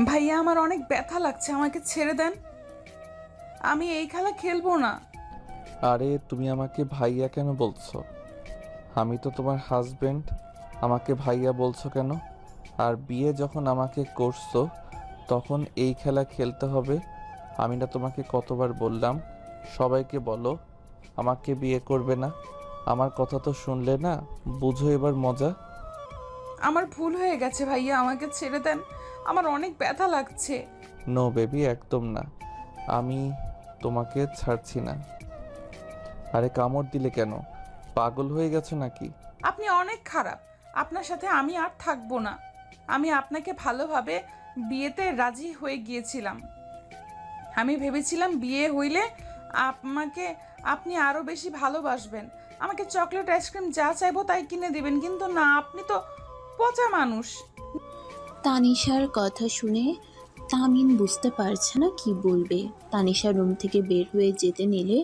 ভাইয়া আমার অনেক ব্যথা লাগছে, আমাকে ছেড়ে দেন। আমি এই খেলা খেলবো না। আরে তুমি আমাকে ভাইয়া কেন বলছো? আমি তো তোমার হাজবেন্ড। আমাকে ভাইয়া বলছো কেন? আর বিয়ে যখন আমাকে করছো তখন এই খেলা খেলতে হবে? আমি না তোমাকে কতবার বললাম সবাইকে বলো আমাকে বিয়ে করবে না? আমার কথা তো শুনলে না। বুঝো এবার মজা। আমার ভুল হয়ে গেছে ভাইয়া, আমাকে ছেড়ে দেন। আমার অনেক ব্যথা লাগছে। নো বেবি, একদম না। আমি তোমাকে ছাড়ছি না। আরে কামড় দিলে কেন? পাগল হয়ে গেছো নাকি? আপনি অনেক খারাপ। আপনার সাথে আমি আর থাকবো না। আমি আপনাকে ভালোভাবে বিয়েতে রাজি হয়ে গিয়েছিলাম। আমি ভেবেছিলাম বিয়ে হইলে আমাকে আপনি আরো বেশি ভালোবাসবেন, আমাকে চকলেট আইসক্রিম যা চাইবো তাই কিনে দিবেন, কিন্তু না, আপনি তো পচা মানুষ। তানিশার কথা শুনে তামিন বুঝতে পারছে না কি বলবে। তানিশা রুম থেকে বের হয়ে যেতে নিলে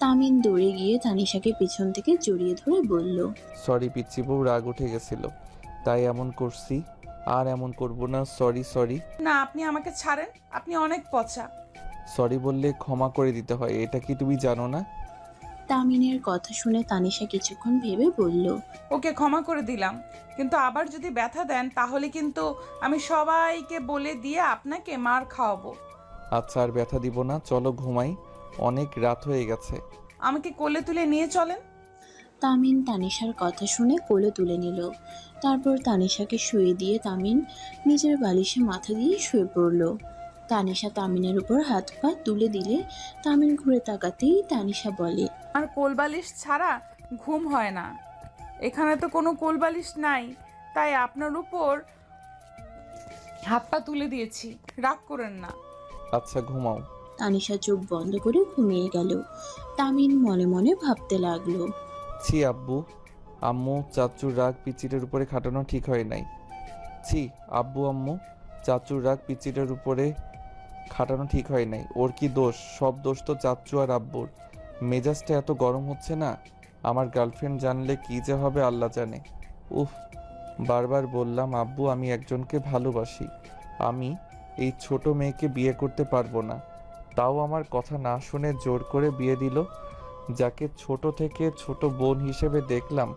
তামিন দৌড়ে গিয়ে তানিশাকে পিছন থেকে জড়িয়ে ধরে বলল, সরি পিচ্চি বউ, রাগ উঠে গেছিল তাই এমন করছি। আর এমন করব না। Sorry sorry. না, আপনি আমাকে ছাড়েন, আপনি অনেক পচা। সরি বললে ক্ষমা করে দিতে হয়, এটা কি তুমি জানো না? তামিনের কথা শুনে তানিশা কিছুক্ষণ ভেবে বলল, ওকে ক্ষমা করে দিলাম, কিন্তু আবার যদি ব্যথা দেন তাহলে কিন্তু আমি সবাইকে বলে দিয়ে আপনাকে মার খাওয়াবো। আচ্ছা আর ব্যথা দিব না, চলো ঘুমাই। অনেক রাত হয়ে গেছে। আমাকে কোলে তুলে নিয়ে চলেন। তামিন তানিশার কথা শুনে কোলে তুলে নিল। তারপর তানিশাকে শুয়ে দিয়ে তামিন নিজের বালিশে মাথা দিয়ে শুয়ে পড়ল। তানিশা তামিনের উপর হাত পা তুলে দিলে তামিন ঘুরে তাকাতেই তানিশা বলে, আর কোলবালিশ ছাড়া ঘুম হয় না। এখানে তো কোনো কোলবালিশ নাই, তাই আপনার উপর হাত পা তুলে দিয়েছি, রাগ করেন না। আচ্ছা ঘুমাও। তানিশা চোখ বন্ধ করে ঘুমিয়ে গেল। তামিন মনে মনে ভাবতে লাগলো, ছি আব্বু আম্মু চাচুর রাগ পিচিটার উপরে খাটানো ঠিক হয় নাই। ছি আব্বু আম্মু চাচুর রাগ পিচিটার উপরে খাটানো ঠিক হয় নাই। ওর কি দোষ? সব দোষ তো চাচ্চু আর আব্বুর। মেজাজটা এত গরম হচ্ছে না। আমার গার্লফ্রেন্ড জানলে কি যে হবে আল্লাহ জানে। উফ, বারবার বললাম আব্বু আমি একজনকে ভালোবাসি। আমি এই ছোট মেয়েকে বিয়ে করতে পারবো না। তাও আমার কথা না শুনে জোর করে বিয়ে দিল। যাকে ছোট থেকে ছোট বোন হিসেবে দেখলাম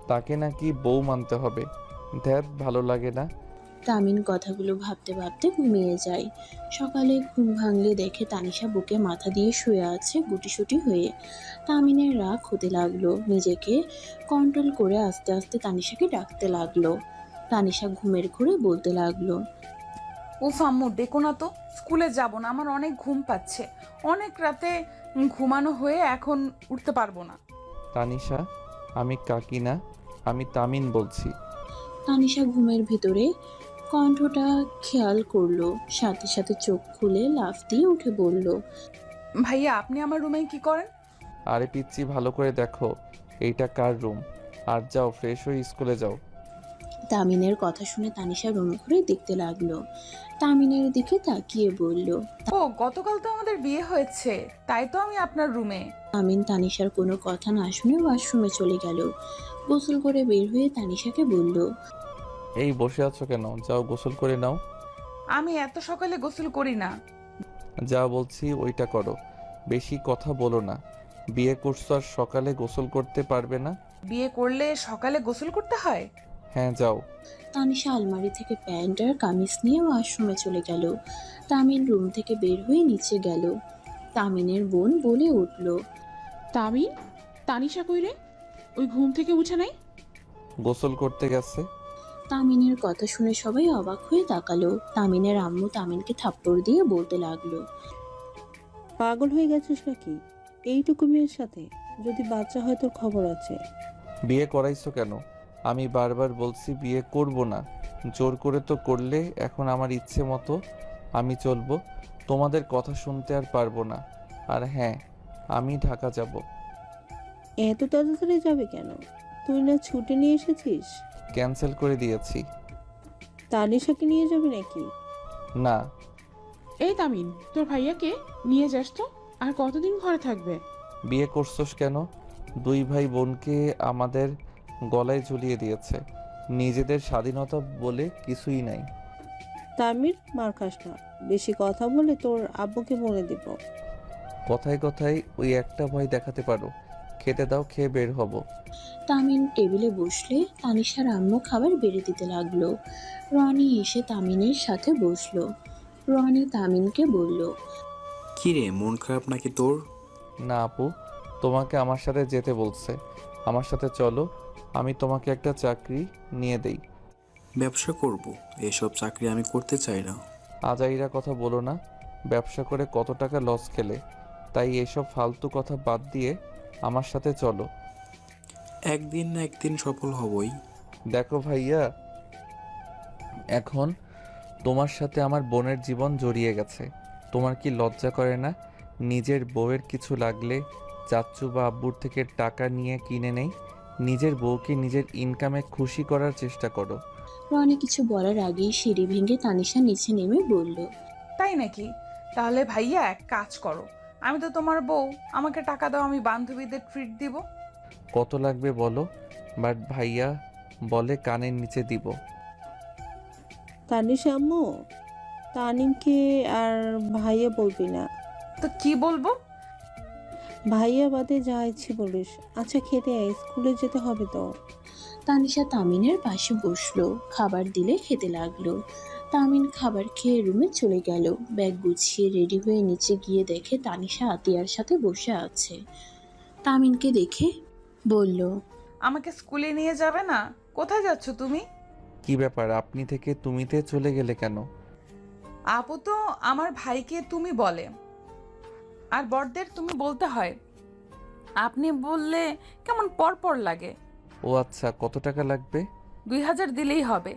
তাকে নাকি বউ মানতে হবে। ধ্যাত, ভালো লাগে না। তামিন কথাগুলো ভাবতে ভাবতে ঘুমিয়ে যায়। সকালে ঘুম ভাঙলে দেখে তানিশা বুকে মাথা দিয়ে শুয়ে আছে গুটিসুটি হয়ে। তামিনের রাগ হতে লাগলো, নিজেকে কন্ট্রোল করে আস্তে আস্তে তানিশাকে ডাকতে লাগলো। তানিশা ঘুমের ঘোরে বলতে লাগলো, উফ আম্মু, ডেকো না তো, স্কুলে যাব না, আমার অনেক ঘুম পাচ্ছে। অনেক রাতে ঘুমানো হয়ে এখন উঠতে পারবো না। তানিশা, আমি কাকি না, আমি তামিন বলছি। তানিশা ঘুমের ভিতরে কণ্ঠটা খেয়াল করলো, সাথে সাথে চোখ খুলে লাফ দিয়ে উঠে বলল, ভাইয়া আপনি আমার রুমে কি করেন? আরে পিচ্ছি, ভালো করে দেখো এইটা কার রুম। আর যাও ফ্রেশ হয়ে স্কুলে যাও। তামিনের কথা শুনে তানিশা রুম ঘুরে দেখতে লাগলো। তামিনের দিকে তাকিয়ে বলল, ও, গতকাল তো আমাদের বিয়ে হয়েছে, তাই তো আমি আপনার রুমে। তামিন তানিশার কোনো কথা না শুনে ওয়াশরুমে চলে গেল। গোসল করে বের হয়ে তানিশাকে বলল, এই বসে আছো কেন? যাও গোসল করে নাও। আমি এত সকালে গোসল করি না। যা বলছি ওইটা করো। বেশি কথা বলো না। বিয়ে করছো আর সকালে গোসল করতে পারবে না? বিয়ে করলে সকালে গোসল করতে হয়? হ্যাঁ যাও। তানিশা আলমারি থেকে প্যান্ট আর কামিজ নিয়ে ওয়াশরুমে চলে গেল। তামিন রুম থেকে বের হয়ে নিচে গেল। তামিনের বোন বলে উঠল, তামিন, তানিশা কই রে? ওই ঘুম থেকে উঠে নাই? গোসল করতে গেছে। তামিনের কথা শুনে সবাই অবাক হয়ে তাকালো। তামিনের আম্মু তামিনকে থাপ্পড় দিয়ে বলতে লাগলো, পাগল হয়ে গেছিস নাকি? এইটুকু মেয়ের সাথে যদি বাচ্চা হয় তোর খবর আছে। বিয়ে করাইছো কেন? আমি বারবার বলছি বিয়ে করব না। জোর করে তো করলে এখন আমার ইচ্ছে মতো আমি চলবো। তোমাদের কথা শুনতে আর পারবো না। আর হ্যাঁ, আমি ঢাকা যাব। এত তাড়াতাড়ি যাবে কেন? তুই না ছুটি নিয়ে এসেছিস? ক্যান্সেল করে দিয়েছি। তানিশাকে নিয়ে যাবি নাকি? না। এই তামিন, তোর ভাইয়াকে নিয়ে যাস তো। আর কতদিন ঘরে থাকবে? বিয়ে করছোস কেন? দুই ভাই বোনকে আমাদের গলায় ঝুলিয়ে দিয়েছে। নিজেদের স্বাধীনতা বলে কিছুই নাই। তামির মার খাস না, বেশি কথা বলে তোর আব্বুকে বলে দিব। কথায় কথায় ওই একটা ভয় দেখাতে পারো। খেতে দাও, খেয়ে বের হব। তামিন টেবিলে বসলে তানিশার আম্মু খাবার বেড়ে দিতে লাগলো। রনি এসে তামিনের সাথে বসলো। রনি তামিনকে বলল, কিরে, মন খারাপ নাকি তোর? না আপু, তোমাকে আমার সাথে যেতে বলছে। আমার সাথে চলো, আমি তোমাকে একটা চাকরি নিয়ে দেই। ব্যবসা করব? এসব চাকরি আমি করতে চাই না। আজাইরা কথা বলো না। ব্যবসা করে কত টাকা লস খেলে। তাই এসব ফালতু কথা বাদ দিয়ে আমার সাথে চলো। একদিন না একদিন সফল হবই। দেখো ভাইয়া, এখন তোমার সাথে আমার বোনের জীবন জড়িয়ে গেছে। তোমার কি লজ্জা করে না? নিজের বউয়ের কিছু লাগলে চাচ্চু বা আব্বুর থেকে টাকা নিয়ে কিনে নেই। নিজের বউকে নিজের ইনকামে খুশি করার চেষ্টা করো। রনি কিছু বলার আগেই সিঁড়ি ভেঙে তানিশা নিচে নেমে বলল, তাই নাকি? তাহলে ভাইয়া এক কাজ করো, আমি তো তোমার বউ, আমাকে টাকা দাও, আমি বান্ধবীদের ট্রিট দিব। কত লাগবে বলো, বাট ভাইয়া বলে কানের নিচে দিব। তানিশা আম্মু, তানিমকে আর ভাইয়া বলবি না। তো কি বলবো? ভাইয়া বাদে যা ইচ্ছে বলিস। আচ্ছা খেতে আয়, স্কুলে যেতে হবে তো। তানিশা তামিনের পাশে বসলো। খাবার দিলে খেতে লাগলো। তামিন খাবার খেয়ে রুমে চলে গেল। ব্যাগ গুছিয়ে রেডি হয়ে নিচে গিয়ে দেখে তানিশা আতিয়ার সাথে বসে আছে। তামিনকে দেখে বলল, আমাকে স্কুলে নিয়ে যাবে না? কোথায় যাচ্ছ তুমি? কি ব্যাপার, আপনি থেকে তুমিতে চলে গেলে কেন? আপু তো আমার ভাইকে তুমি বলে, আর বড়দের তুমি বলতে হয়। আপনি বললে কেমন পরপর লাগে। ও আচ্ছা, কত টাকা লাগবে? 2000 দিলেই হবে।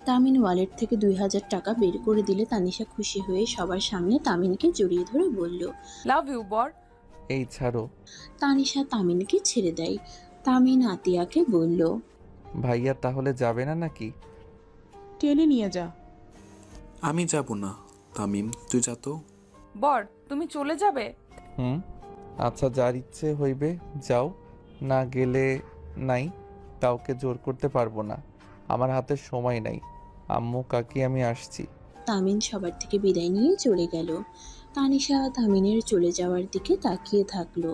তামিন ওয়ালেট থেকে 2000 টাকা বের করে দিলে তানিশা খুশি হয়ে সবার সামনে তামিনকে জড়িয়ে ধরে বলল, লাভ ইউ বর। এই ছাড়ো। তানিশা তামিনকে ছেড়ে দেয়। তামিন আতিয়াকে বলল, ভাইয়া তাহলে যাবে না নাকি? টেনে নিয়ে যা। আমি যাব না। তামিম, তুই যা তো। বর, তুমি চলে যাবে? হুম, আচ্ছা যার ইচ্ছে হইবে যাও, না গেলে নাই। কাউকে জোর করতে পারবো না, আমার হাতে সময় নাই। আম্মু কাকি আমি আসছি। তামিন সবার থেকে বিদায় নিয়ে চলে গেল। তানিশা তামিনের চলে যাওয়ার দিকে তাকিয়ে থাকলো।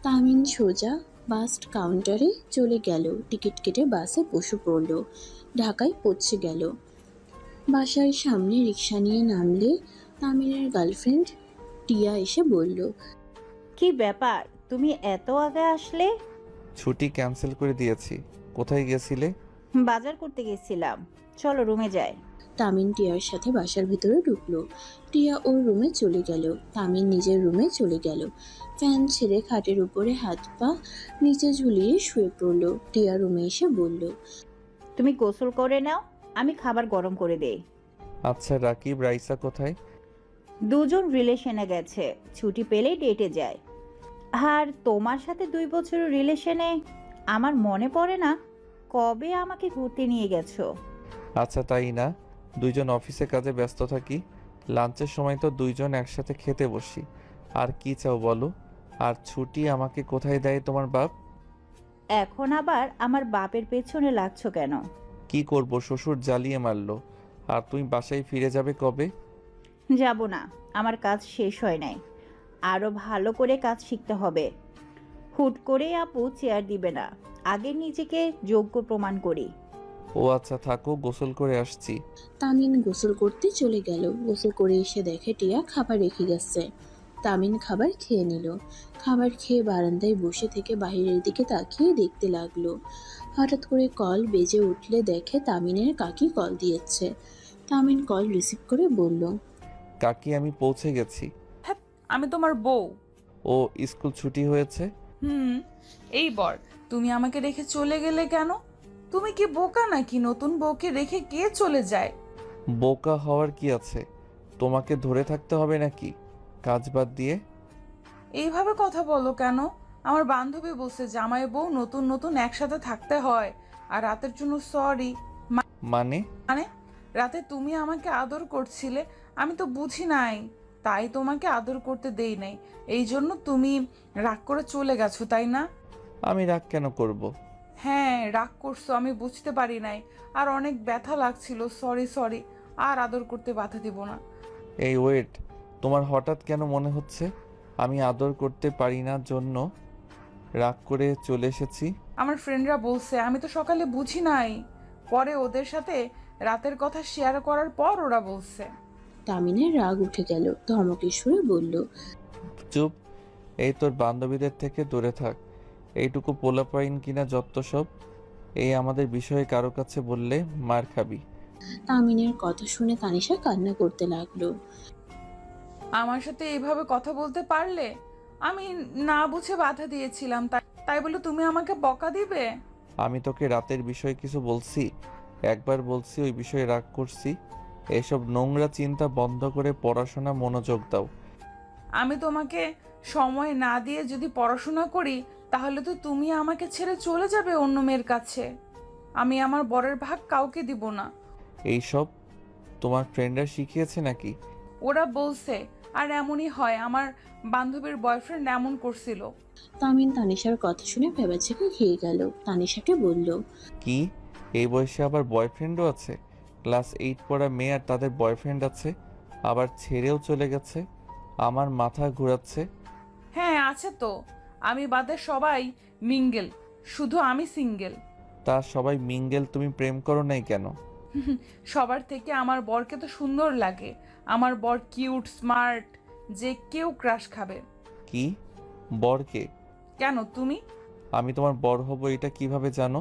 তামিন সোজা বাস কাউন্টারে চলে গেল। টিকিট কেটে বাসে বসে পড়ল। ঢাকায় পৌঁছে গেল। বাসার সামনে রিক্সা নিয়ে নামলে তামিনের গার্লফ্রেন্ড টিয়া এসে বলল, কি ব্যাপার, তুমি এত আগে আসলে? ছুটি ক্যান্সেল করে দিয়েছি। কোথায় গেছিলে? বাজার করতে গেছিলাম, চলো রুমে যাই। তামিন টিয়ার সাথে বাসার ভিতরে ঢুকলো। টিয়া ওর রুমে চলে গেল। তামিন নিজের রুমে চলে গেল। ফ্যান ছেড়ে খাটের উপরে হাত পা নিচে ঝুলিয়ে শুয়ে পড়ল। টিয়া রুমে এসে বলল, তুমি গোসল করে নাও, আমি খাবার গরম করে দেই। আচ্ছা রাকিব রাইসা কোথায়? দুজন রিলেশনে গেছে, ছুটি পেলেই ডেটে যায়। আর তোমার সাথে 2 বছরের রিলেশনে আমার মনে পড়ে না কবে আমাকে ঘুরতে নিয়ে গেছো। আচ্ছা তাই না, দুইজন অফিসে কাজে ব্যস্ত থাকি। লাঞ্চের সময় তো দুইজন একসাথে খেতে বসি। আর কি চাও বলো? আর ছুটি আমাকে কোথায় দেয় তোমার বাপ? এখন আবার আমার বাপের পেছনে লাগছো কেন? কি করব, শ্বশুর জ্বালিয়ে মারলো। আর তুমি বাসায় ফিরে যাবে কবে? যাব না, আমার কাজ শেষ হয় নাই, আরো ভালো করে কাজ শিখতে হবে। হুট করে আপু চেয়ার দিবে না, আগে নিজেকে যোগ্য প্রমাণ করি। ও আচ্ছা থাকো, গোসল করে আসছি। তামিন গোসল করতে চলে গেল। গোসল করে এসে দেখে টিয়া খাবার রেখে গেছে। তামিন খাবার খেয়ে নিল। খাবার খেয়ে বারান্দায় বসে থেকে বাইরের দিকে তাকিয়ে দেখতে লাগলো। হঠাৎ করে কল বেজে উঠলে দেখে তামিনের কাকি কল দিয়েছে। তামিন কল রিসিভ করে বলল, কাকি আমি পৌঁছে গেছি। হ্যাঁ, আমি তোমার বউ। ও স্কুল ছুটি হয়েছে? এই বর, তুমি আমাকে রেখে চলে গেলে কেন? তুমি কি বোকা নাকি? নতুন বউকে রেখে কে চলে যায়? বোকা হওয়ার কি আছে? তোমাকে ধরে থাকতে হবে নাকি কাজ বাদ দিয়ে? এইভাবে কথা বলো কেন? আমার বান্ধবী বলছে জামাই বউ নতুন নতুন একসাথে থাকতে হয়। আর রাতের জন্য সরি। মানে? মানে রাতে তুমি আমাকে আদর করছিলে, আমি তো বুঝি নাই, তাই তোমাকে আদর করতে দেই নাই। এই জন্য তুমি রাগ করে চলে গেছো, তাই না? আমি রাগ কেন করব? হ্যাঁ রাগ করছো, আমি বুঝতে পারি নাই। আর অনেক ব্যথা লাগছিল, সরি সরি। আর আদর করতে বাধা দিব না। এই ওয়েট, তোমার হঠাৎ কেন মনে হচ্ছে আমি আদর করতে পারি না জন্য রাগ করে চলে এসেছি? আমার ফ্রেন্ডরা বলছে, আমি তো সকালে বুঝি নাই, পরে ওদের সাথে রাতের কথা শেয়ার করার পর ওরা বলছে। তামিনের রাগ উঠে গেল, ধমকের সুরে বলল, চুপ, এই তোর বান্ধবীদের থেকে দূরে থাক। এইটুকু পোলাপাইন কিনা যত সব, এই আমাদের বিষয়ে কারো কাছে বললে মার খাবি। তামিনের কথা শুনে তানিশা কান্না করতে লাগলো। আমার সাথে এইভাবে কথা বলতে পারলে? আমি না বুঝে বাধা দিয়েছিলাম, তাই বলে তুমি আমাকে বকা দিবে? আমি তোকে রাতের বিষয়ে কিছু বলছি? একবার বলছি ওই বিষয়ে রাগ করছি? এসব নোংরা চিন্তা বন্ধ করে পড়াশোনা মনোযোগ দাও। আমি তোমাকে সময় না দিয়ে যদি পড়াশোনা করি, তাহলে তো তুমি আমাকে ছেড়ে চলে যাবে অন্য মেয়ের কাছে। আমি আমার বরের ভাগ কাউকে দিব না। এইসব তোমার ফ্রেন্ডরা শিখিয়েছে নাকি? ওরা বলছে, আর এমনই হয়, আমার বান্ধবীর বয়ফ্রেন্ড এমন করছিল। তামিন তানিশার কথা শুনে ভেবেচেকে খেয়ে গেল। তানিশাকে বলল, কি, এই বয়সে আবার বয়ফ্রেন্ডও আছে? ক্লাস 8 পড়া মেয়ে আর তাদের বয়ফ্রেন্ড আছে, আবার ছেড়েও চলে গেছে। আমার মাথা ঘোরাচ্ছে। হ্যাঁ আছে তো, আমি বাদে সবাই মিঙ্গেল, শুধু আমি সিঙ্গেল। তা সবাই মিঙ্গেল, তুমি প্রেম করো নাই কেন? সবার থেকে আমার বরকে তো সুন্দর লাগে। আমার বর কিউট, স্মার্ট, যে কেউ ক্রাশ খাবে। কি, বরকে? কেন, তুমি? আমি তোমার বর হব এটা কিভাবে জানো?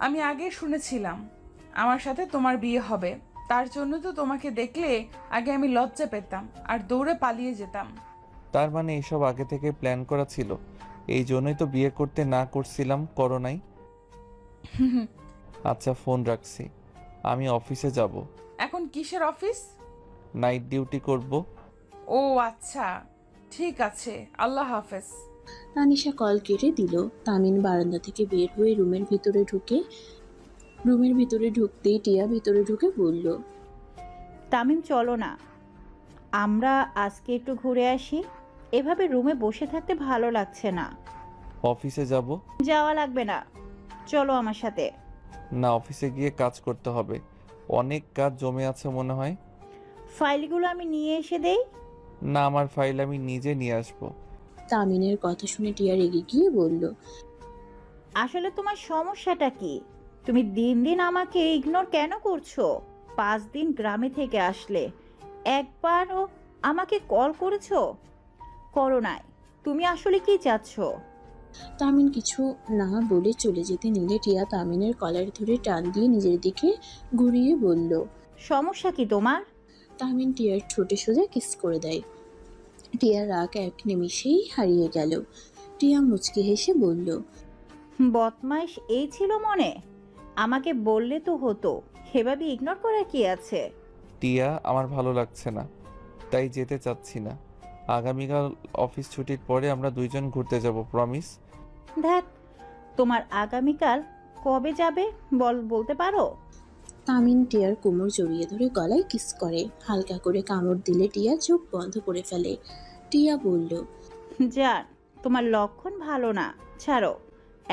আমি আগে শুনেছিলাম আমার সাথে তোমার বিয়ে হবে, তার জন্য তো তোমাকে দেখলে আগে আমি লজ্জা পেতাম আর দৌড়ে পালিয়ে যেতাম। তার মানে এসব আগে থেকে প্ল্যান করা ছিল? এই জন্যই তো বিয়ে করতে না করছিলাম, করো নাই? আচ্ছা, ফোন রাখছি, আমি অফিসে যাব। এখন কিসের অফিস? নাইট ডিউটি করব। ও আচ্ছা, ঠিক আছে, আল্লাহ হাফেজ। তানিশা কল কেটে দিল। তামিন বারান্দা থেকে বের হয়ে রুমের ভিতরে ঢুকতেই টিয়া ভিতরে ঢুকে বলল, তামিম চলো না, আমরা আজকে একটু ঘুরে আসি। এভাবে রুমে বসে থাকতে ভালো লাগছে না। অফিসে যাব। যাওয়া লাগবে না, চলো আমার সাথে। না, অফিসে গিয়ে কাজ করতে হবে, অনেক কাজ জমে আছে মনে হয়। ফাইলগুলো আমি নিয়ে এসে দেই। না, আমার ফাইল আমি নিজে নিয়ে আসব। তামিনের কথা শুনে টিয়া রেগে গিয়ে বলল, আসলে তোমার সমস্যাটা কি? তুমি দিন দিন আমাকে ইগনোর কেন করছো? 5 দিন গ্রামে থেকে আসলে একবারও আমাকে কল করেছো? করো নাই। তুমি আসলে কি চাচ্ছ? তামিন কিছু না বলে চলে যেতে নিলে টিয়া তামিনের কলার ধরে টান দিয়ে নিজের দিকে ঘুরিয়ে বলল। সমস্যা কি তোমার? তামিন টিয়ার ঠোঁটে সোজা কিস করে দেয়। টিয়ার রাগ এক নিমিষেই হারিয়ে গেল। টিয়া মুচকি হেসে বলল, বদমাইশ এই ছিল মনে? আমাকে বললে তো হতো, সেভাবে ইগনোর করার কি আছে? টিয়া, আমার ভালো লাগছে না, তাই যেতে চাচ্ছি না। আগামীকাল অফিস ছুটির পরে আমরা দুইজন ঘুরতে যাব, প্রমিস। দেখ, তোমার আগামীকাল কবে যাবে বলতে পারো? তামিন টিয়ার কোমর জড়িয়ে ধরে গলায় কিস করে। হালকা করে কামড় দিলে টিয়া চোখ বন্ধ করে ফেলে। টিয়া বলল, যান, তোমার লক্ষণ ভালো না, ছাড়ো।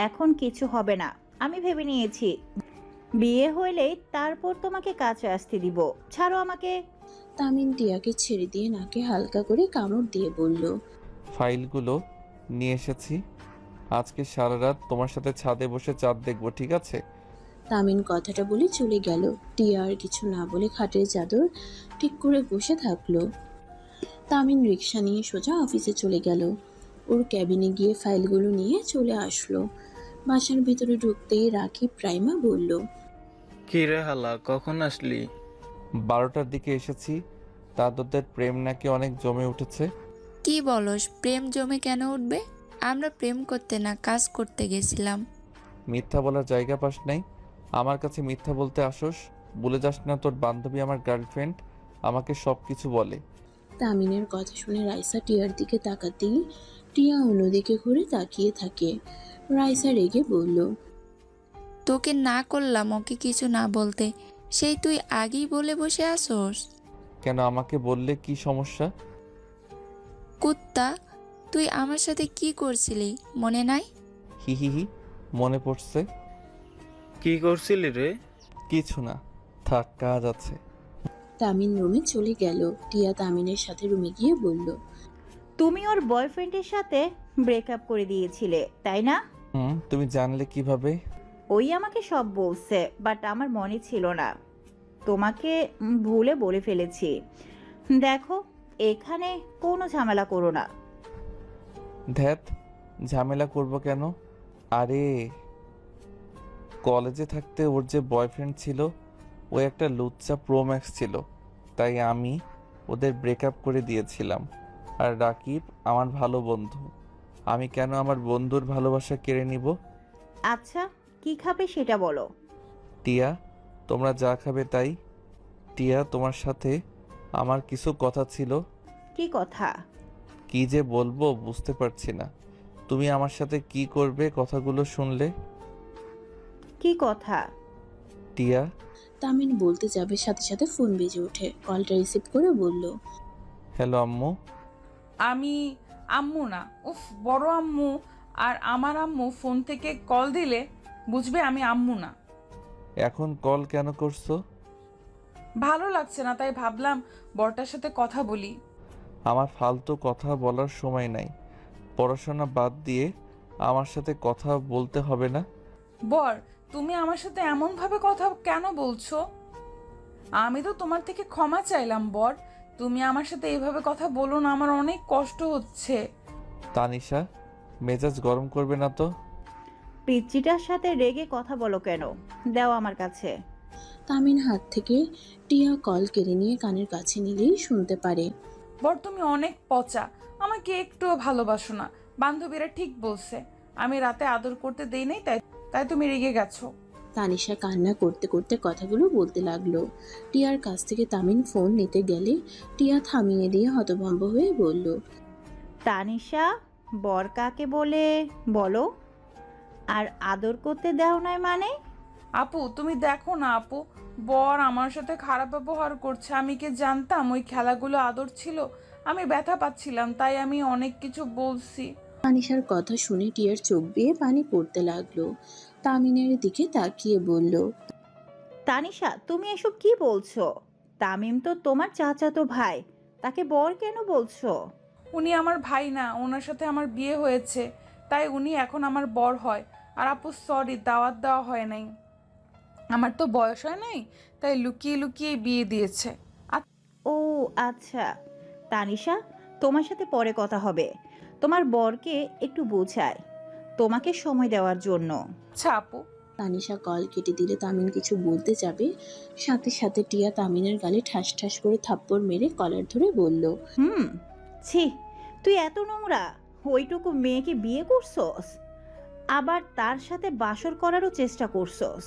এখন কিছু হবে না, আমি ভেবে নিয়েছি। বিয়ে হইলেই তারপর তোমাকে কাছে আসতে দিব। ছাড়ো আমাকে। তামিন টিয়াকে ছেড়ে দিয়ে নাকে হালকা করে কামড় দিয়ে বলল, ফাইলগুলো নিয়ে এসেছি, আজকে সারা রাত তোমার সাথে ছাদে বসে চাঁদ দেখবো, ঠিক আছে? তামিন কথাটা বলে চলে গেল। টিয়া আর কিছু না বলে খাটের চাদর ঠিক করে বসে থাকলো। তামিন রিক্সা নিয়ে সোজা অফিসে চলে গেল। ওর ক্যাবিনে গিয়ে ফাইলগুলো নিয়ে চলে আসলো। বাসার ভিতরে ঢুকতেই রাকিব রাইমা বলল, কি রে হালা, কখন আসলি? 12টার দিকে এসেছি। তাদের প্রেম নাকি অনেক জমে উঠেছে। কি বলস, প্রেম জমে কেন উঠবে? আমরা প্রেম করতে না, কাজ করতে গেছিলাম। মিথ্যা বলার জায়গা পাস নাই, আমার কাছে মিথ্যা বলতে আসোস। ভুলে যাস না তোর বান্ধবী আমার গার্লফ্রেন্ড, আমাকে সব কিছু বলে। তামিনের কথা শুনে রাইসা টিয়ার দিকে তাকাতেই টিয়া অন্যদিকে ঘুরে তাকিয়ে থাকে। রাইসা রেগে বলল, তোকে না করলাম ওকে কিছু না বলতে, সেই তুই আগেই বলে বসে আসোস। কেন, আমাকে বললে কি সমস্যা? কুত্তা, তুই আমার সাথে কি করছিলি মনে নাই? হি হি হি, মনে পড়ছে। কি করছিলি রে? কিছু না, থাক, কাজ আছে। তামিন রুমে চলে গেল। টিয়া তামিনের সাথে রুমে গিয়ে বলল, তুমি ওর বয়ফ্রেন্ডের সাথে ব্রেকআপ করে দিয়েছিলে তাই না? তুমি জানলে কিভাবে? ওই আমাকে সব বলছে, বাট আমার মনে ছিল না। তোমাকে ভুলে বলে ফেলেছি। দেখো, এখানে কোনো ঝামেলা করো না। ধ্যাত, ঝামেলা করব কেন? আরে কলেজে থাকতে ওর যে বয়ফ্রেন্ড ছিল ও একটা লুচ্চা প্রোম্যাক্স ছিল, তাই আমি ওদের ব্রেকআপ করে দিয়েছিলাম। আর রাকিব আমার ভালো বন্ধু, আমি কেন আমার বন্ধুর ভালোবাসা কেড়ে নিব? আচ্ছা, কি খাবে সেটা বলো। টিয়া, তোমরা যা খাবে তাই। টিয়া, তোমার সাথে আমার কিছু কথা ছিল। কি কথা? কি যে বলবো বুঝতে পারছি না। তুমি আমার সাথে কি করবে কথাগুলো শুনলে? কি কথা? টিয়া। তামিন বলতে যাবে, সাথে সাথে ফোন বেজে ওঠে। কলটা রিসিভ করে বলল, হ্যালো আম্মু। আমি আম্মু না, উফ, বড় আম্মু। আর আমার আম্মু ফোন থেকে কল দিলে বুঝবে আমি আম্মু না। এখন কল কেন করছো? ভালো লাগছে না, তাই ভাবলাম বড়টার সাথে কথা বলি। আমার ফালতু কথা বলার সময় নাই। পড়াশোনা বাদ দিয়ে আমার সাথে কথা বলতে হবে না। বর, তুমি আমার সাথে এমনভাবে কথা কেন বলছো? আমি তো তোমার থেকে ক্ষমা চাইলাম বর, তুমি আমার সাথে এইভাবে কথা বলো না, আমার অনেক কষ্ট হচ্ছে। তানিশা, মেজাজ গরম করবে না তো? পিচ্চিটার সাথে রেগে কথা বলো কেন? দাও আমার কাছে। তামিন হাত থেকে টিয়া কল কেড়ে নিয়ে কানের কাছে নিলেই শুনতে পারে, বর, তুমি অনেক পচা, আমাকে একটুও ভালোবাসো না। বান্ধবীরা ঠিক বলছে, আমি রাতে আদর করতে দেই নাই, তাই তাই তুমি রেগে গেছো। তানিশা কান্না করতে করতে কথাগুলো বলতে লাগলো। টিয়ার কাছ থেকে তামিন ফোন নিতে গেলে টিয়া থামিয়ে দিয়ে হতভম্ব হয়ে বলল, তানিশা, বর কাকে বলে বলো? আর আদর করতে দাও নাই মানে? আপু, তুমি দেখো না আপু, বর আমার সাথে খারাপ ব্যবহার করছে। আমি কি জানতাম ওই খেলাগুলো আদর ছিল? আমি ব্যথা পাচ্ছিলাম, তাই আমি অনেক কিছু বলছি। তানিশার কথা শুনে টিয়ার চোখ বেয়ে পানি পড়তে লাগলো। তামিনের দিকে তাকিয়ে বলল, তানিশা, তুমি এসব কি বলছো? তামিম তো তোমার চাচাতো ভাই, তাকে বর কেন বলছো? উনি আমার ভাই না, ওনার সাথে আমার বিয়ে হয়েছে, তাই উনি এখন আমার বর হয়। আর আপু সরি, দাওয়াত দেওয়া হয় নাই, আমার তো বয়স হয় নাই, তাই লুকিয়ে লুকিয়ে বিয়ে দিয়েছে। ও আচ্ছা। তানিশা, তোমার সাথে পরে কথা হবে। তোমার বরকে একটু বোঝায় তোমাকে সময় দেওয়ার জন্য। আচ্ছা আপু। তানিশা কল কেটে দিলে তামিন কিছু বলতে যাবে, সাথে সাথে টিয়া তামিনের গালে ঠাস ঠাস করে থাপ্পড় মেরে কলার ধরে বলল, ছি, তুই এত নোংরা! ওইটুকু মেয়েকে বিয়ে করছস, আবার তার সাথে বাসর করারও চেষ্টা করছস।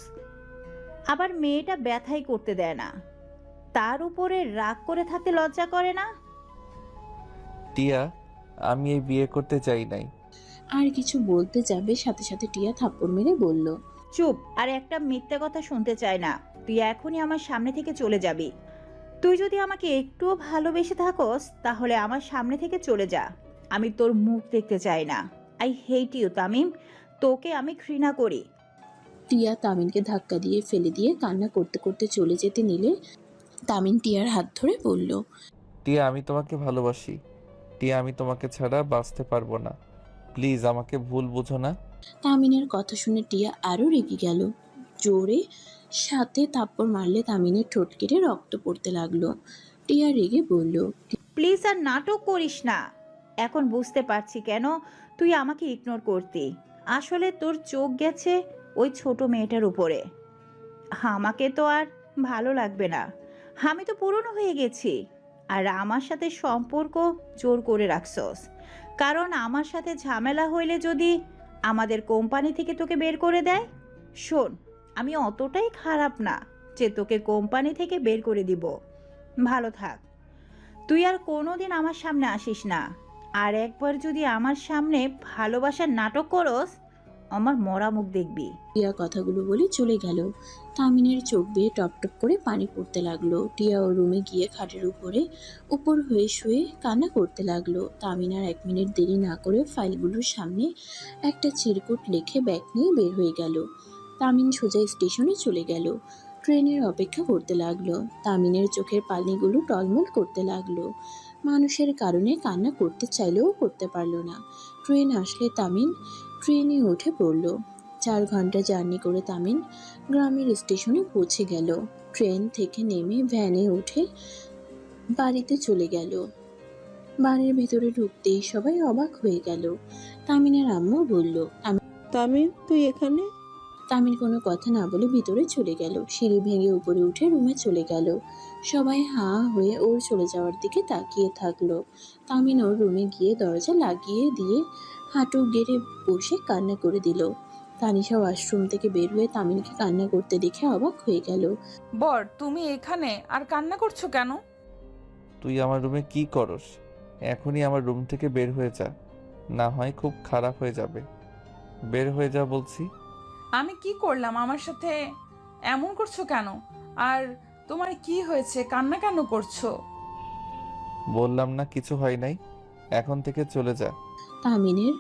আবার মেয়েটা ব্যথাই করতে দেয় না, তার উপরে রাগ করে থাকতে লজ্জা করে না? টিয়া, আমি এই বিয়ে করতে চাই নাই। আর কিছু বলতে যাবে, সাথে সাথে টিয়া থাপ্পড় মেরে বলল, চুপ! আর একটা মিথ্যে কথা শুনতে চাই না। তুই এখনই আমার সামনে থেকে চলে যাবি। তুই যদি আমাকে একটুও ভালোবেসে থাকস তাহলে আমার সামনে থেকে চলে যা। আমি তোর মুখ দেখতে চাই না। আই হেট ইউ তামিম, তোকে আমি ঘৃণা করি। টিয়া তামিনকে ধাক্কা দিয়ে ফেলে দিয়ে কান্না করতে করতে চলে যেতে নিলে তামিন টিয়ার হাত ধরে বলল, টিয়া, আমি তোমাকে ভালোবাসি। টিয়া, আমি তোমাকে ছাড়া বাঁচতে পারবো না। প্লিজ আমাকে ভুল বুঝো না। তামিনের কথা শুনে টিয়া আরো রেগে গেল। জোরে সাথে থাপ্পড় মারলে তামিনের ঠোঁট কেটে রক্ত পড়তে লাগলো। টিয়া রেগে বলল, প্লিজ আর নাটক করিস না। এখন বুঝতে পারছি কেন তুই আমাকে ইগনোর করতি। আসলে তোর চোখ গেছে ওই ছোট মেয়েটার উপরে। আমাকে তো আর ভালো লাগবে না, আমি তো পুরনো হয়ে গেছি। আর আমার সাথে সম্পর্ক জোর করে রাখছস, কারণ আমার সাথে ঝামেলা হইলে যদি আমাদের কোম্পানি থেকে তোকে বের করে দেয়। শোন, আমি অতটাই খারাপ না যে তোকে কোম্পানি থেকে বের করে দিব। ভালো থাক। তুই আর কোনোদিন আমার সামনে আসিস না। আর একবার যদি আমার সামনে ভালোবাসার নাটক করস, আমার মরা মুখ দেখবি। টিয়া কথাগুলো বলে চলে গেল। তামিনের চোখ বেয়ে টপ টপ করে পানি পড়তে লাগলো। টিয়া ও রুমে গিয়ে খাটের উপর হয়ে শুয়ে কান্না করতে লাগলো। তামিন আর 1 মিনিট দেরি না করে ফাইলগুলোর সামনে একটা চিরকুট লিখে ব্যাগ নিয়ে বের হয়ে গেল। তামিন সোজা স্টেশনে চলে গেল। ট্রেনের অপেক্ষা করতে লাগলো। তামিনের চোখের পানিগুলো টলমল করতে লাগলো। মানুষের কারণে কান্না করতে চাইলেও করতে পারলো না। ট্রেন আসলে তামিন ট্রেনে উঠে পড়ল। 4 ঘন্টা জার্নি করে তামিন গ্রামের স্টেশনে পৌঁছে গেল। ট্রেন থেকে নেমে ভ্যানে উঠে বাড়িতে চলে গেল। বাড়ির ভিতরে ঢুকতেই সবাই অবাক হয়ে গেল। তামিনের আম্মু বলল, তামিম তুই এখানে? তামিন কোনো কথা না বলে ভিতরে চলে গেল। সিঁড়ি ভেঙে উপরে উঠে রুমে চলে গেল। সবাই হাঁ হয়ে ওর চলে যাওয়ার দিকে তাকিয়ে থাকলো। তামিন ওর রুমে গিয়ে দরজা লাগিয়ে দিয়ে হাঁটু গেড়ে বসে কান্না করে দিল। তানিশা ওয়াশরুম থেকে বের হয়ে তামিনকে কান্না করতে দেখে অবাক হয়ে গেল। বর, তুমি এখানে আর কান্না করছো কেন? তুই আমার রুমে কি করস? এখনই আমার রুম থেকে বের হয়ে যা, না হয় খুব খারাপ হয়ে যাবে। বের হয়ে যা বলছি। আমি কি করলাম? আমার সাথে এমন করছো কেন? আর তোমার কি হয়েছে? কান্না কেন করছো? বললাম না কিছু হয় নাই, এখন থেকে চলে যা। তামিনের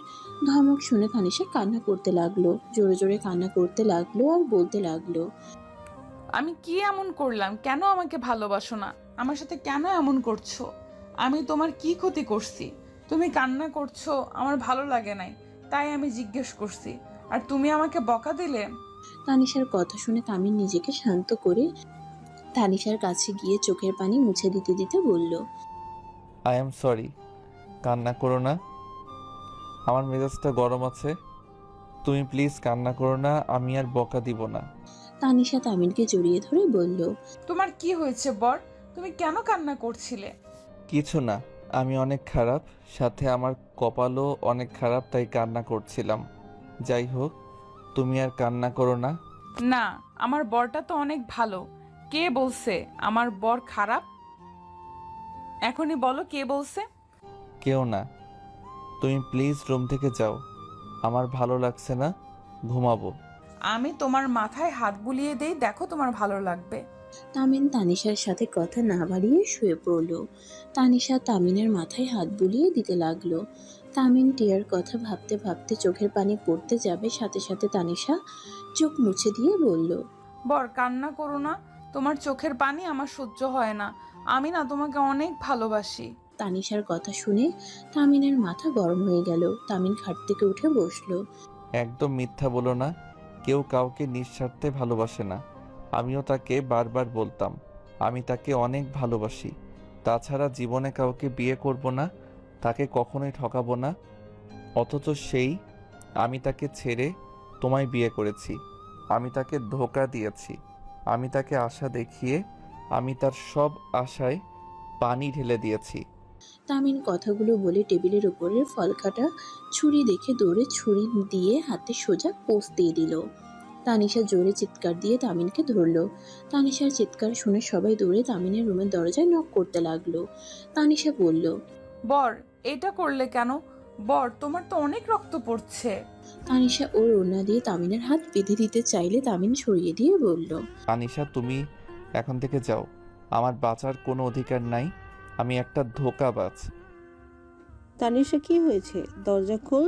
ধমক শুনে তানিশা কান্না করতে লাগলো, জোরে জোরে কান্না করতে লাগলো আর বলতে লাগলো, আমি কি এমন করলাম? কেন আমাকে ভালোবাসো না? আমার সাথে কেন এমন করছো? আমি তোমার কি ক্ষতি করছি? তুমি কান্না করছো, আমার ভালো লাগে নাই, তাই আমি জিজ্ঞেস করছি, আর তুমি আমাকে বকা দিলে। তানিশার কথা শুনে তামিন নিজেকে শান্ত করে তানিশার কাছে গিয়ে চোখের পানি মুছে দিতে দিতে বলল, আই এম সরি, কান্না করো না। আমার মেজাজটা গরম আছে, তুমি প্লিজ কান্না করো না, আমি আর বকা দিব না। তানিশা তামিনকে জড়িয়ে ধরে বলল, তোমার কি হয়েছে বর? তুমি কেন কান্না করছিলে? কিছু না, আমি অনেক খারাপ, সাথে আমার কপালও অনেক খারাপ, তাই কান্না করছিলাম। যাই হোক, তুমি আর কান্না করো না। না, আমার বরটা তো অনেক ভালো। কে বলছে আমার বর খারাপ? এখনই বলো, কে বলছে? কেউ না, তুমি প্লিজ রুম থেকে যাও, আমার ভালো লাগছে না, ঘুমাবো। আমি তোমার মাথায় হাত বুলিয়ে দেই, দেখো তোমার ভালো লাগবে। তামিন তানিশার সাথে কথা না বাড়িয়ে শুয়ে পড়ল। তানিশা তামিনের মাথায় হাত বুলিয়ে দিতে লাগলো। তামিন টিয়ার কথা ভাবতে ভাবতে চোখের পানি পড়তে যাবে, সাথে সাথে তানিশা চোখ মুছে দিয়ে বলল, বর, কান্না করো না, তোমার চোখের পানি আমার সহ্য হয় না। আমি না তোমাকে অনেক ভালোবাসি। তানিশার কথা শুনে তামিনের মাথা গরম হয়ে গেল। তামিন খাট থেকে উঠে বসলো। একদম মিথ্যা বলো না, কেউ কাউকে নিঃস্বার্থে ভালোবাসে না। আমিও তাকে বারবার বলতাম আমি তাকে অনেক ভালোবাসি, তাছাড়া জীবনে কাউকে বিয়ে করব না, তাকে কখনোই ঠকাবো না। অথচ সেই আমি তাকে ছেড়ে তোমায় বিয়ে করেছি। আমি তাকে ধোঁকা দিয়েছি, আমি তাকে আশা দেখিয়ে আমি তার সব আশায় পানি ঢেলে দিয়েছি। তামিন কথাগুলো বলে টেবিলের উপরের ফলকাটা ছুরি দেখে দৌড়ে ছুরি দিয়ে হাতে সোজা পোঁচ দিয়ে দিল। তানিশা জোরে চিৎকার দিয়ে তামিনকে ধরলো। তানিশার চিৎকার শুনে সবাই দৌড়ে তামিনের রুমের দরজায় নক করতে লাগলো। তানিশা বলল, বর, এটা করলে কেন? বর, তোমার তো অনেক রক্ত পড়ছে। তানিশা ওর ওড়না দিয়ে তামিনের হাত বেঁধে দিতে চাইলে তামিন সরিয়ে দিয়ে বলল, আনিশা, তুমি এখন থেকে যাও, আমার বাঁচার কোনো অধিকার নাই, আমি একটা ধোঁকাবাজ। তানিশা কি হয়েছে? দরজা খোল।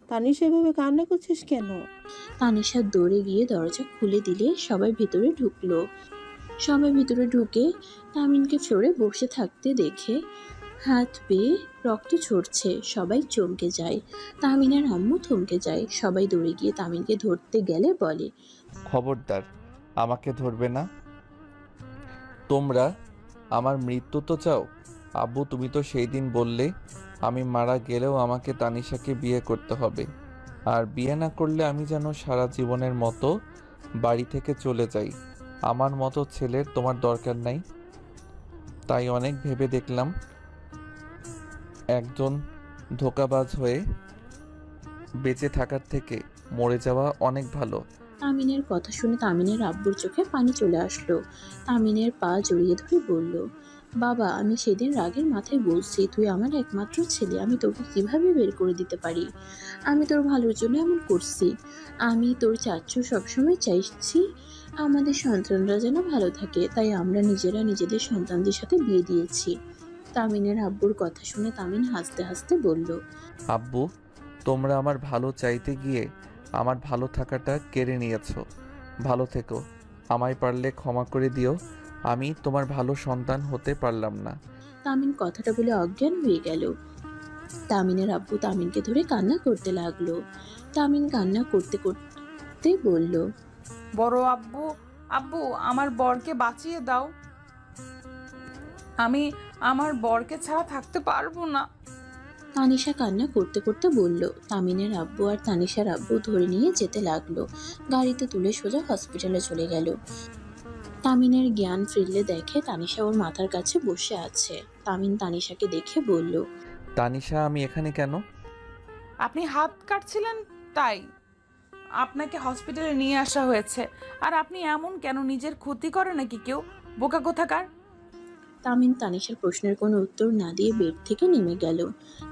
তানিশা এভাবে কান্না করছিস কেন? তানিশা দৌড়ে গিয়ে দরজা খুলে দিলে সবাই ভেতরে ঢুকলো। সবাই ভেতরে ঢুকে তামিনকে ফ্লোরে বসে থাকতে দেখে হাত পেয়ে রক্ত ঝরছে। সবাই চমকে যায়। তামিনের আম্মু থমকে যায়। সবাই দৌড়ে গিয়ে তামিনকে ধরতে গেলে বলে, খবরদার, আমাকে ধরবে না। তোমরা আমার মৃত্যু তো চাও? আব্বু, তুমি তো সেই দিন বললে আমি মারা গেলেও আমাকে তানিশাকে বিয়ে করতে হবে, আর বিয়ে না করলে আমি যেন সারা জীবনের মতো বাড়ি থেকে চলে যাই। আমার মতো ছেলের তোমার দরকার নাই। তাই অনেক ভেবে দেখলাম একজন ধোঁকাবাজ হয়ে বেঁচে থাকার থেকে মরে যাওয়া অনেক ভালো। তামিনের কথা শুনে তামিনের আব্বুর চোখে পানি চলে আসলো। তামিনের পা জড়িয়ে ধরে বলল, বাবা, আমি সেদিন রাগের মাথায় বলছি, তুই আমার একমাত্র ছেলে, আমি তোকে কিভাবে বের করে দিতে পারি? আমি তোর ভালোর জন্য এমন করছি। আমি তোর চাচ্চু সবসময় চাইছি আমাদের সন্তানরা যেন ভালো থাকে, তাই আমরা নিজেরা নিজেদের সন্তানদের সাথে বিয়ে দিয়েছি। তামিনের আব্বুর কথা শুনে তামিন হাসতে হাসতে বলল, আব্বু, তোমরা আমার ভালো চাইতে গিয়ে আমার ভালো থাকাটা কেড়ে নিয়েছো। ভালো থেকো। আমায় পারলে ক্ষমা করে দিও, আমি তোমার ভালো সন্তান হতে পারলাম না। তামিন কথাটা বলে অজ্ঞান হয়ে গেল। তামিনের আব্বু তামিনকে ধরে কান্না করতে লাগলো। তামিন কান্না করতে করতে বলল, বড় আব্বু, আব্বু আমার বরকে বাঁচিয়ে দাও, আমি আমার বরকে ছাড়া থাকতে পারবো না। তানিশা কান্না করতে করতে বলল। তামিনের আব্বু আর তানিশার আব্বু ধরে নিয়ে যেতে লাগলো। গাড়িতে তুলে সোজা হসপিটালে চলে গেল। তামিনের জ্ঞান ফিরলে দেখে তানিশা ওর মাথার কাছে বসে আছে। তামিন তানিশাকে দেখে বলল, তানিশা, আমি এখানে কেন? আপনি হাত কাটছিলেন তাই আপনাকে হসপিটালে নিয়ে আসা হয়েছে। আর আপনি এমন কেন? নিজের ক্ষতি করে নাকি কেউ? বোকা কোথাকার। তামিন তানিশার প্রশ্নের কোনো উত্তর না দিয়ে বেড থেকে নেমে গেল।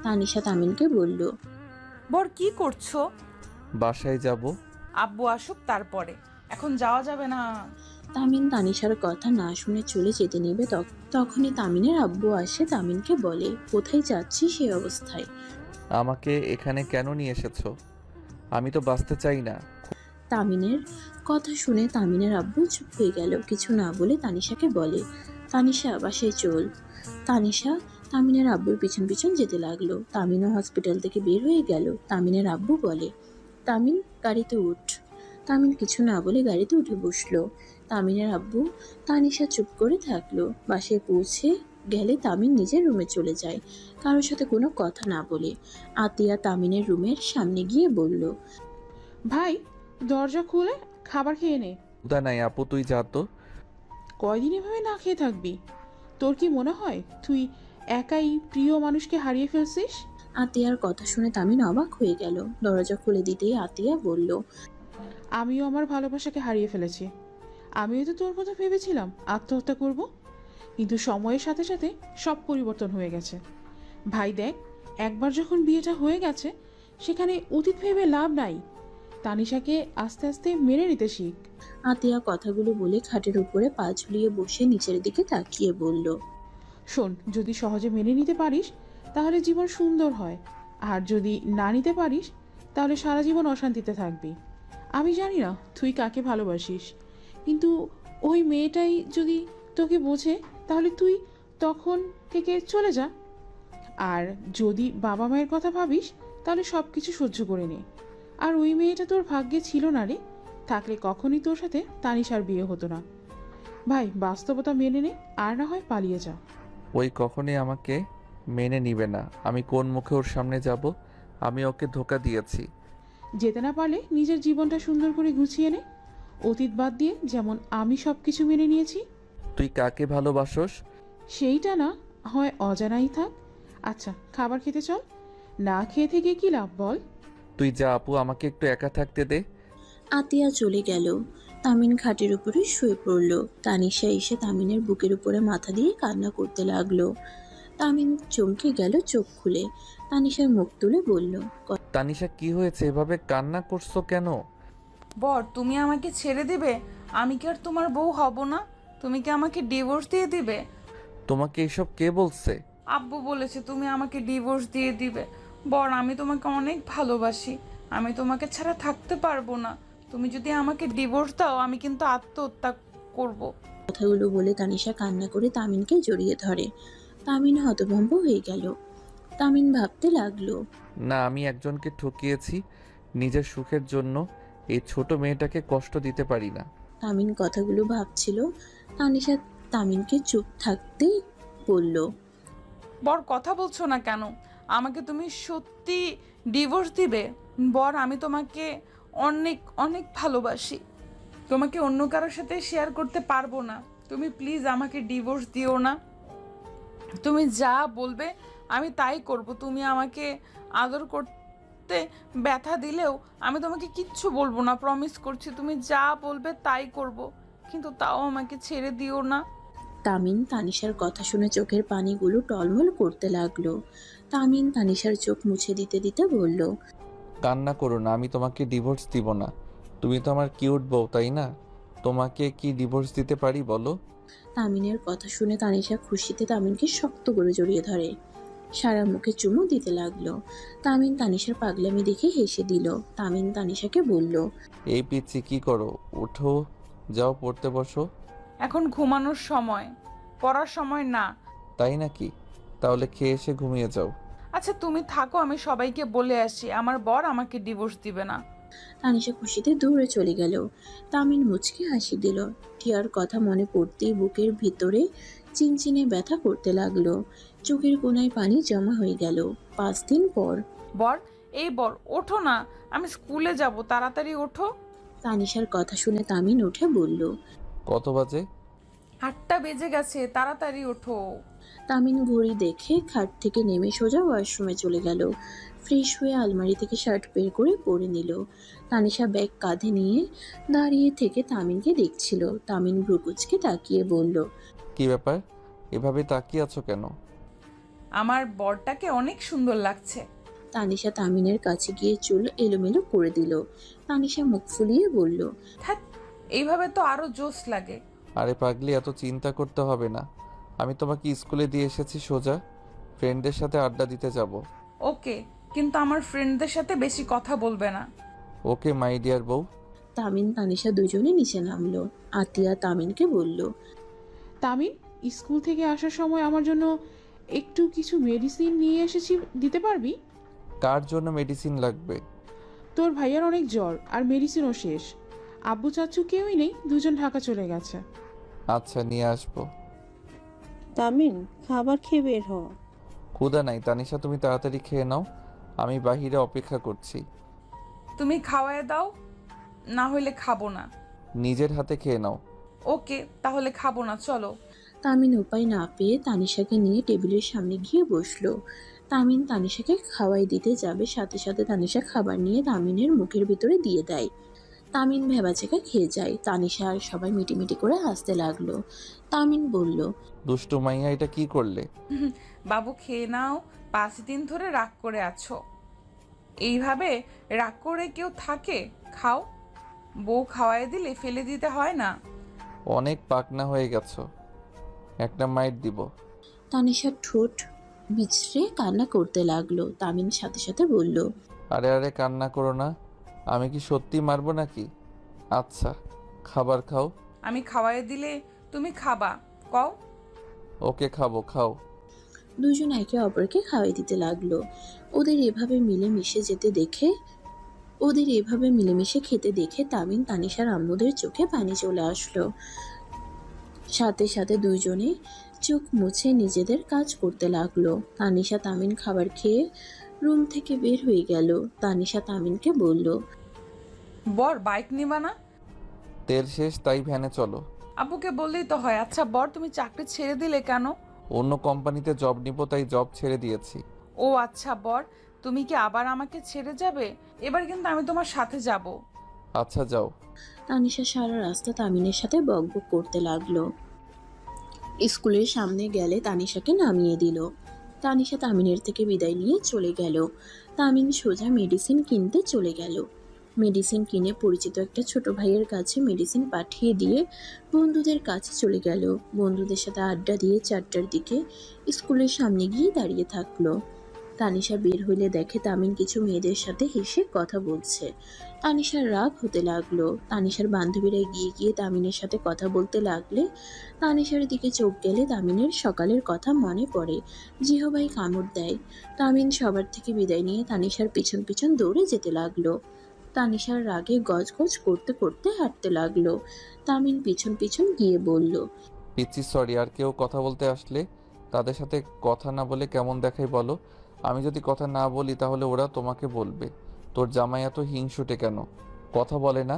তানিশা তামিনকে বলল, বর কি করছো? বাসায় যাব। আব্বু আসুক তারপরে, এখন যাওয়া যাবে না। তামিন তানিশার কথা না শুনে চলে যেতে নেবে তখনই তামিনের আব্বু আসে। তামিনকে বলে, কোথায় যাচ্ছি সেই অবস্থায়? আমাকে এখানে কেন নিয়ে এসেছো? আমি তো বাঁচতে চাই না। তামিনের কথা শুনে তামিনের আব্বু চুপ হয়ে গেল। কিছু না বলে তানিশাকে বলে, তানিশা বাসায় চল। তানিশা তামিনের আব্বুর পিছন পিছন যেতে লাগলো। তামিনও হসপিটাল থেকে বের হয়ে গেল। তামিনের আব্বু বলে, তামিন গাড়িতে উঠ। তামিন কিছু না বলে গাড়িতে উঠে বসলো। তামিনের আব্বু তানিশা চুপ করে থাকলো। বাসায় পৌঁছে গেলে তামিন নিজের রুমে চলে যায়, কারোর সাথে কোনো কথা না বলে। আতিয়া তামিনের রুমের সামনে গিয়ে বলল, ভাই, দরজা খুলে খাবার খেয়ে নে। ক্ষুধা নাই আপু, তুই যা তো। কয়দিন এভাবে না খেয়ে থাকবি? তোর কি মনে হয় তুই একাই প্রিয় মানুষকে হারিয়ে ফেলছিস? আতিয়ার কথা শুনে তামিন অবাক হয়ে গেল। দরজা খুলে দিতেই আতিয়া বলল, আমিও আমার ভালোবাসাকে হারিয়ে ফেলেছি। আমিও তো তোর কথা ভেবেছিলাম আত্মহত্যা করব, কিন্তু সময়ের সাথে সাথে সব পরিবর্তন হয়ে গেছে। ভাই দেখ, একবার যখন বিয়েটা হয়ে গেছে সেখানে অতীত ভেবে লাভ নাই। তানিশাকে আস্তে আস্তে মেনে নিতে শিখ। আতিয়া কথাগুলো বলে খাটের উপরে পা ঝুলিয়ে বসে নিচের দিকে তাকিয়ে বলল, শোন, যদি সহজে মেনে নিতে পারিস তাহলে জীবন সুন্দর হয়, আর যদি না নিতে পারিস তাহলে সারা জীবন অশান্তিতে থাকবি। আমি জানি না তুই কাকে ভালোবাসিস, কিন্তু ওই মেয়েটাই যদি তোকে বোঝে তাহলে তুই তখন থেকে চলে যা। আর যদি বাবা মায়ের কথা ভাবিস তাহলে সব কিছু সহ্য করে নে। আর ওই মেয়েটা তোর ভাগ্যে ছিল না রে, থাকলে কখনই তোর সাথে তানিশার বিয়ে হতো না। ভাই, বাস্তবতা মেনে নে, আর না হয় পালিয়ে যা। ওই কখনই আমাকে মেনে নিবে না। আমি কোন মুখে ওর সামনে যাব? আমি ওকে ধোকা দিয়েছি। যেতে না পারলে নিজের জীবনটা সুন্দর করে গুছিয়ে নে, অতীত বাদ দিয়ে, যেমন আমি সব কিছু মেনে নিয়েছি। তুই কাকে ভালোবাসোস? সেইটা না হয় অজানাই থাক। আচ্ছা, খাবার খেতে চল। না খেয়ে থেকে কি লাভ বল? তুই যা আপু, আমাকে একটু একা থাকতে দে। আতিয়া চলে গেল। তামিন খাটের উপরে শুয়ে পড়ল। তানিশা এসে তামিনের বুকের উপরে মাথা দিয়ে কান্না করতে লাগলো। তামিন চমকে গেল চোখ খুলে। তানিশার মুখ তুলে বলল, তানিশা, কি হয়েছে? এভাবে কান্না করছো কেন? বর, তুমি আমাকে ছেড়ে দিবে? আমি কি আর তোমার বউ হব না? তুমি কি আমাকে ডিভোর্স দিয়ে দিবে? তোমাকে এসব কে বলছে? আব্বু বলেছে তুমি আমাকে ডিভোর্স দিয়ে দিবে। বর, আমি তোমাকে অনেক ভালোবাসি, আমি তোমাকে ছাড়া থাকতে পারবো না। তুমি যদি আমাকে ডিভোর্স দাও আমি কিন্তু আত্মহত্যা করব। কথাগুলো বলে তানিশা কান্না করে তামিনকে জড়িয়ে ধরে। তামিন হতভম্ব হয়ে গেল। তামিন ভাবতে লাগলো, না, আমি একজনকে ঠকিয়েছি। নিজের সুখের জন্য এই ছোট মেয়েটাকে কষ্ট দিতে পারি না। তামিন কথাগুলো ভাবছিল। তানিশা তামিনকে চুপ থাকতে বলল, বর, কথা বলছো না কেন? আমাকে তুমি সত্যি ডিভোর্স দিবে? বর, আমি তোমাকে অনেক অনেক ভালোবাসি, তোমাকে অন্য কারোর সাথে শেয়ার করতে পারবো না। তুমি প্লিজ আমাকে ডিভোর্স দিও না। তুমি যা বলবে আমি তাই করব। তুমি আমাকে আদর করতে ব্যথা দিলেও আমি তোমাকে কিচ্ছু বলবো না, প্রমিস করছি। তুমি যা বলবে তাই করব, কিন্তু তাও আমাকে ছেড়ে দিও না। তামিন তানিশার কথা শুনে চোখের পানিগুলো টলমল করতে লাগলো। তামিন তানিশার চোখ মুছে দিতে দিতে বলল, কান্না করো না, আমি তোমাকে ডিভোর্স দিব না। তুমি তো আমার কিউট বউ, তাই না? তোমাকে কি ডিভোর্স দিতে পারি বলো? তামিনের কথা শুনে তানিশা খুশিতে তামিনকে শক্ত করে জড়িয়ে ধরে। সারা মুখে চুমু দিতে লাগলো। তামিন তানিশার পাগলামি দেখে হেসে দিল। তামিন তানিশাকে বলল, এই পিচ্ছি, কি করো? উঠো, যাও পড়তে বসো। এখন ঘুমানোর সময়, পড়ার সময় না। তাই নাকি? তাহলে খেয়ে এসে ঘুমিয়ে যাও। আচ্ছা তুমি থাকো, আমি সবাইকে বলে আসি আমার বর আমাকে ডিভোর্স দিবে না। তানিশা খুশিতে দৌড়ে চলে গেল। তামিন মুচকে হাসি দিল। টিয়ার কথা মনে পড়তেই বুকের ভিতরে চিনচিনে ব্যথা করতে লাগলো। চোখের কোণায় পানি জমা হয়ে গেল। 5 দিন পর। বর, এই বর ওঠো না, আমি স্কুলে যাব, তাড়াতাড়ি ওঠো। তানিশার কথা শুনে তামিন উঠে বলল। কত বাজে? 8টা বেজে গেছে, তাড়াতাড়ি ওঠো। তামিন ঘড়ি দেখে খাট থেকে নেমে সোজা ওয়াশরুমে চলে গেল। ফ্রেশ হয়ে আলমারি থেকে শার্ট বের করে পরে নিল। তানিশা ব্যাগ কাঁধে নিয়ে দাঁড়িয়ে থেকে তামিনকে দেখছিল। তামিন ভ্রুকুচকে তাকিয়ে বলল। কি ব্যাপার, এভাবে তাকিয়ে আছো কেন? আমার বরটাকে অনেক সুন্দর লাগছে। তানিশা তামিনের কাছে গিয়ে চুল এলোমেলো করে দিল। তানিশা মুখ ফুলিয়ে বলল। হ্যাঁ, এইভাবে তো আরো জোশ লাগে। আরে পাগলি, এত চিন্তা করতে হবে না। আমি তোমাকে স্কুলে দিয়ে এসেছি সোজা। ফ্রেন্ডদের সাথে আড্ডা দিতে যাব। ওকে, কিন্তু আমার ফ্রেন্ডদের সাথে বেশি কথা বলবে না। ওকে মাই ডিয়ার বউ। তামিন তানিশা দুজনে নিচে নামলো। আতিয়া তামিনকে বলল। তামিন, স্কুল থেকে আসার সময় আমার জন্য একটু কিছু মেডিসিন নিয়ে এসেছি, দিতে পারবি? কার জন্য মেডিসিন লাগবে? তোর ভাইয়ার অনেক জ্বর, আর মেডিসিনও শেষ। আব্বু চাচ্চু কেউই নেই, দুজন ঢাকা চলে গেছে। আচ্ছা, নিয়ে আসবো। তামিন, খাবার খেয়ে বের হ। ক্ষুধা নাই তানিশা, তুমি তাড়াতাড়ি খেয়ে নাও। আমি বাহিরে অপেক্ষা করছি। তুমি খাওয়ায় দাও, না হলে খাবো না। নিজের হাতে খেয়ে নাও। ওকে, তাহলে খাবো না, চলো। তামিন উপায় না পেয়ে তানিশাকে নিয়ে টেবিলের সামনে গিয়ে বসলো। তামিন তানিশাকে খাওয়াই দিতে যাবে, সাথে সাথে তানিশা খাবার নিয়ে তামিনের মুখের ভিতরে দিয়ে দেয়। তামিন ভেবাচেকা খেয়ে যায়। তানিশা আর সবাই মিটিমিটি করে হাসতে লাগলো। তামিন বলল। দুষ্টু মাইয়া, এটা কি করলে? বাবু খেয়ে নাও, 5 দিন ধরে রাগ করে আছো। এইভাবে রাগ করে কেউ থাকে? খাও, বউ খাওয়াই দিলে ফেলে দিতে হয় না। অনেক পাকনা হয়ে গেছো, একটা মাইট দিব। তানিশা ঠোঁট বিচড়ে কান্না করতে লাগলো। তামিন সাথে সাথে বলল। আরে আরে, কান্না করো না। আমি কি সত্যি মারবো নাকি? আচ্ছা, খাবার খাও। আমি খাওয়াই দিলে তুমি খাবা, কও? ওকে, খাবো, খাও। দুজন একে অপরকে খাওয়াই দিতে লাগলো। ওদের এভাবে মিলেমিশে খেতে দেখে তামিন তানিশার আম্মুদের চোখে পানি চলে আসলো। সাথে সাথে দুইজনে চোখ মুছে নিজেদের কাজ করতে লাগলো। তানিশা তামিন খাবার খেয়ে রুম থেকে বের হয়ে গেল। তানিশা তামিনকে বলল। বর, বাইক নিবা না? তেল শেষ, তাই ভ্যানে চলো। আব্বুকে বললেই তো হয়। আচ্ছা বর, তুমি চাকরি ছেড়ে দিলে কেন? অন্য কোম্পানিতে জব নিব, তাই জব ছেড়ে দিয়েছি। ও আচ্ছা বর, তুমি কি আবার আমাকে ছেড়ে যাবে? এবার কিন্তু আমি তোমার সাথে যাব। আচ্ছা, যাও। তানিশা সারা রাস্তা তামিনের সাথে বকবক করতে লাগলো। স্কুলের সামনে গেলে তানিশাকে নামিয়ে দিল। তানিশা তামিনের থেকে বিদায় নিয়ে চলে গেল। তামিন সোজা মেডিসিন কিনতে চলে গেল। মেডিসিন কিনে পরিচিত একটা ছোট ভাইয়ের কাছে মেডিসিন পাঠিয়ে দিয়ে বন্ধুদের কাছে চলে গেল। বন্ধুদের সাথে আড্ডা দিয়ে 4টার দিকে স্কুলের সামনে গিয়ে দাঁড়িয়ে থাকলো। তানিশা বের হইলে দেখে তামিন কিছু মেয়েদের সাথে হেসে কথা বলছে। তানিশার রাগ হতে লাগলো। তানিশার বান্ধবীরা গিয়ে গিয়ে তামিনের সাথে কথা বলতে লাগলে তানিশার দিকে চোখ গেলে তামিনের সকালের কথা মনে পড়ে। জিহবাই কামড় দেয়। তামিন সবার থেকে বিদায় নিয়ে তানিশার পিছন পিছন দৌড়ে যেতে লাগলো। তানিশার রাগে গজগজ করতে করতে হাঁটতে লাগলো। তামিন পিছন পিছন গিয়ে বলল। পিচ্ছি সরি, আর কেউ কথা বলতে আসলে তাদের সাথে কথা না বলে কেমন দেখাই বলো? আমি যদি কথা না বলি তাহলে ওরা তোমাকে বলবে তোর জামাই এত হিংসুটে কেন, কথা বলে না,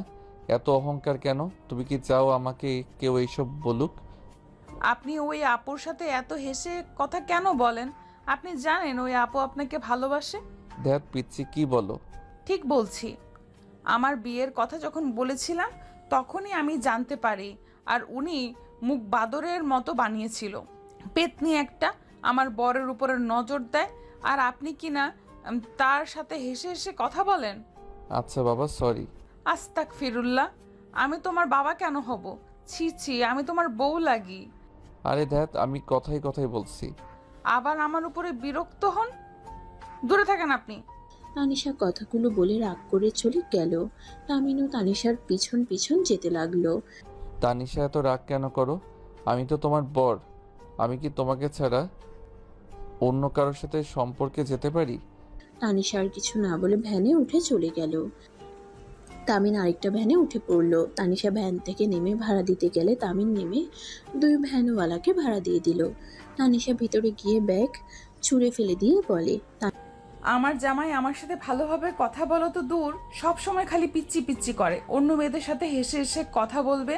এত অহংকার কেন? তুমি কি চাও আমাকে কেউ এইসব বলুক? আপনি ওই আপুর সাথে এত হেসে কথা কেন বলেন? আপনি জানেন ওই আপু আপনাকে ভালোবাসে? ধ্যাত পিচ্ছি, কি বলো? ঠিক বলছি। আমার বিয়ের কথা যখন বলেছিলাম তখনই আমি জানতে পারি, আর উনি মুখ বাদরের মতো বানিয়েছিল। পেতনি একটা আমার বরের উপরে নজর দেয়, আর আপনি কি না তার সাথে হেসে হেসে কথা বলেন? আচ্ছা বাবা, সরি। আস্তাক ফিরুল্লাহ, আমি তোমার বাবা কেন হব? ছি ছি, আমি তোমার বউ লাগি। আরে ধ্যাত, আমি কথাই কথাই বলছি। আবার আমার উপরে বিরক্ত হন, দূরে থাকেন আপনি। তানিশা কথাগুলো বলে রাগ করে চলে গেল। তামিনও তানিশার পিছন পিছন যেতে লাগলো। তানিশা এত রাগ কেন করো? আমি তো তোমার বর। আমি কি তোমাকে ছাড়া অন্য কারোর সাথে সম্পর্কে যেতে পারি? তানিশা আর কিছু না বলে ভ্যানে উঠে চলে গেল। তামিন আরেকটা ভ্যানে উঠে পড়লো। তানিশা ভ্যান থেকে নেমে ভাড়া দিতে গেলে তামিন নেমে দুই ভ্যানওয়ালাকে ভাড়া দিয়ে দিল। তানিশা ভিতরে গিয়ে ব্যাগ ছুঁড়ে ফেলে দিয়ে বলে, আমার জামাই আমার সাথে ভালোভাবে কথা বলো তো দূর, সব সময় খালি পিচ্চি পিচ্চি করে। অন্য মেয়েদের সাথে হেসে হেসে কথা বলবে,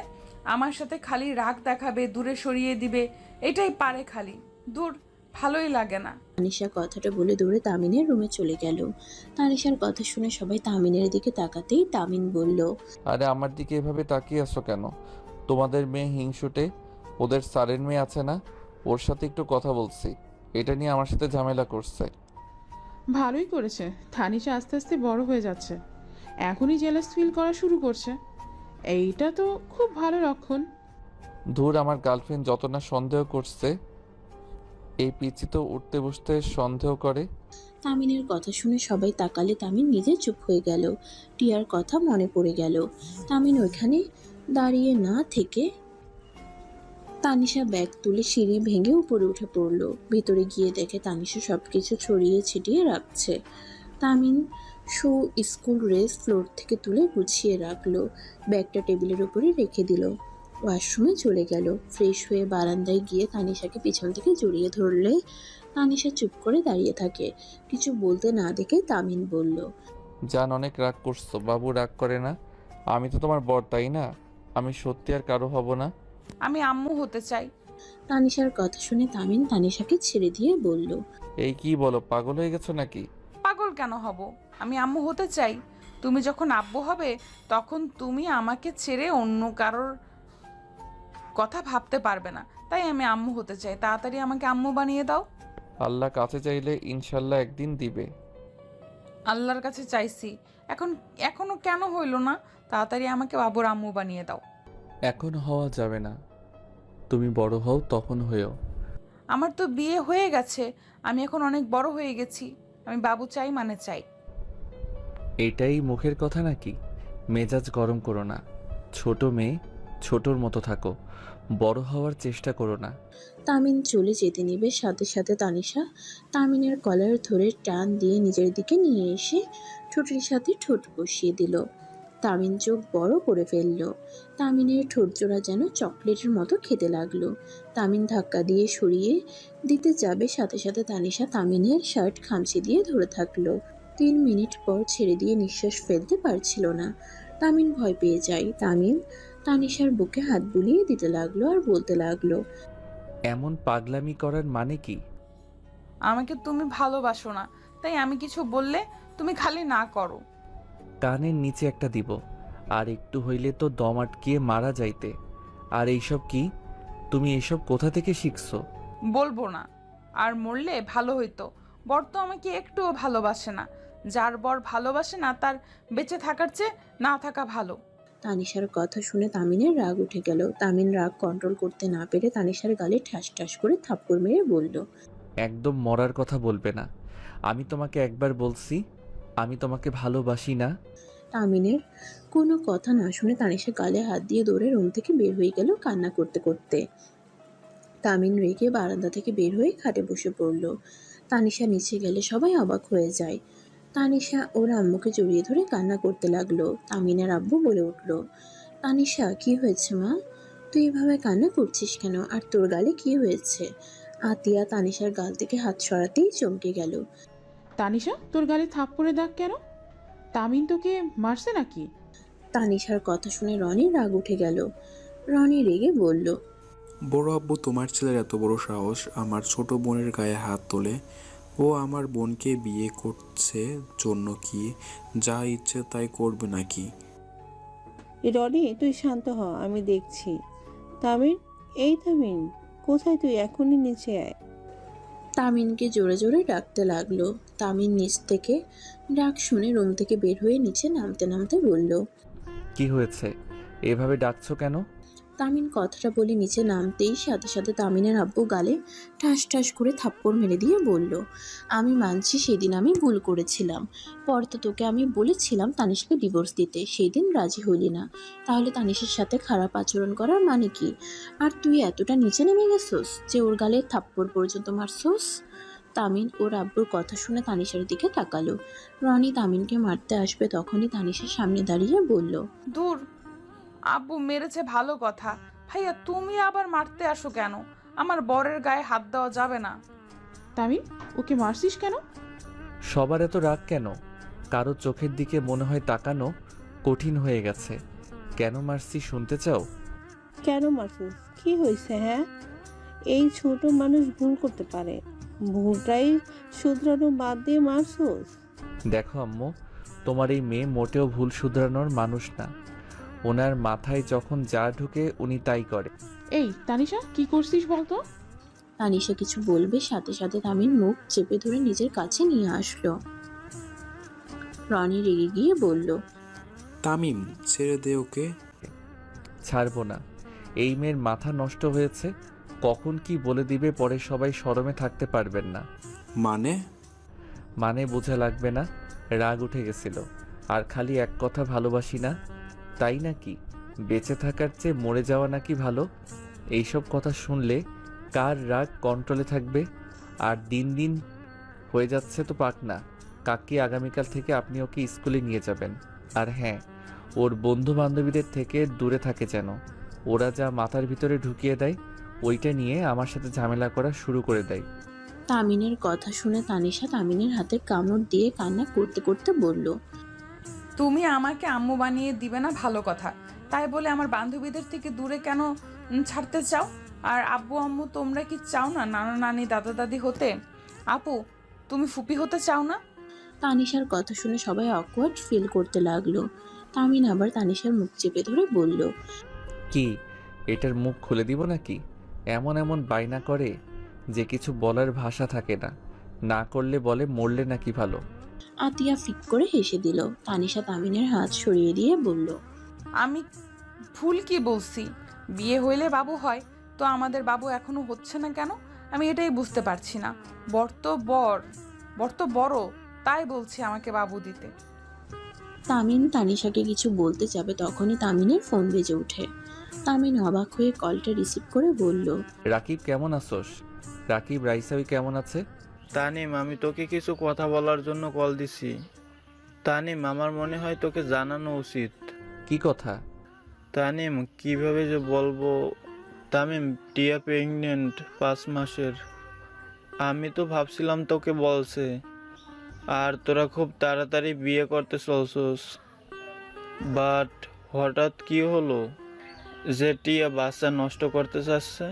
আমার সাথে খালি রাগ দেখাবে, দূরে সরিয়ে দিবে, এটাই পারে খালি। দূর, ভালোই লাগে না। তানিশা কথাটা বলে দৌড়ে তামিনের রুমে চলে গেল। তানিশার কথা শুনে সবাই তামিনের দিকে তাকাতেই তামিন বলল, আরে আমার দিকে এভাবে তাকিয়ে আছো কেন? তোমাদের মেয়ে হিংসুটে, ওদের স্যারের মেয়ে আছে না, ওর সাথে একটু কথা বলছি। এটা নিয়ে আমার সাথে ঝামেলা করছে। ভালোই করেছে। তানিশা আস্তে আস্তে বড় হয়ে যাচ্ছে, এখনই জেলাস ফিল করা শুরু করছে। এইটা তো খুব ভালো লক্ষণ। ধুর, আমার গার্লফ্রেন্ড যত না সন্দেহ করছে, এই পিচি তো উঠতে বসতে সন্দেহ করে। তামিনের কথা শুনে সবাই তাকালে তামিন নিজে চুপ হয়ে গেল। টিয়ার কথা মনে পড়ে গেল। তামিন ওইখানে দাঁড়িয়ে না থেকে তানিশা ব্যাগ তুলে সিঁড়ি ভেঙে উপরে উঠে পড়ল। ভিতরে গিয়ে দেখে তানিশা সবকিছু ছড়িয়ে ছিটিয়ে রাখছে। তামিন শু, স্কুল ড্রেস ফ্লোর থেকে তুলে গুছিয়ে রাখলো। ব্যাগটা টেবিলের উপরে রেখে দিল। ওয়াশরুমে চলে গেল। ফ্রেশ হয়ে বারান্দায় গিয়ে তানিশাকে পিছন থেকে জড়িয়ে ধরলে তানিশা চুপ করে দাঁড়িয়ে থাকে। কিছু বলতে না দেখে তামিন বলল, জান, অনেক রাগ করছো। বাবু রাগ করে না। আমি তো তোমার বর, তাই না? আমি সত্যি আর কারো হব না। আমি আম্মু হতে চাই। তানিশার কথা শুনে তামিন তানিশাকে ছেড়ে দিয়ে বলল, এই কি বলো, পাগল হয়ে গেছো নাকি? পাগল কেন হব? আমি আম্মু হতে চাই। তুমি যখন আব্বু হবে তখন তুমি আমাকে ছেড়ে অন্য কারোর কথা ভাবতে পারবে না, তাই আমি আম্মু হতে চাই। তাড়াতাড়ি আমাকে আম্মু বানিয়ে দাও। আল্লাহ কাছে চাইলে ইনশাল্লাহ একদিন দিবে। আল্লাহর কাছে চাইছি, এখনো কেন হইল না? তাড়াতাড়ি আমাকে বাবুর আম্মু বানিয়ে দাও। এখন হওয়া যাবে না, তুমি বড় হও তখন হয়েও। আমার তো বিয়ে হয়ে গেছে, আমি এখন অনেক বড় হয়ে গেছি। আমি বাবু চাই মানে চাই। এটাই মুখের কথা নাকি? মেজাজ গরম করো না। ছোট মেয়ে, ছোটর মতো থাকো, বড় হওয়ার চেষ্টা করো না। তামিন চলে যেতে নিবে সাথে সাথে তানিশা তামিনের কলার ধরে টান দিয়ে নিজের দিকে নিয়ে এসে ঠোঁটের সাথে ঠোঁট বসিয়ে দিল। তামিন চোখ বড় করে ফেলল। তামিনের ঠোঁট জোড়া যেন চকলেটের মতো খেতে লাগলো। তামিন ধাক্কা দিয়ে সরিয়ে দিতে যাবে, সাথে সাথে তানিশা তামিনের শার্ট খামচি দিয়ে ধরে থাকলো। 3 মিনিট পর ছেড়ে দিয়ে নিঃশ্বাস ফেলতে পারছিল না। তামিন ভয় পেয়ে যায়। তামিন তানিশার বুকে হাত বুলিয়ে দিতে লাগলো আর বলতে লাগলো, এমন পাগলামি করার মানে কি? আমাকে তুমি ভালোবাসো না, তাই আমি কিছু বললে তুমি খালি না করো। কানের নিচে একটা দিব, আর একটু হইলে তো দম আটকিয়ে মারা যাইতে। আর এইসব কি? তুমি এসব কোথা থেকে শিখছো? বলবো না। আর মরলে ভালো হইতো। বর তো আমাকে একটুও ভালোবাসে না। যার বর ভালোবাসে না তার বেঁচে থাকার চেয়ে না থাকা ভালো। তানিশার কথা শুনে তামিনের রাগ উঠে গেল। তামিন রাগ কন্ট্রোল করতে না পেরে তানিশার গালে ঠাস ঠাস করে থাপ্পড় মেরে বলল, একদম মরার কথা বলবে না। আমি তোমাকে একবার বলছি আমি তোমাকে ভালোবাসি না। তামিনের কোনো কথা না শুনে তানিশা গালে হাত দিয়ে দৌড়ে রুম থেকে বের হয়ে গেল কান্না করতে করতে। তামিন রেগে বারান্দা থেকে বের হয়ে খাটে বসে পড়ল। তানিশা নিচে গেলে সবাই অবাক হয়ে যায়। তানিশা ওর আম্মুকে জড়িয়ে ধরে কান্না করতে লাগলো। তামিনের আব্বু বলে উঠল, তানিশা কি হয়েছে মা? তুই এভাবে কান্না করছিস কেন? আর তোর গালে কি হয়েছে? আতিয়া তানিশার গাল থেকে হাত সরাতেই চমকে গেল। তানিশা, তোর গালে থাপ্পড়ে দাগ কেন? তামিন তোকে মারছে নাকি? তানিশার কথা শুনে রনির রাগ উঠে গেল। রনি রেগে বলল, বড় আব্বু, তোমার ছেলের এত বড় সাহস আমার ছোট বোনের গায়ে হাত তোলে। ও আমার বোনকে বিয়ে করছে জন্য কি যা ইচ্ছে তাই করবে নাকি? রনি, তুই শান্ত হ, আমি দেখছি। তামিন, এই তামিন, কোথায় তুই? এখনই নিচে আয়। তামিনকে জোরে জোরে ডাকতে লাগলো। তামিন নিচ থেকে ডাক শুনে রুম থেকে বের হয়ে নিচে নামতে নামতে বলল, কি হয়েছে? এভাবে ডাকছো কেন? তামিন কথাটা বলে নিচে নামতেই সাথে সাথে তামিনের আব্বু গালে ঠাস ঠাস করে থাপ্পড় মেরে দিয়ে বলল, আমি মানছি সেদিন আমি ভুল করেছিলাম। পরে তো তোকে আমি বলেছিলাম তানিশকে ডিভোর্স দিতে, সেই দিন রাজি হইলি না। তাহলে তানিশের সাথে খারাপ আচরণ করার মানে কি? আর তুই এতটা নিচে নেমে গেছোস যে ওর গালে থাপ্পড় পর্যন্ত মারছোস? তামিন ওর আব্বুর কথা শুনে তানিশার দিকে তাকালো। রনি তামিনকে মারতে আসবে তখনই তানিশার সামনে দাঁড়িয়ে বলল, দূর, আব্বু মেরেছে ভালো কথা, ভাইয়া তুমি আবার মারতে আসো কেন? আমার বরের গায়ে হাত দেওয়া যাবে না। তামিন, ওকে মারছিস কেন? সবার এত রাগ কেন? কারো চোখের দিকে মনে হয় তাকানো কঠিন হয়ে গেছে। কেন মারছি শুনতে চাও? কেন মারছিস? কি হয়েছে? হ্যাঁ, এই ছোট মানুষ ভুল করতে পারে, ভুলটাই শুধরানো বাদ দিয়ে মারছোস? দেখো আম্মু, তোমার এই মেয়ে মোটেও ভুল শুধরানোর মানুষ না। ওনার মাথায় যখন যা ঢুকে উনি তাই করে। এই তানিশা, কি করছিস বলতো? তানিশা কিছু বলবে সাথে সাথে তামিন মুখ চেপে ধরে নিজের কাছে নিয়ে আসলো। রনি রেগে গিয়ে বলল, তামিম, ছেড়ে দে ওকে। ছাড়বো না। এই মেয়ের মাথা নষ্ট হয়েছে, কখন কি বলে দিবে পরে সবাই শরমে থাকতে পারবেন না। মানে বোঝা লাগবে না, রাগ উঠে গেছিল। আর খালি এক কথা ভালোবাসি না, তাই নাকি? বেঁচে থাকার চেয়ে মরে যাওয়া নাকি ভালো? এইসব কথা শুনলে কার রাগ কন্ট্রোলে থাকবে? আর দিন দিন হয়ে যাচ্ছে তো পাকনা। কাকি আগামীকাল থেকে আপনি ওকে স্কুলে নিয়ে যাবেন। আর হ্যাঁ, ওর বন্ধু বান্ধবীদের থেকে দূরে থাকে যেন। ওরা যা মাথার ভিতরে ঢুকিয়ে দেয় ওইটা নিয়ে আমার সাথে ঝামেলা করা শুরু করে দেয়। তামিনের কথা শুনে তানিশা তামিনের হাতে কামড় দিয়ে কান্না করতে করতে বলল, তুমি আমাকে আম্মু বানিয়ে দিবে না ভালো কথা, তাই বলে আমার বান্ধবীদের থেকে দূরে কেন ছাড়তে চাও? আর আব্বু আম্মু তোমরা কি চাও না নানা নানি দাদা দাদি হতে? আপু, তুমি ফুপি হতে চাও না? তানিশার কথা শুনে সবাই অকওয়ার্ড ফিল করতে লাগলো। তামিন আবার তানিশার মুখ চেপে ধরে বলল, কি এটার মুখ খুলে দিব নাকি? এমন এমন বায়না করে যে কিছু বলার ভাষা থাকে না। না করলে বলে মরলে নাকি ভালো। আতিয়া ফিক করে হেসে দিল। তানিশা তামিনের হাত সরিয়ে দিয়ে বলল, আমি ভুল কি বলছি? বিয়ে হইলে বাবু হয়, তো আমাদের বাবু এখনো হচ্ছে না কেন? আমি এটাই বুঝতে পারছি না। বর তো বড়, তাই বলছি আমাকে বাবু দিতে। তামিন তানিশাকে কিছু বলতে যাবে তখনই তামিনের ফোন বেজে ওঠে। তামিন অবাক হয়ে কলটা রিসিভ করে বলল, রাকিব কেমন আছোস? রাকিব রাইসাবি কেমন আছে? তানিম, আমি তোকে কিছু কথা বলার জন্য কল দিছি। তানিম, আমার মনে হয় তোকে জানানো উচিত। কি কথা? তানিম, কিভাবে যে বলবো। তামিম, টিয়া প্রেগনেন্ট 5 মাসের। আমি তো ভাবছিলাম তোকে বলছে, আর তোরা খুব তাড়াতাড়ি বিয়ে করতে চলছস। বাট হঠাৎ কি হলো যে টিয়া বাচ্চা নষ্ট করতে চাচ্ছে?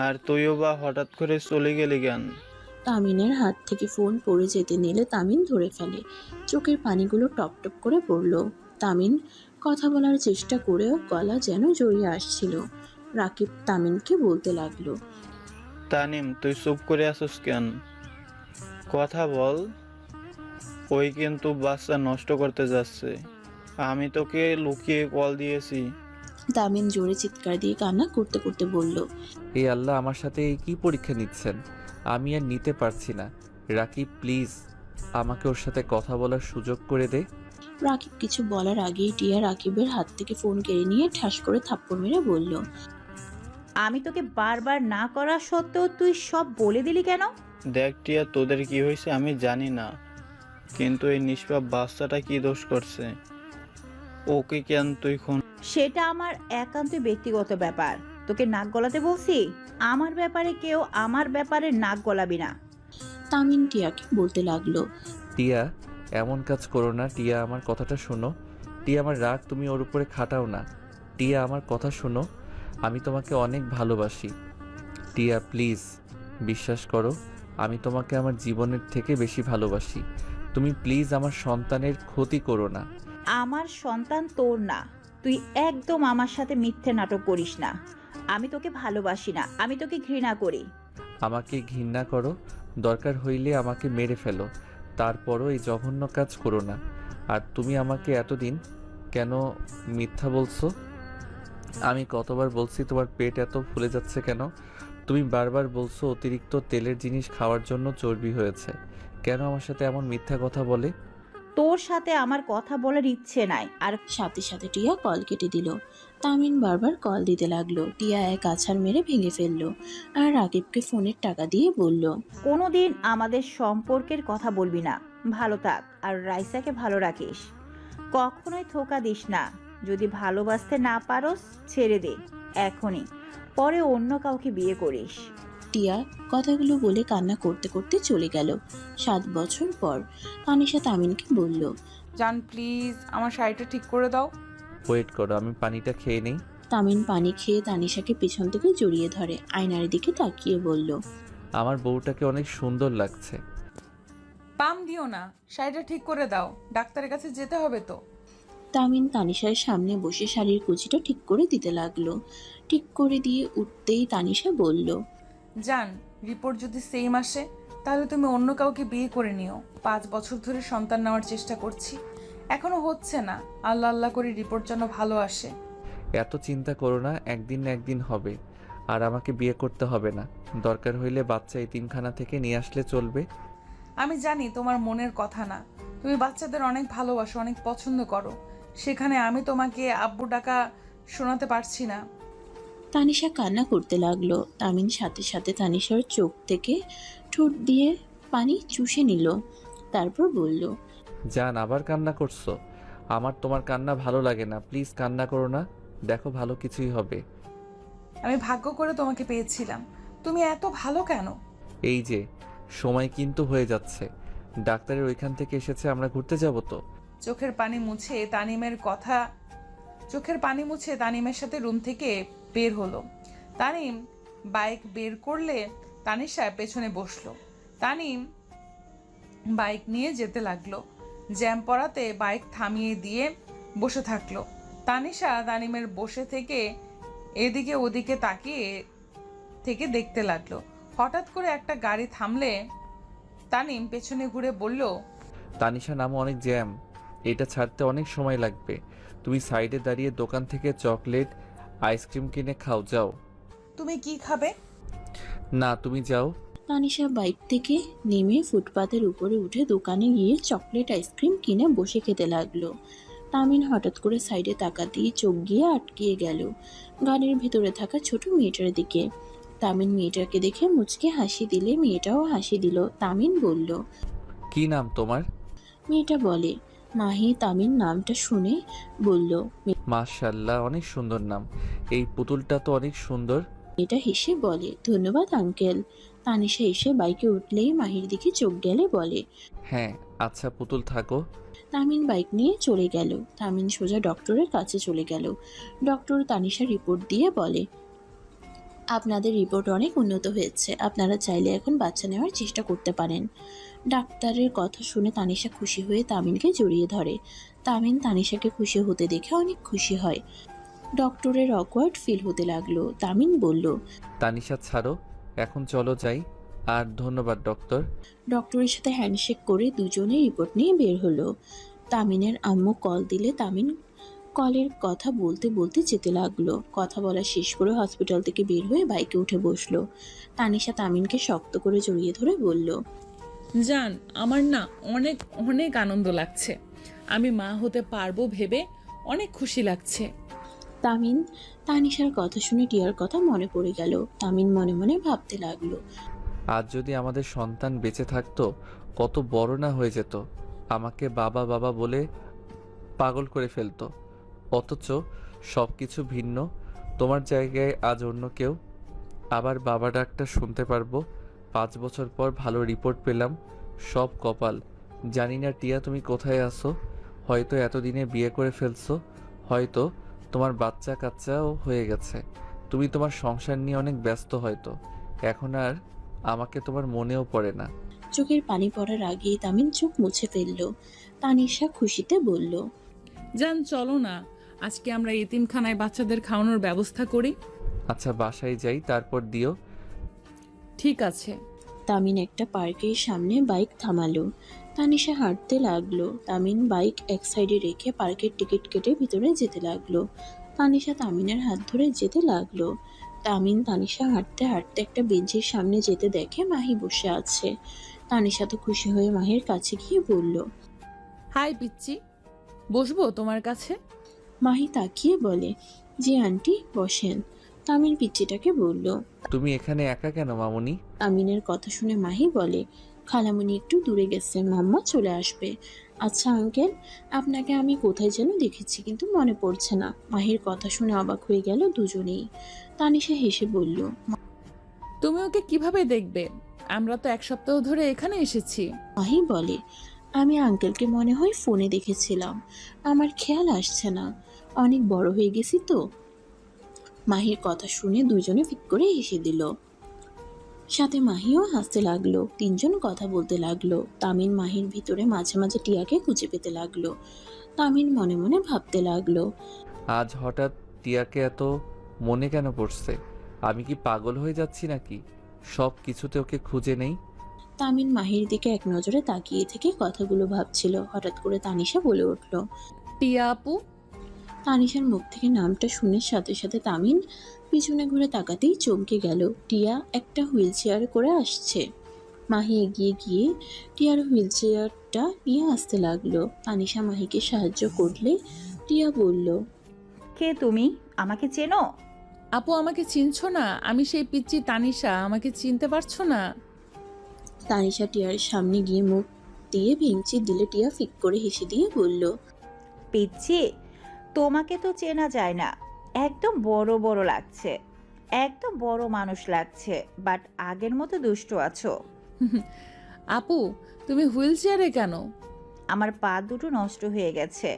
আর তুইও বা হঠাৎ করে চলে গেলি কেন? তামিনের হাত থেকে ফোন পড়ে যেতে নিলে তামিন ধরে ফেলে। চোখের পানিগুলো টপ টপ করে পড়ল। তামিন কথা বলার চেষ্টা করেও গলা যেন জড়িয়ে আসছিল। রাকিব তামিনকে বলতে লাগলো, তানিম, তুই চুপ করে আছিস কেন? কথা বল। ওই কিন্তু বাচ্চা নষ্ট করতে যাচ্ছে। আমি তোকে লুকিয়ে কল দিয়েছি। তামিন জোরে চিৎকার দিয়ে কান্না করতে করতে বলল, এই আল্লাহ, আমার সাথে এই কি পরীক্ষা নিচ্ছেন? আমি আর নিতে পারছি না। রাকিব প্লিজ আমাকে ওর সাথে কথা বলার সুযোগ করে দে। রাকিব কিছু বলার আগেই টিয়া রাকিবের হাত থেকে ফোন কেড়ে নিয়ে ঠাস করে থাপ্পড় মেরে বলল, আমি তোকে বারবার না করা সত্ত্বেও তুই সব বলে দিলি কেন? দেখ টিয়া, তোদের কি হয়েছে আমি জানি না, কিন্তু এই নিষ্পাপ বাচ্চাটা কি দোষ করছে? ওকে কেন তুই খুন? সেটা আমার একান্ত ব্যক্তিগত ব্যাপার। তোকে নাক গলাতে বলছি? আমার ব্যাপারে কেউ আমার ব্যাপারে নাক গলাবি না। তামিন টিয়াকে বলতে লাগলো, টিয়া, এমন কাজ করো না। টিয়া, আমার কথাটা শোনো। টিয়া, আমার রাগ তুমি ওর উপরে খাটাও না। টিয়া, আমার কথা শোনো, আমি তোমাকে অনেক ভালোবাসি। টিয়া প্লিজ বিশ্বাস করো, আমি তোমাকে আমার জীবনের থেকে বেশি ভালোবাসি। তুমি প্লিজ আমার সন্তানের ক্ষতি করো না। আমার সন্তান তোর না। তুই একদম আমার সাথে মিথ্যে নাটক করিস না। আমি তোকে ভালোবাসি না, আমি তোকে ঘৃণা করি। আমাকে ঘৃণা করো, দরকার হইলে আমাকে মেরে ফেলো, তারপরও এই জঘন্য কাজ করো না। আর তুমি আমাকে এতদিন কেন মিথ্যা বলছো? আমি কতবার বলছি তোমার পেট এত ফুলে যাচ্ছে কেন? তুমি বারবার বলছো অতিরিক্ত তেলের জিনিস খাওয়ার জন্য চর্বি হয়েছে। কেন আমার সাথে এমন মিথ্যা কথা বলে? তোর সাথে আমার কথা বলার ইচ্ছে নাই। আর সাথে সাথে টিয়া কল কেটে দিল। তামিন বারবার কল দিতে লাগলো। টিয়া এক আছাড় মেরে ভেঙে ফেললো আর রাকিবকে ফোনের টাকা দিয়ে বলল, কোনোদিন আমাদের সম্পর্কের কথা বলবি না। ভালো থাক আর রাইসাকে ভালো রাখিস। কখনোই ধোঁকা দিস না। যদি ভালোবাসতে না পারোস ছেড়ে দে এখনই, পরে অন্য কাউকে বিয়ে করিস। টিয়া কথাগুলো বলে কান্না করতে করতে চলে গেল। 7 বছর পর তানিশা তামিনকে বলল, জান প্লিজ আমার শাড়িটা ঠিক করে দাও। ওয়েট করো, আমি পানিটা খেয়ে নেই। তামিন পানি খেয়ে তানিশাকে পেছন থেকে জড়িয়ে ধরে আয়নার দিকে তাকিয়ে বলল, আমার বউটাকে অনেক সুন্দর লাগছে। পাম দিও না, শাড়িটা ঠিক করে দাও, ডাক্তারের কাছে যেতে হবে তো। তামিন তানিশার সামনে বসে শাড়ির কুচিটা ঠিক করে দিতে লাগলো। ঠিক করে দিয়ে উঠতেই তানিশা বলল, জান রিপোর্ট যদি সেম আসে তাহলে তুমি অন্য কাউকে বিয়ে করে নিও। 5 বছর ধরে সন্তান নেওয়ার চেষ্টা করছি, এখনো হচ্ছে না। আল্লাহ আল্লাহ করে রিপোর্ট যেন ভালো আসে। এত চিন্তা করো না, একদিন না একদিন হবে। আর আমাকে বিয়ে করতে হবে না, দরকার হইলে বাচ্চা এতিমখানা থেকে নিয়ে আসলে চলবে। আমি জানি তোমার মনের কথা না, তুমি বাচ্চাদের অনেক ভালোবাসো, অনেক পছন্দ করো, সেখানে আমি তোমাকে আব্বু ডাকা শোনাতে পারছি না। তানিশা কান্না করতে লাগলো। তামিন সাথে সাথে তানিশার চোখ থেকে ঠোঁট দিয়ে পানি চুষে নিল। তারপর বলল, জান আবার কান্না করছো? আমার তোমার কান্না ভালো লাগে না, প্লিজ কান্না করো না। দেখো ভালো কিছুই হবে। আমি ভাগ্য করে তোমাকে পেয়েছিলাম, তুমি এত ভালো কেন? এই যে সময় কিন্তু হয়ে যাচ্ছে, ডাক্তারের ওইখান থেকে এসেছে, আমরা ঘুরতে যাব তো। চোখের পানি মুছে তানিমের সাথে রুম থেকে বের হলো। তানিম বাইক বের করলে তানিশা পেছনে বসলো। তানিম বাইক নিয়ে যেতে লাগলো। জ্যাম পড়াতে বাইক থামিয়ে দিয়ে বসে থাকলো। তানিশা তানিমের বসে থেকে এদিকে ওদিকে তাকিয়ে থেকে দেখতে লাগলো। হঠাৎ করে একটা গাড়ি থামলে তানিম পেছনে ঘুরে বলল, তানিশা নামও অনেক জ্যাম, এটা ছাড়তে অনেক সময় লাগবে। তুমি সাইডে দাঁড়িয়ে দোকান থেকে চকলেট আইসক্রিম কিনে খাও, যাও। তুমি কি খাবে? না তুমি যাও। তানিশা বাইক থেকে নেমে ফুটপাতের উপরে উঠে দোকানে গিয়ে চকলেট আইসক্রিম কিনে বসে খেতে লাগলো। তামিন হঠাৎ করে সাইডে তাকাতেই চোখ গিয়ে আটকিয়ে গেল গাড়ির ভেতরে থাকা ছোট মেয়েটার দিকে। তামিন মেয়েটাকে দেখে মুচকে হাসি দিলে মেয়েটাও হাসি দিল। তামিন বলল, কি নাম তোমার? মেয়েটা বলে। মাহি তামিন নামটা শুনে বলল, মাশাআল্লাহ, অনেক সুন্দর নাম। এই পুতুলটা তো অনেক সুন্দর। মেয়েটা হেসে বলে, ধন্যবাদ আঙ্কেল। তানিশা এসে বাইকে উঠলেই মাহির দিকে চোখ গেলে বলে, হ্যাঁ আচ্ছা পুতুল থাকো। তামিন বাইক নিয়ে চলে গেল। তামিন সোজা ডক্টরের কাছে চলে গেল। ডক্টর তানিশার রিপোর্ট দিয়ে বলে, আপনাদের রিপোর্ট অনেক উন্নত হয়েছে, আপনারা চাইলে এখন বাচ্চা নেওয়ার চেষ্টা করতে পারেন। ডাক্তারের কথা শুনে তানিশা খুশি হয়ে তামিনকে জড়িয়ে ধরে। তামিন তানিশাকে খুশি হতে দেখে অনেক খুশি হয়। ডক্টরের অকওয়ার্ড ফিল হতে লাগলো। তামিন বলল, তানিশা ছাড়ো, এখন চলো যাই। আর ধন্যবাদ ডক্টর। ডক্টরের সাথে হ্যান্ডশেক করে দুজনে রিপোর্ট নিয়ে বের হলো। তামিনের আম্মু কল দিলে তামিন কলের কথা বলতে বলতে যেতে লাগলো। কথা বলা শেষ করে হসপিটাল থেকে বের হয়ে বাইকে উঠে বসলো। তানিশা তামিনকে শক্ত করে জড়িয়ে ধরে বলল, জান আমার না অনেক অনেক আনন্দ লাগছে, আমি মা হতে পারবো ভেবে অনেক খুশি লাগছে। তামিন তানিশার কথা শুনে টিয়ার কথা মনে পড়ে গেল। তামিন মনে মনে ভাবতে লাগলো, আজ যদি আমাদের সন্তান বেঁচে থাকতো কত বড় না হয়ে যেত, আমাকে বাবা বাবা বলে পাগল করে ফেলতো। অথচ সব কিছু ভিন্ন, তোমার জায়গায় আজ অন্য কেউ। আবার বাবা ডাকটা শুনতে পারবো। 5 বছর পর ভালো রিপোর্ট পেলাম, সব কপাল। জানি না টিয়া তুমি কোথায় আছো, হয়তো এতদিনে বিয়ে করে ফেলছো, হয়তো তোমার বাচ্চা কাচ্চাও হয়ে গেছে। তুমি তোমার সংসার নিয়ে অনেক ব্যস্ত, হয়তো এখন আর আমাকে তোমার মনেও পড়ে না। চোখের পানি পড়ার আগেই তামিন চোখ মুছে ফেলল। তানিশা খুশিতে বলল, জান চলো না, আজকে আমরা এতিমখানায় বাচ্চাদের খাওয়ানোর ব্যবস্থা করি। আচ্ছা বাসায় যাই, তারপর দিও। ঠিক আছে। তামিন একটা পার্কের সামনে বাইক থামালো। তানিশা হাঁটতে লাগলো। তামিন বাইক এক সাইডে রেখে পার্কের টিকিট কেটে ভিতরে যেতে লাগলো। তানিশা তামিনের হাত ধরে যেতে লাগলো। তামিন তানিশা হাঁটতে হাঁটতে একটা বেঞ্চের সামনে যেতে দেখে মাহি বসে আছে। তানিশা তো খুশি হয়ে মাহির কাছে গিয়ে বলল। হাই পিচ্চি, বসবো তোমার কাছে? মাহি তাকিয়ে বলে, জি আন্টি বসেন। তামিন পিচ্চিটাকে বলল। তুমি এখানে একা কেন মামুনি? তামিনের কথা শুনে মাহি বলে, খালামণি একটু দূরে গেছে, মাম্মা চলে আসবে। আচ্ছা আঙ্কেল, আপনাকে আমি কোথায় যেন দেখেছি কিন্তু মনে পড়ছে না। মাহির কথা শুনে অবাক হয়ে গেল দুজনেই। তানিশা হেসে বলল, তুমি ওকে কিভাবে দেখবে? আমরা তো 1 সপ্তাহ ধরে এখানে এসেছি। মাহি বলে, আমি আঙ্কেলকে মনে হয় ফোনে দেখেছিলাম, আমার খেয়াল আসছে না, অনেক বড় হয়ে গেছি তো। মাহির কথা শুনে দুজনে ফিক করে হেসে দিল। সাথে মাহিও হাসতে লাগলো। তিনজন কথা বলতে লাগলো। তামিন মাহির ভিতরে মাঝে মাঝে টিয়াকে খুঁজে পেতে লাগলো। তামিন মনে মনে ভাবতে লাগলো, আজ হঠাৎ টিয়াকে এত মনে কেন পড়ছে? আমি কি পাগল হয়ে যাচ্ছি নাকি? সব কিছুতে ওকে খুঁজে নেই। তামিন মাহির দিকে এক নজরে তাকিয়ে থেকে কথাগুলো ভাবছিল। হঠাৎ করে তানিশা বলে উঠল। টিয়া আপু। তানিশার মুখ থেকে নামটা শুনে সাথে সাথে তামিন পিছনে ঘুরে তাকাতেই চমকে গেল। টিয়া একটা হুইল চেয়ার করে আসছে। মাহি এগিয়ে গিয়ে টিয়ার হুইল চেয়ারটা নিয়ে আসতে লাগলো। তানিশা মাহিকে সাহায্য করলে টিয়া বলল, কে তুমি? আমাকে চেনো? আপু আমাকে চিনছো না? আমি সেই পিচ্চি তানিশা, আমাকে চিনতে পারছো না? তানিশা টিয়ার সামনে গিয়ে মুখ দিয়ে ভেঙচি দিলে টিয়া ফিক করে হেসে দিয়ে বলল, পিচ্ছি, তোমাকে তো চেনা যায় না। একদম বড় বড় লাগছে, একদম বড় মানুষ লাগছে, বাট আগের মতো দুষ্ট আছো। আপু তুমি হুইল চেয়ারে কেন? আমার পা দুটো নষ্ট হয়ে গেছে,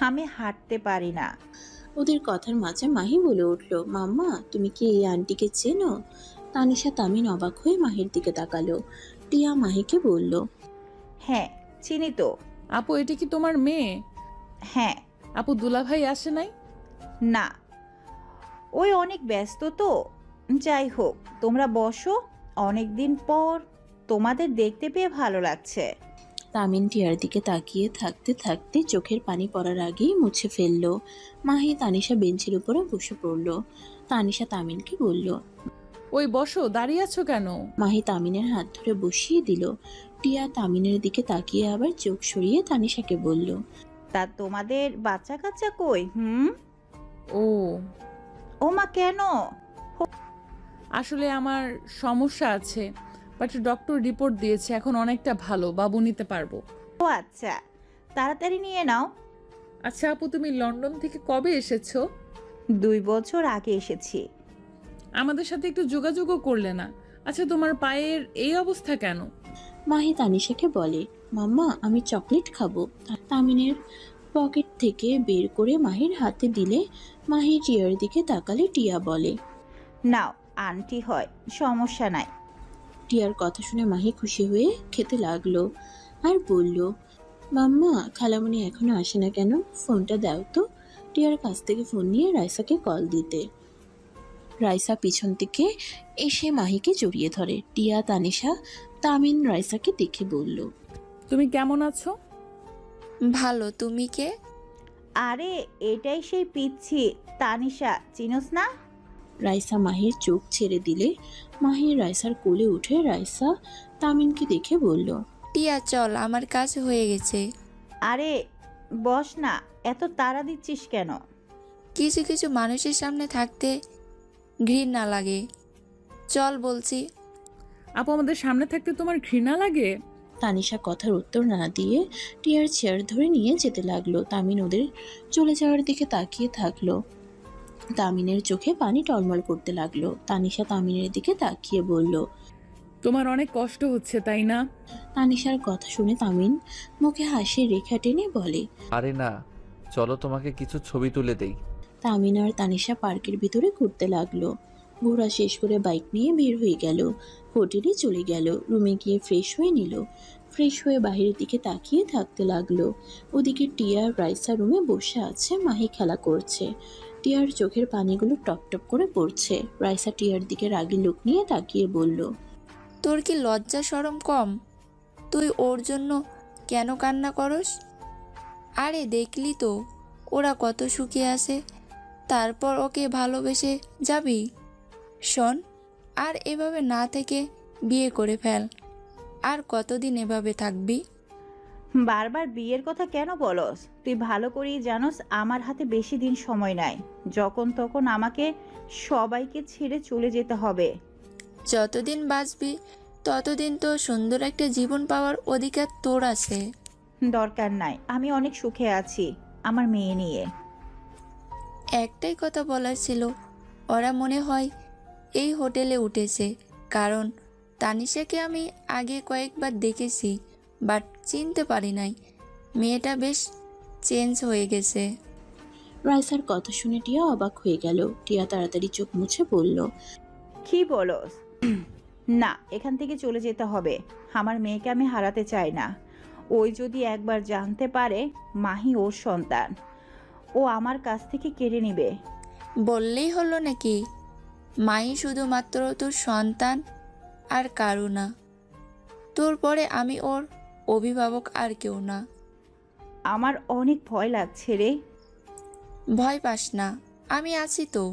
আমি হাঁটতে পারি না। ওদের কথার মাঝে মাহি বলে উঠল, মাম্মা তুমি কি এই আন্টিকে চেনো? তানিশা তামিন অবাক হয়ে মাহির দিকে তাকালো। টিয়া মাহিকে বলল, হ্যাঁ চিনি তো। আপু এটা কি তোমার মেয়ে? হ্যাঁ। আপু দুলাভাই আসে নাই? না, ওই অনেক ব্যস্ত তো। যাই হোক, তোমরা বসো, অনেক দিন পর তোমাদের দেখতে পেয়ে ভালো লাগছে। তামিন টিয়ার দিকে তাকিয়ে থাকতে থাকতে চোখের পানি পড়ার আগেই মুছে ফেললো। মাহি তানিশা বেঞ্চের উপরে বসে পড়ল। তানিশা তামিনকে বলল, ওই বসো, দাঁড়িয়ে আছো কেন? মাহি তামিনের হাত ধরে বসিয়ে দিল। টিয়া তামিনের দিকে তাকিয়ে আবার চোখ সরিয়ে তানিশাকে বলল, তা তোমাদের বাচ্চা কাচ্চা কই? ও ও মা, কেন? আসলে আমার সমস্যা আছে, বাট ডক্টর রিপোর্ট দিয়েছে এখন অনেকটা ভালো, বাবু নিতে পারবো। ও আচ্ছা, তাড়াতাড়ি নিয়ে নাও। আচ্ছা আপু তুমি লন্ডন থেকে কবে এসেছো? 2 বছর আগে এসেছি। আমাদের সাথে একটু যোগাযোগও করলে না। আচ্ছা তোমার পায়ের এই অবস্থা কেন? মাহি তানিশাকে বলে, মাম্মা আমি চকলেট খাবো। তামিনের পকেট থেকে বের করে মাহির হাতে দিলে মাহি টিয়ার দিকে তাকালে টিয়া বলে, নাও, আন্টি হয়, সমস্যা নাই। টিয়ার কথা শুনে মাহি খুশি হয়ে খেতে লাগলো আর বলল, মাম্মা খালামণি এখনো আসে না কেন? ফোনটা দাও তো। টিয়ার কাছ থেকে ফোন নিয়ে রাইসাকে কল দিতে রাইসা পিছন থেকে এসে মাহিকে জড়িয়ে ধরে। টিয়া তানিশা তামিন রাইসাকে দেখে বলল, তুমি কেমন আছো? ভালো, তুমি কে? আরে এটাই সেই পিচ্ছি তানিশা, চিনোস না? রাইসা মাহির চোখ ছেড়ে দিলে মাহি রাইসার কোলে উঠে রাইসা তামিনকে দেখে বলল, টিয়া চল, আমার কাজ হয়ে গেছে। আরে বস না, এত তাড়া দিচ্ছিস কেন? কিছু কিছু মানুষের সামনে থাকতে ঘৃণা লাগে। চল বলছি। আপু আমাদের সামনে থাকতে তোমার ঘৃণা লাগে? তানিশা কথার উত্তর না দিয়ে টিয়ার চেয়ার ধরে নিয়ে যেতে লাগলো। তামিন ওদের চলে যাওয়ার দিকে তাকিয়ে থাকলো। তামিনের চোখে পানি টলমল করতে লাগলো। তানিশা তামিনের দিকে তাকিয়ে বলল, তোমার অনেক কষ্ট হচ্ছে তাই না? তানিশার কথা শুনে তামিন মুখে হাসির রেখা টেনে বলে, আরে না, চলো তোমাকে কিছু ছবি তুলে দেই। তামিন আর তানিশা পার্কের ভিতরে ঘুরতে লাগলো। ঘোরা শেষ করে বাইক নিয়ে বের হয়ে গেল। হোটেলে চলে গেল। রুমে গিয়ে ফ্রেশ হয়ে নিল। ফ্রেশ হয়ে বাইরের দিকে তাকিয়ে থাকতে লাগলো। ওদিকে টিয়া রাইসা রুমে বসে আছে, মাহি খেলা করছে। টিয়ার চোখের পানিগুলো টপ টপ করে পড়ছে। রাইসা টিয়ার দিকে রাগী লোক নিয়ে তাকিয়ে বলল, তোর কি লজ্জা শরম কম? তুই ওর জন্য কেন কান্না করস? আরে দেখলি তো ওরা কত সুখে আছে। তারপর ওকে ভালোবেসে যাবি? শোন, আর এভাবে না থেকে বিয়ে করে ফেল। আর কতদিন এভাবে থাকবি? বারবার বিয়ের কথা কেন বলস? তুই ভালো করেই জানোস আমার হাতে বেশি দিন সময় নাই। যখন তখন আমাকে সবাইকে ছেড়ে চলে যেতে হবে। যতদিন বাঁচবি ততদিন তো সুন্দর একটা জীবন পাওয়ার অধিকার তোর আছে। দরকার নাই, আমি অনেক সুখে আছি আমার মেয়ে নিয়ে। একটাই কথা বলার ছিল, ওরা মনে হয় এই হোটেলে উঠেছে, কারণ তানিশাকে আমি আগে কয়েকবার দেখেছি, বাট চিনতে পারি নাই। মেয়েটা বেশ চেঞ্জ হয়ে গেছে। রাইসার কথা শুনে টিয়া অবাক হয়ে গেল। টিয়া তাড়াতাড়ি চোখ মুছে বলল, কি বলস? না, এখান থেকে চলে যেতে হবে। আমার মেয়েকে আমি হারাতে চাই না। ওই যদি একবার জানতে পারে মাহি ওর সন্তান, ও আমার কাছ থেকে কেড়ে নিবে। বললেই হলো নাকি? মাই শুধুমাত্র তোর সন্তান আর কারো না। তোর পরে আমি ওর অভিভাবক, আর কেউ না। আমার অনেক ভয় লাগছে রে। ভয় পাস না, আমি আছি তো।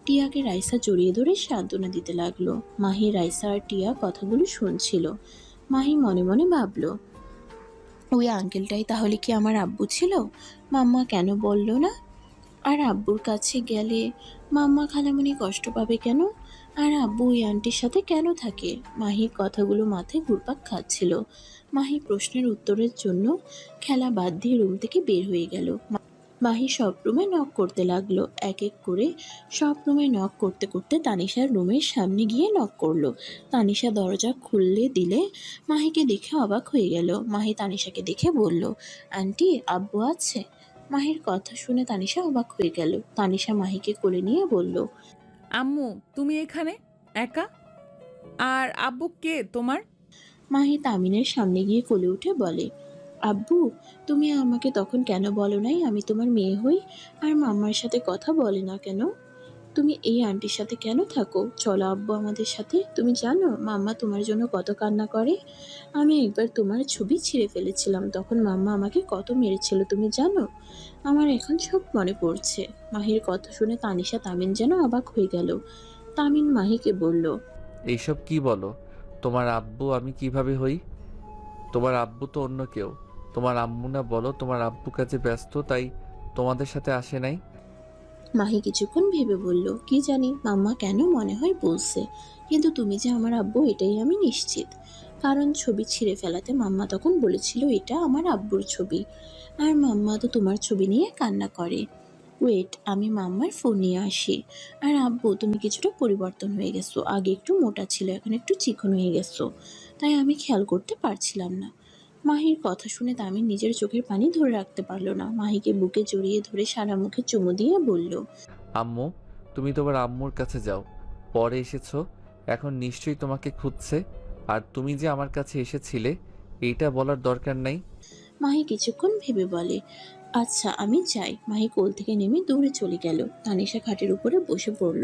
টিয়াকে রাইসা জড়িয়ে ধরে সান্ত্বনা দিতে লাগলো। মাহি, রাইসা আর টিয়া কথাগুলো শুনছিল। মাহি মনে মনে ভাবলো, ওই আঙ্কেলটাই তাহলে কি আমার আব্বু ছিল? মাম্মা কেন বলল না? আর আব্বুর কাছে গেলে মাম্মা খালামণি কষ্ট পাবে কেন? আর আব্বু ওই আন্টির সাথে কেন থাকে? মাহির কথাগুলো মাথায় ঘুরপাক খাচ্ছিল। মাহি প্রশ্নের উত্তরের জন্য খেলা বাদ দিয়ে রুম থেকে বের হয়ে গেল। মাহি সব রুমে নক করতে লাগলো। এক এক করে সব রুমে নক করতে করতে তানিশার রুমের সামনে গিয়ে নক করলো। তানিশা দরজা খুললে দিলে মাহিকে দেখে অবাক হয়ে গেল। মাহি তানিশাকে দেখে বলল, আন্টি, আব্বু আছে? মাহির কথা শুনে তানিশা অবাক হয়ে গেল। তানিশা মাহিকে কোলে নিয়ে বলল, আম্মু, তুমি এখানে একা? আর আব্বু কে তোমার? মাহি তামিনের সামনে গিয়ে কোলে উঠে বলে, আব্বু, তুমি আমাকে তখন কেন বলো নাই আমি তোমার মেয়ে হই? আর মাম্মার সাথে কথা বলে না কেন? তুমি এই আন্টির সাথে কেন থাকো? চলো আব্বু আমাদের সাথে। তুমি জানো মাম্মা তোমার জন্য কত কান্না করে? আমি একবার তোমার ছবি ছিঁড়ে ফেলেছিলাম, তখন মাম্মা আমাকে কত মেরেছিল তুমি জানো? আমার এখন সব মনে পড়ছে। মাহির কথা শুনে তানিশা তামিন যেন অবাক হয়ে গেল। তামিন মাহিকে বলল, এইসব কি বলো? তোমার আব্বু আমি কিভাবে হই? তোমার আব্বু তো অন্য কেউ। তোমার আম্মু না? বলো, তোমার আব্বু কাজে ব্যস্ত তাই তোমাদের সাথে আসে নাই। মাহি কিছুক্ষণ ভেবে বলল, কি জানি মাম্মা কেন মনে হয় বলছে, কিন্তু তুমি যে আমার আব্বু এটাই আমি নিশ্চিত। কারণ ছবি ছিঁড়ে ফেলাতে মাম্মা তখন বলেছিল এটা আমার আব্বুর ছবি, আর মাম্মা তো তোমার ছবি নিয়ে কান্না করে। ওয়েট, আমি মাম্মার ফোন নিয়ে আসি। আর আব্বু, তুমি কিছুটা পরিবর্তন হয়ে গেছো। আগে একটু মোটা ছিল, এখন একটু চিকন হয়ে গেছো, তাই আমি খেয়াল করতে পারছিলাম না। মাহির কথা শুনে তামিন নিজের চোখের পানি ধরে রাখতে পারল না। মাহিকে বুকে জড়িয়ে ধরে সারা মুখে চুমু দিয়ে বলল, আম্মু, তুমি তোমার আম্মুর কাছে যাও। পরে এসেছো, এখন নিশ্চয়ই তোমাকে খুঁজছে। আর তুমি যে আমার কাছে এসেছিলে এইটা বলার দরকার নাই। মাহি কিছুক্ষণ ভেবে বলে, আচ্ছা আমি যাই। মাহি কোল থেকে নেমে দৌড়ে চলে গেল। তানিশা খাটের উপরে বসে পড়ল।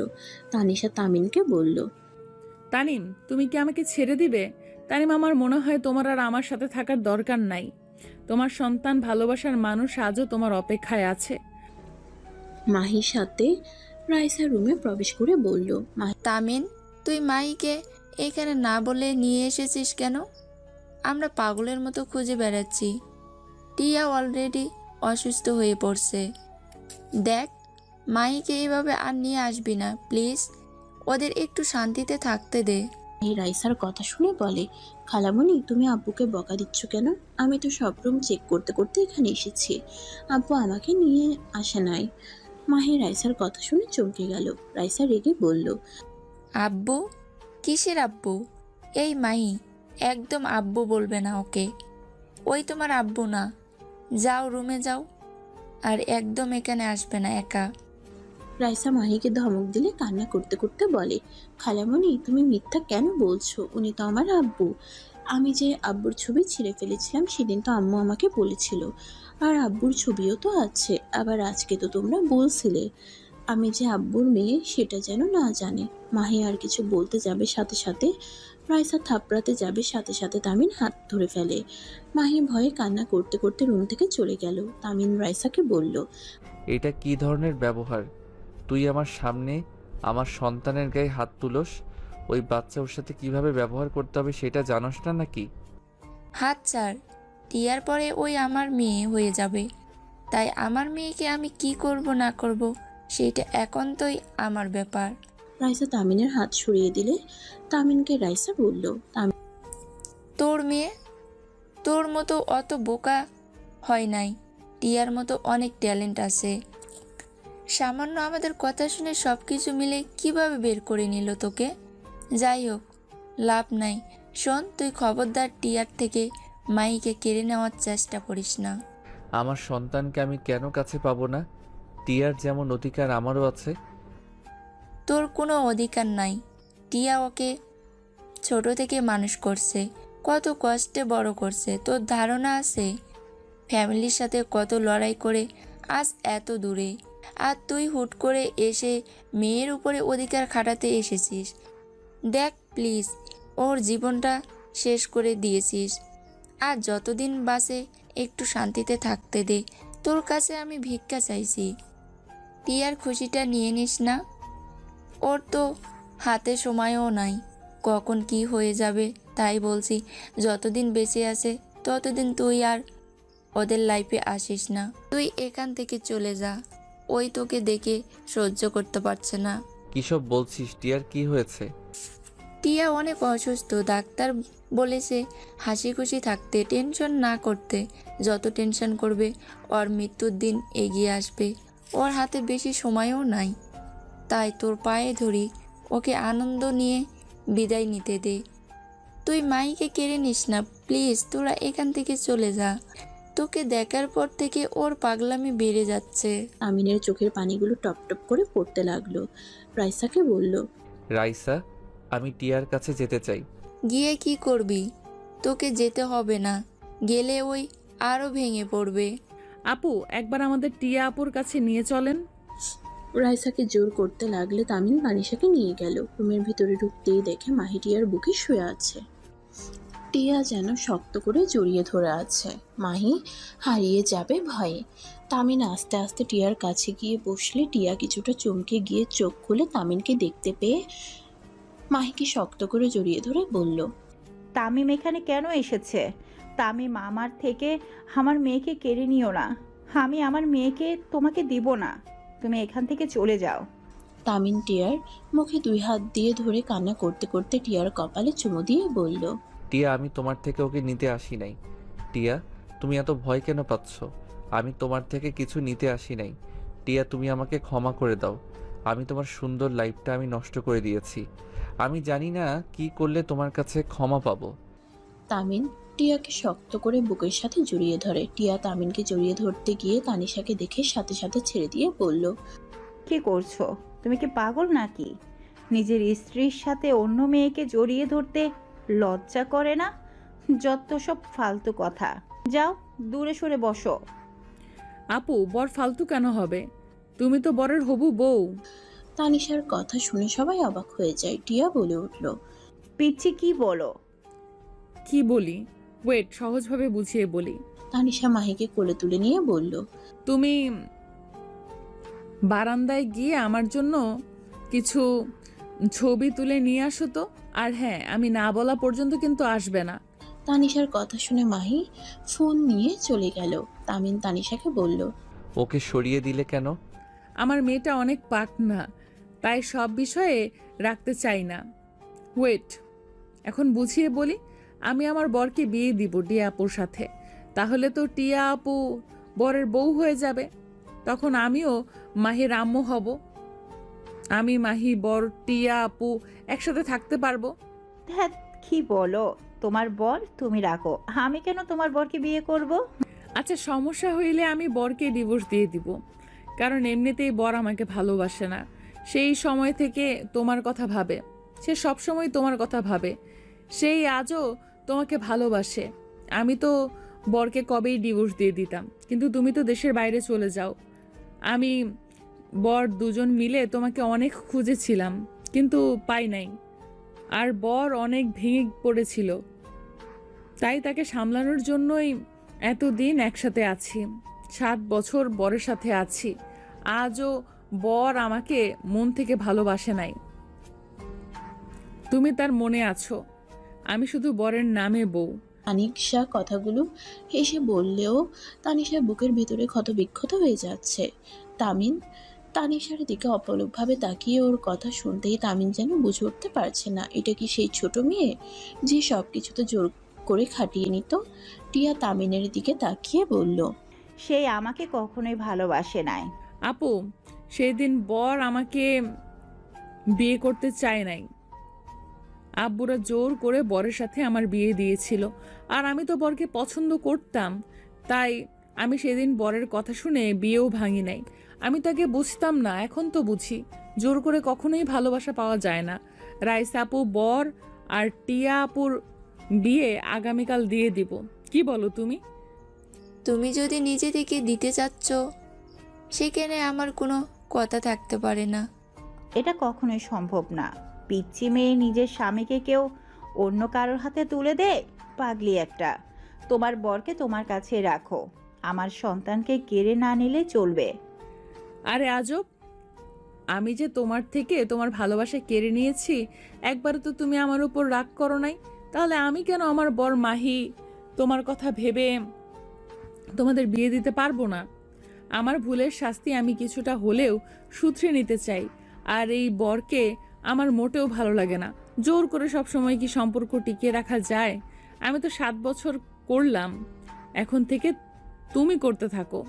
তানিশা তামিনকে বলল, তানিম, তুমি কি আমাকে ছেড়ে দিবে? তানিম, আমার মনে হয় তোমার আর আমার সাথে থাকার দরকার নাই। তোমার সন্তান, ভালোবাসার মানুষ আজও তোমার অপেক্ষায় আছে। মাহির সাথে রাইসা রুমে প্রবেশ করে বলল, তামিন, তুই মাইকে এখানে না বলে নিয়ে এসেছিস কেন? আমরা পাগলের মতো খুঁজে বেড়াচ্ছি। টিয়া অলরেডি অসুস্থ হয়ে পড়ছে। দেখ, মাইকে এইভাবে আর নিয়ে আসবি না প্লিজ। ওদের একটু শান্তিতে থাকতে দে। মাহি রাইসার কথা শুনে বলে, খালামণি, তুমি আব্বুকে বকা দিচ্ছ কেন? আমি তো সব রুম চেক করতে করতে এখানে এসেছি। আব্বু আমাকে নিয়ে আসে নাই। মাহি রাইসার কথা শুনে চমকে গেল। রাইসা রেগে বলল, আব্বু? কিসের আব্বু? এই মাই, একদম আব্বু বলবে না ওকে। ওই তোমার আব্বু না। যাও, রুমে যাও। আর একদম এখানে আসবে না একা। রাইসা মাহিকে ধমক দিলে কান্না করতে করতে বলে, খালামণি, তুমি মিথ্যা কেন বলছো? উনি তো আমার আব্বু। আমি যে আব্বুর ছবি ছিঁড়ে ফেলেছিলাম সেদিন তো আম্মু আমাকে বলেছিল, আর আব্বুর ছবিও তো আছে। আবার আজকে তো তোমরা বলছিলে আমি যে আব্বুর মেয়ে, সেটা যেন না জানে। মাহি আর কিছু বলতে যাবে, সাথে সাথে রাইসা থাপড়াতে যাবে, সাথে সাথে তামিন হাত ধরে ফেলে। মাহি ভয়ে কান্না করতে করতে রুম থেকে চলে গেল। তামিন রাইসাকে বলল, এটা কি ধরনের ব্যবহার? তুই আমার সামনে আমার সন্তানের গায়ে হাত তুলোস? ওই বাচ্চা ওর সাথে কিভাবে ব্যবহার করতে হবে সেটা জানোস না নাকি? হাত ছাড়। টিয়ার পরে ওই আমার মেয়ে হয়ে যাবে। তাই আমার মেয়েকে আমি কি করব না করব সেটা একান্তই আমার ব্যাপার। রাইসা তামিনের হাত সরিয়ে দিলে তামিনকে রাইসা বলল, তোর মেয়ে তোর মতো অত বোকা হয় নাই। টিয়ার মতো অনেক ট্যালেন্ট আছে। সামান্য আমাদের কথা শুনে সব কিছু মিলে কিভাবে বের করে নিল তোকে? যাই হোক, লাভ নাই। শোন, তুই খবরদার টিয়ার থেকে মাইকে কেড়ে নেওয়ার চেষ্টা করিস না। আমার সন্তানকে আমি কেন কাছে পাবো না? টিয়ার যেমন অধিকার আমারও আছে। তোর কোনো অধিকার নাই। টিয়া ওকে ছোট থেকে মানুষ করছে, কত কষ্টে বড় করছে। তোর ধারণা আছে ফ্যামিলির সাথে কত লড়াই করে আজ এত দূরে, আর তুই হুট করে এসে মেয়ের উপরে অধিকার খাটাতে এসেছিস। দেখ প্লিজ, ওর জীবনটা শেষ করে দিয়েছিস। আর যতদিন বাসে একটু শান্তিতে থাকতে দে। তোর কাছে আমি ভিক্ষা চাইছি। টিয়ার খুশিটা নিয়ে নিস না। ওর তো হাতে সময়ও নাই, কখন কি হয়ে যাবে। তাই বলছি, যতদিন বেঁচে আছে ততদিন তুই আর ওদের লাইফে আসিস না। তুই এখান থেকে চলে যা। ওই তোকে দেখে সহ্য করতে পারছে না। কিসব বলছিস? টিয়ার কি হয়েছে? টিয়া অনেক অসুস্থ। ডাক্তার বলেছে হাসি খুশি থাকতে, টেনশন না করতে। যত টেনশন করবে ওর মৃত্যুর দিন এগিয়ে আসবে। ওর হাতে বেশি সময়ও নাই। তাই তোর পায়ে ধরি, ওকে আনন্দ নিয়ে বিদায় নিতে দে। তুই মাইকে কেড়ে নিস না প্লিজ। তোরা এখান থেকে চলে যা। তোকে দেখার পর থেকে ওর পাগলামি বেড়ে যাচ্ছে। তামিনের চোখের পানিগুলো টপ টপ করে পড়তে লাগলো। রাইসাকে বলল, রাইসা, আমি টিয়ার কাছে যেতে চাই। গিয়ে কি করবি? তোকে যেতে হবে না। গেলে ওই আরও ভেঙে পড়বে। আপু, একবার আমাদের টিয়া আপুর কাছে নিয়ে চলেন। রাইসাকে জোর করতে লাগলে তামিন তানিশাকে নিয়ে গেল। রুমের ভিতরে ঢুকতেই দেখে মাহি টিয়ার বুকে শুয়ে আছে। টিয়া যেন শক্ত করে জড়িয়ে ধরে আছে। মাহি হারিয়ে যাবে ভয়ে। তামিন আস্তে আস্তে টিয়ার কাছে গিয়ে বসলে টিয়া কিছুটা চমকে গিয়ে চোখ খুলে তামিনকে দেখতে পেয়ে মাহিকে শক্ত করে জড়িয়ে ধরে বলল, তামিম এখানে কেন এসেছে? তামিম, আমার থেকে আমার মেয়েকে কেড়ে নিও না। আমি আমার মেয়েকে তোমাকে দিব না। তুমি এখান থেকে চলে যাও। তামিন টিয়ার মুখে 2 হাত দিয়ে ধরে কান্না করতে করতে টিয়ার কপালে চুমু দিয়ে বলল, টিয়া, আমি তোমার থেকে ওকে নিতে আসি নাই। টিয়া, তুমি এত ভয় কেন পাচ্ছ? আমি তোমার থেকে কিছু নিতে আসি নাই। টিয়া, তুমি আমাকে ক্ষমা করে দাও। আমি তোমার সুন্দর লাইফটা আমি নষ্ট করে দিয়েছি। আমি জানি না কি করলে তোমার কাছে ক্ষমা পাবো। তামিন টিয়াকে শক্ত করে বুকের সাথে জড়িয়ে ধরে। টিয়া তামিনকে জড়িয়ে ধরতে গিয়ে তানিশাকে দেখে সাথে সাথে ছেড়ে দিয়ে বলল, কি করছো? তুমি কি পাগল নাকি? নিজের স্ত্রীর সাথে অন্য মেয়েকে জড়িয়ে ধরতে লজ্জা করে না? যত সব ফালতু কথা। যাও, দূরে সরে বসো। আপু, বর ফালতু কেন হবে? তুমি তো বরের হবু বউ। তানিশার কথা শুনে সবাই অবাক হয়ে যায়। টিয়া বলে উঠল, পিচ্ছি কি বলো? কি বলি? ওয়েট, সহজভাবে বুঝিয়ে বলি। তানিশা মাহিকে কোলে তুলে নিয়ে বলল, তুমি বারান্দায় গিয়ে আমার জন্য কিছু ছবি তুলে নিয়ে আসো তো। আর হ্যাঁ, আমি না বলা পর্যন্ত কিন্তু আসবে না। তানিশার কথা শুনে মাহি ফোন নিয়ে চলে গেল। তামিন তানিশাকে বলল, ওকে সরিয়ে দিলে কেন? আমার মেয়েটা অনেক পাকনা, তাই সব বিষয়ে রাখতে চাই না। ওয়েট, এখন বুঝিয়ে বলি। আমি আমার বরকে বিয়ে দিব টিয়া আপুর সাথে। তাহলে তো টিয়া আপু বরের বউ হয়ে যাবে। তখন আমিও মাহির আম্মু হব। আমি, মাহি, বর, টিয়া আপু একসাথে থাকতে পারবো। ধ্যাৎ, কি বলো? তোমার বর তুমি রাখো। আমি কেন তোমার বরকে বিয়ে করব? আচ্ছা, সমস্যা হইলে আমি বরকে ডিভোর্স দিয়ে দিব। কারণ এমনিতেই বর আমাকে ভালোবাসে না। সেই সময় থেকে তোমার কথা ভাবে। সে সবসময় তোমার কথা ভাবে। সেই আজও তোমাকে ভালোবাসে। আমি তো বরকে কবেই ডিভোর্স দিয়ে দিতাম, কিন্তু তুমি তো দেশের বাইরে চলে যাও। আমি, বর দুজন মিলে তোমাকে অনেক খুঁজেছিলাম, কিন্তু পাই নাই। আর বর অনেক ভেঙে পড়েছিল, তাই তাকে সামলানোর জন্যই এতদিন একসাথে আছি। 7 বছর বরের সাথে আছি। আজও বর আমাকে মন থেকে ভালোবাসে নাই। তুমি তার মনে আছো, আমি শুধু বরের নামে বউ। তানিশা কথাগুলো হেসে বললেও তানিশার বুকের ভিতরে ক্ষতবিক্ষত হয়ে যাচ্ছে। তামিন তানিশার দিকে অপলকভাবে তাকিয়ে ওর কথা শুনতেই তামিন যেন বুঝে উঠতে পারছে না এটা কি সেই ছোট মেয়ে যে সব কিছুতে জোর করে খাটিয়ে নিত। টিয়া তামিনের দিকে তাকিয়ে বলল, সে আমাকে কখনোই ভালোবাসে নাই। আপু, সেদিন বর আমাকে বিয়ে করতে চায় নাই। আব্বুরা জোর করে বরের সাথে আমার বিয়ে দিয়েছিল, আর আমি তো বরকে পছন্দ করতাম, তাই আমি সেদিন বরের কথা শুনে বিয়েও ভাঙি নাই। আমি তাকে বুঝতাম না, এখন তো বুঝি। জোর করে কখনোই ভালোবাসা পাওয়া যায় না। রাইস আপু, বর আর টিয়া আপুর বিয়ে আগামীকাল দিয়ে দিব। কি বলো তুমি? তুমি যদি নিজে থেকে দিতে চাচ্ছ, সেখানে আমার কোনো কথা থাকতে পারে না। এটা কখনোই সম্ভব না। পিচ্চি মেয়ে নিজের স্বামীকে কেউ অন্য কারোর হাতে তুলে দেয়? পাগলি একটা। তোমার বরকে তোমার কাছে রাখো, আমার সন্তানকে কেড়ে না নিলে চলবে। আরে আজব, আমি যে তোমার থেকে তোমার ভালোবাসা কেড়ে নিয়েছি, একবার তো তুমি আমার উপর রাগ করো নাই। তাহলে আমি কেন আমার বর মাহি তোমার কথা ভেবে তোমাদের বিয়ে দিতে পারবো না? আমার ভুলের শাস্তি আমি কিছুটা হলেও শুধরে নিতে চাই। আর এই বরকে আমার মোটেও ভালো লাগে না। জোর করে সব সময় কি সম্পর্ক টিকিয়ে রাখা যায়? আমি তো 7 বছর করলাম, এখন থেকে তুমি করতে থাকো।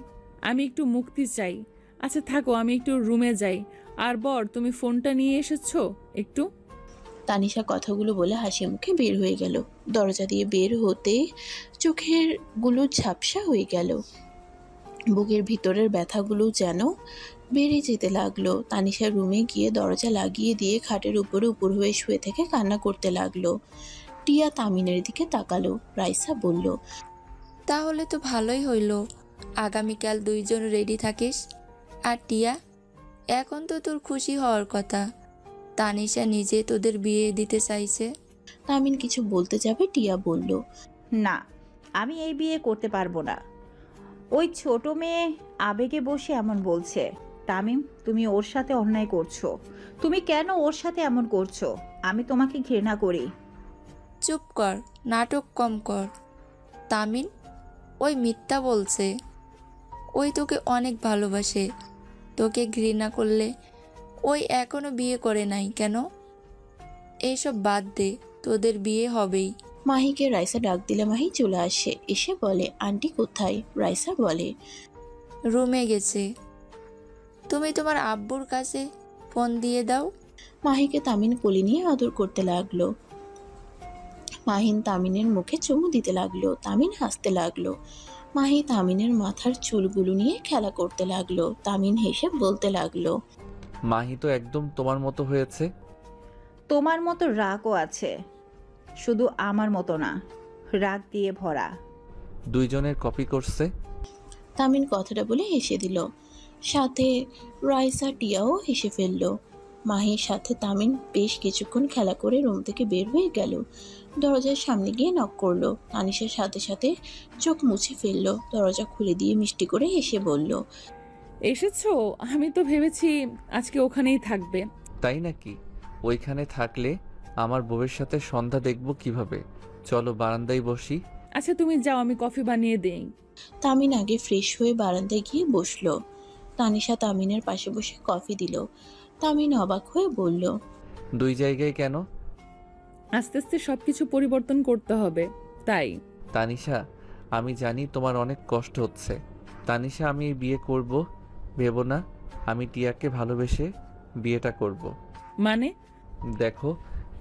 আমি একটু মুক্তি চাই। আচ্ছা থাকো, আমি একটু রুমে যাই। আর বর, তুমি ফোনটা নিয়ে এসেছো একটু? তানিশা কথাগুলো বলে হাসি মুখে বের হয়ে গেল। দরজা দিয়ে বের হতে চোখের গুলো ঝাপসা হয়ে গেল। বুকের ভিতরের ব্যথাগুলো যেন বেড়ে যেতে লাগলো। তানিশা রুমে গিয়ে দরজা লাগিয়ে দিয়ে খাটের উপরে উপর হয়ে শুয়ে থেকে কান্না করতে লাগলো। টিয়া তামিনের দিকে তাকালো। রাইসা বলল, তাহলে তো ভালোই হইল, আগামীকাল দুইজন রেডি থাকিস। আর টিয়া, এখন তো তোর খুশি হওয়ার কথা, তানিশা নিজে তোদের বিয়ে দিতে চাইছে। তামিন কিছু বলতে যাবে টিয়া বলল, না, আমি এই বিয়ে করতে পারবো না। ওই ছোট মেয়ে আবেগে বসে এমন বলছে। তামিম, তুমি ওর সাথে অন্যায় করছো। তুমি কেন ওর সাথে এমন করছো? আমি তোমাকে ঘৃণা করি। চুপ কর, নাটক কম কর। তামিন, ওই মিথ্যা বলছে। ওই তোকে অনেক ভালোবাসে। তোকে ঘৃণা করলে ওই এখনো বিয়ে করে নাই কেন? এইসব বাদ দে, তোদের বিয়ে হবেই। মাহিকে রাইসা ডাক দিলে মাহি চলে আসে। এসে বলে, আন্টি কোথায়? রাইসা বলে, রুমে গেছে। তুমি তোমার আব্বুর কাছে ফোন দিয়ে দাও। মাহিকে তামিন কোলে নিয়ে আদর করতে লাগলো। মাহিন তামিনের মুখে চুমু দিতে লাগলো। তামিন হাসতে লাগলো। মাহি তামিনের মাথার চুলগুলো নিয়ে খেলা করতে লাগলো। তামিন হেসে বলতে লাগলো, মাহি তো একদম তোমার মতো হয়েছে। তোমার মতো রাগও আছে, শুধু আমার মতো না, রাগ দিয়ে ভরা। দুইজনের কপি করছে। তামিন কথাটা বলে হেসে দিল। সাথে রাইসা টিয়াও হেসে ফেলল। মাহির সাথে তামিন বেশ কিছুক্ষণ খেলা করে রুম থেকে বের হয়ে গেল। দরজার সামনে গিয়ে নক করলো। তানিশের সাথে সাথে চোখ মুছে ফেললো। দরজা খুলে দিয়ে মিষ্টি করে হেসে বলল, এসেছো? আমি তো ভেবেছি আজকে ওখানেই থাকবে। তাই নাকি? ওইখানে থাকলে আমার বউয়ের সাথে সন্ধ্যা দেখব কিভাবে? চলো বারান্দায় বসি। আচ্ছা তুমি যাও, আমি কফি বানিয়ে দেই। তামিন আগে ফ্রেশ হয়ে বারান্দায় গিয়ে বসলো। তানিশা তামিনের পাশে বসে কফি দিল। তামিন অবাক হয়ে বলল, দুই জায়গায় কেন? আস্তে আস্তে সবকিছু পরিবর্তন করতে হবে, তাই। তানিশা, আমি জানি তোমার অনেক কষ্ট হচ্ছে। তানিশা, আমি এই বিয়ে করব ভেবো না। আমি টিয়াকে ভালোবেসে বিয়েটা করব। মানে? দেখো,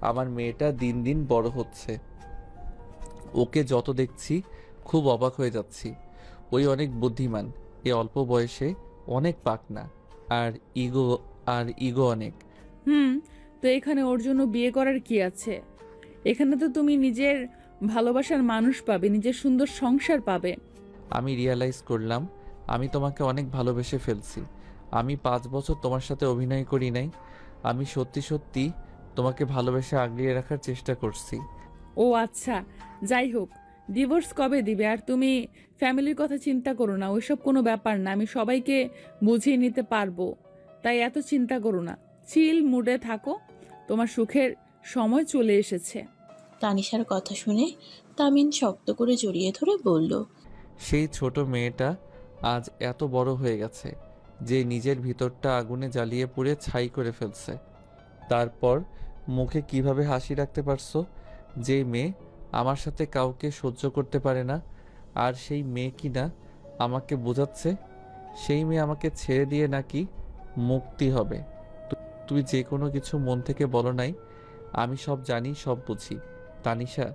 আমার মেয়েটা দিন দিন বড় হচ্ছে। ওকে যত দেখছি খুব অবাক হয়ে যাচ্ছি। ওই অনেক বুদ্ধিমান, এ অল্প বয়সে অনেক পাকনা, আর ইগো অনেক। তো এখানে ওর জন্য বিয়ে করার কি আছে? এখানে তো তুমি নিজের ভালোবাসার মানুষ পাবে, নিজের সুন্দর সংসার পাবে। আমি রিয়ালাইজ করলাম আমি তোমাকে অনেক ভালোবেসে ফেলছি। আমি 5 বছর তোমার সাথে অভিনয় করি নাই। আমি সত্যি সত্যি তোমাকে ভালোবেসে আগলিয়ে রাখার চেষ্টা করছি। ও আচ্ছা, যাই হোক, ডিভোর্স কবে দিবে? আর তুমি ফ্যামিলির কথা চিন্তা করো না, ওইসব কোনো ব্যাপার না। আমি সবাইকে বুঝিয়ে নিতে পারবো। তাই এত চিন্তা করো না, চিল মুডে থাকো, তোমার সুখের সময় চলে এসেছে। তানিশার কথা শুনে তামিন শক্ত করে জড়িয়ে ধরে বলল, সেই ছোট মেয়েটা আজ এত বড় হয়ে গেছে যে নিজের ভিতরটা আগুনে জ্বালিয়ে পুড়ে ছাই করে ফেলছে। তারপর মুখে কিভাবে হাসি রাখতে পারছো? যে মেয়ে আমার সাথে কাউকে সহ্য করতে পারে না, আর সেই মেয়ে কিনা আমাকে বোঝাচ্ছে সেই মেয়ে আমাকে ছেড়ে দিয়ে নাকি মুক্তি হবে। তুই যে কোনো কিছু মন থেকে বলো নাই, আমি সব জানি, সব বুঝি। তানিশা,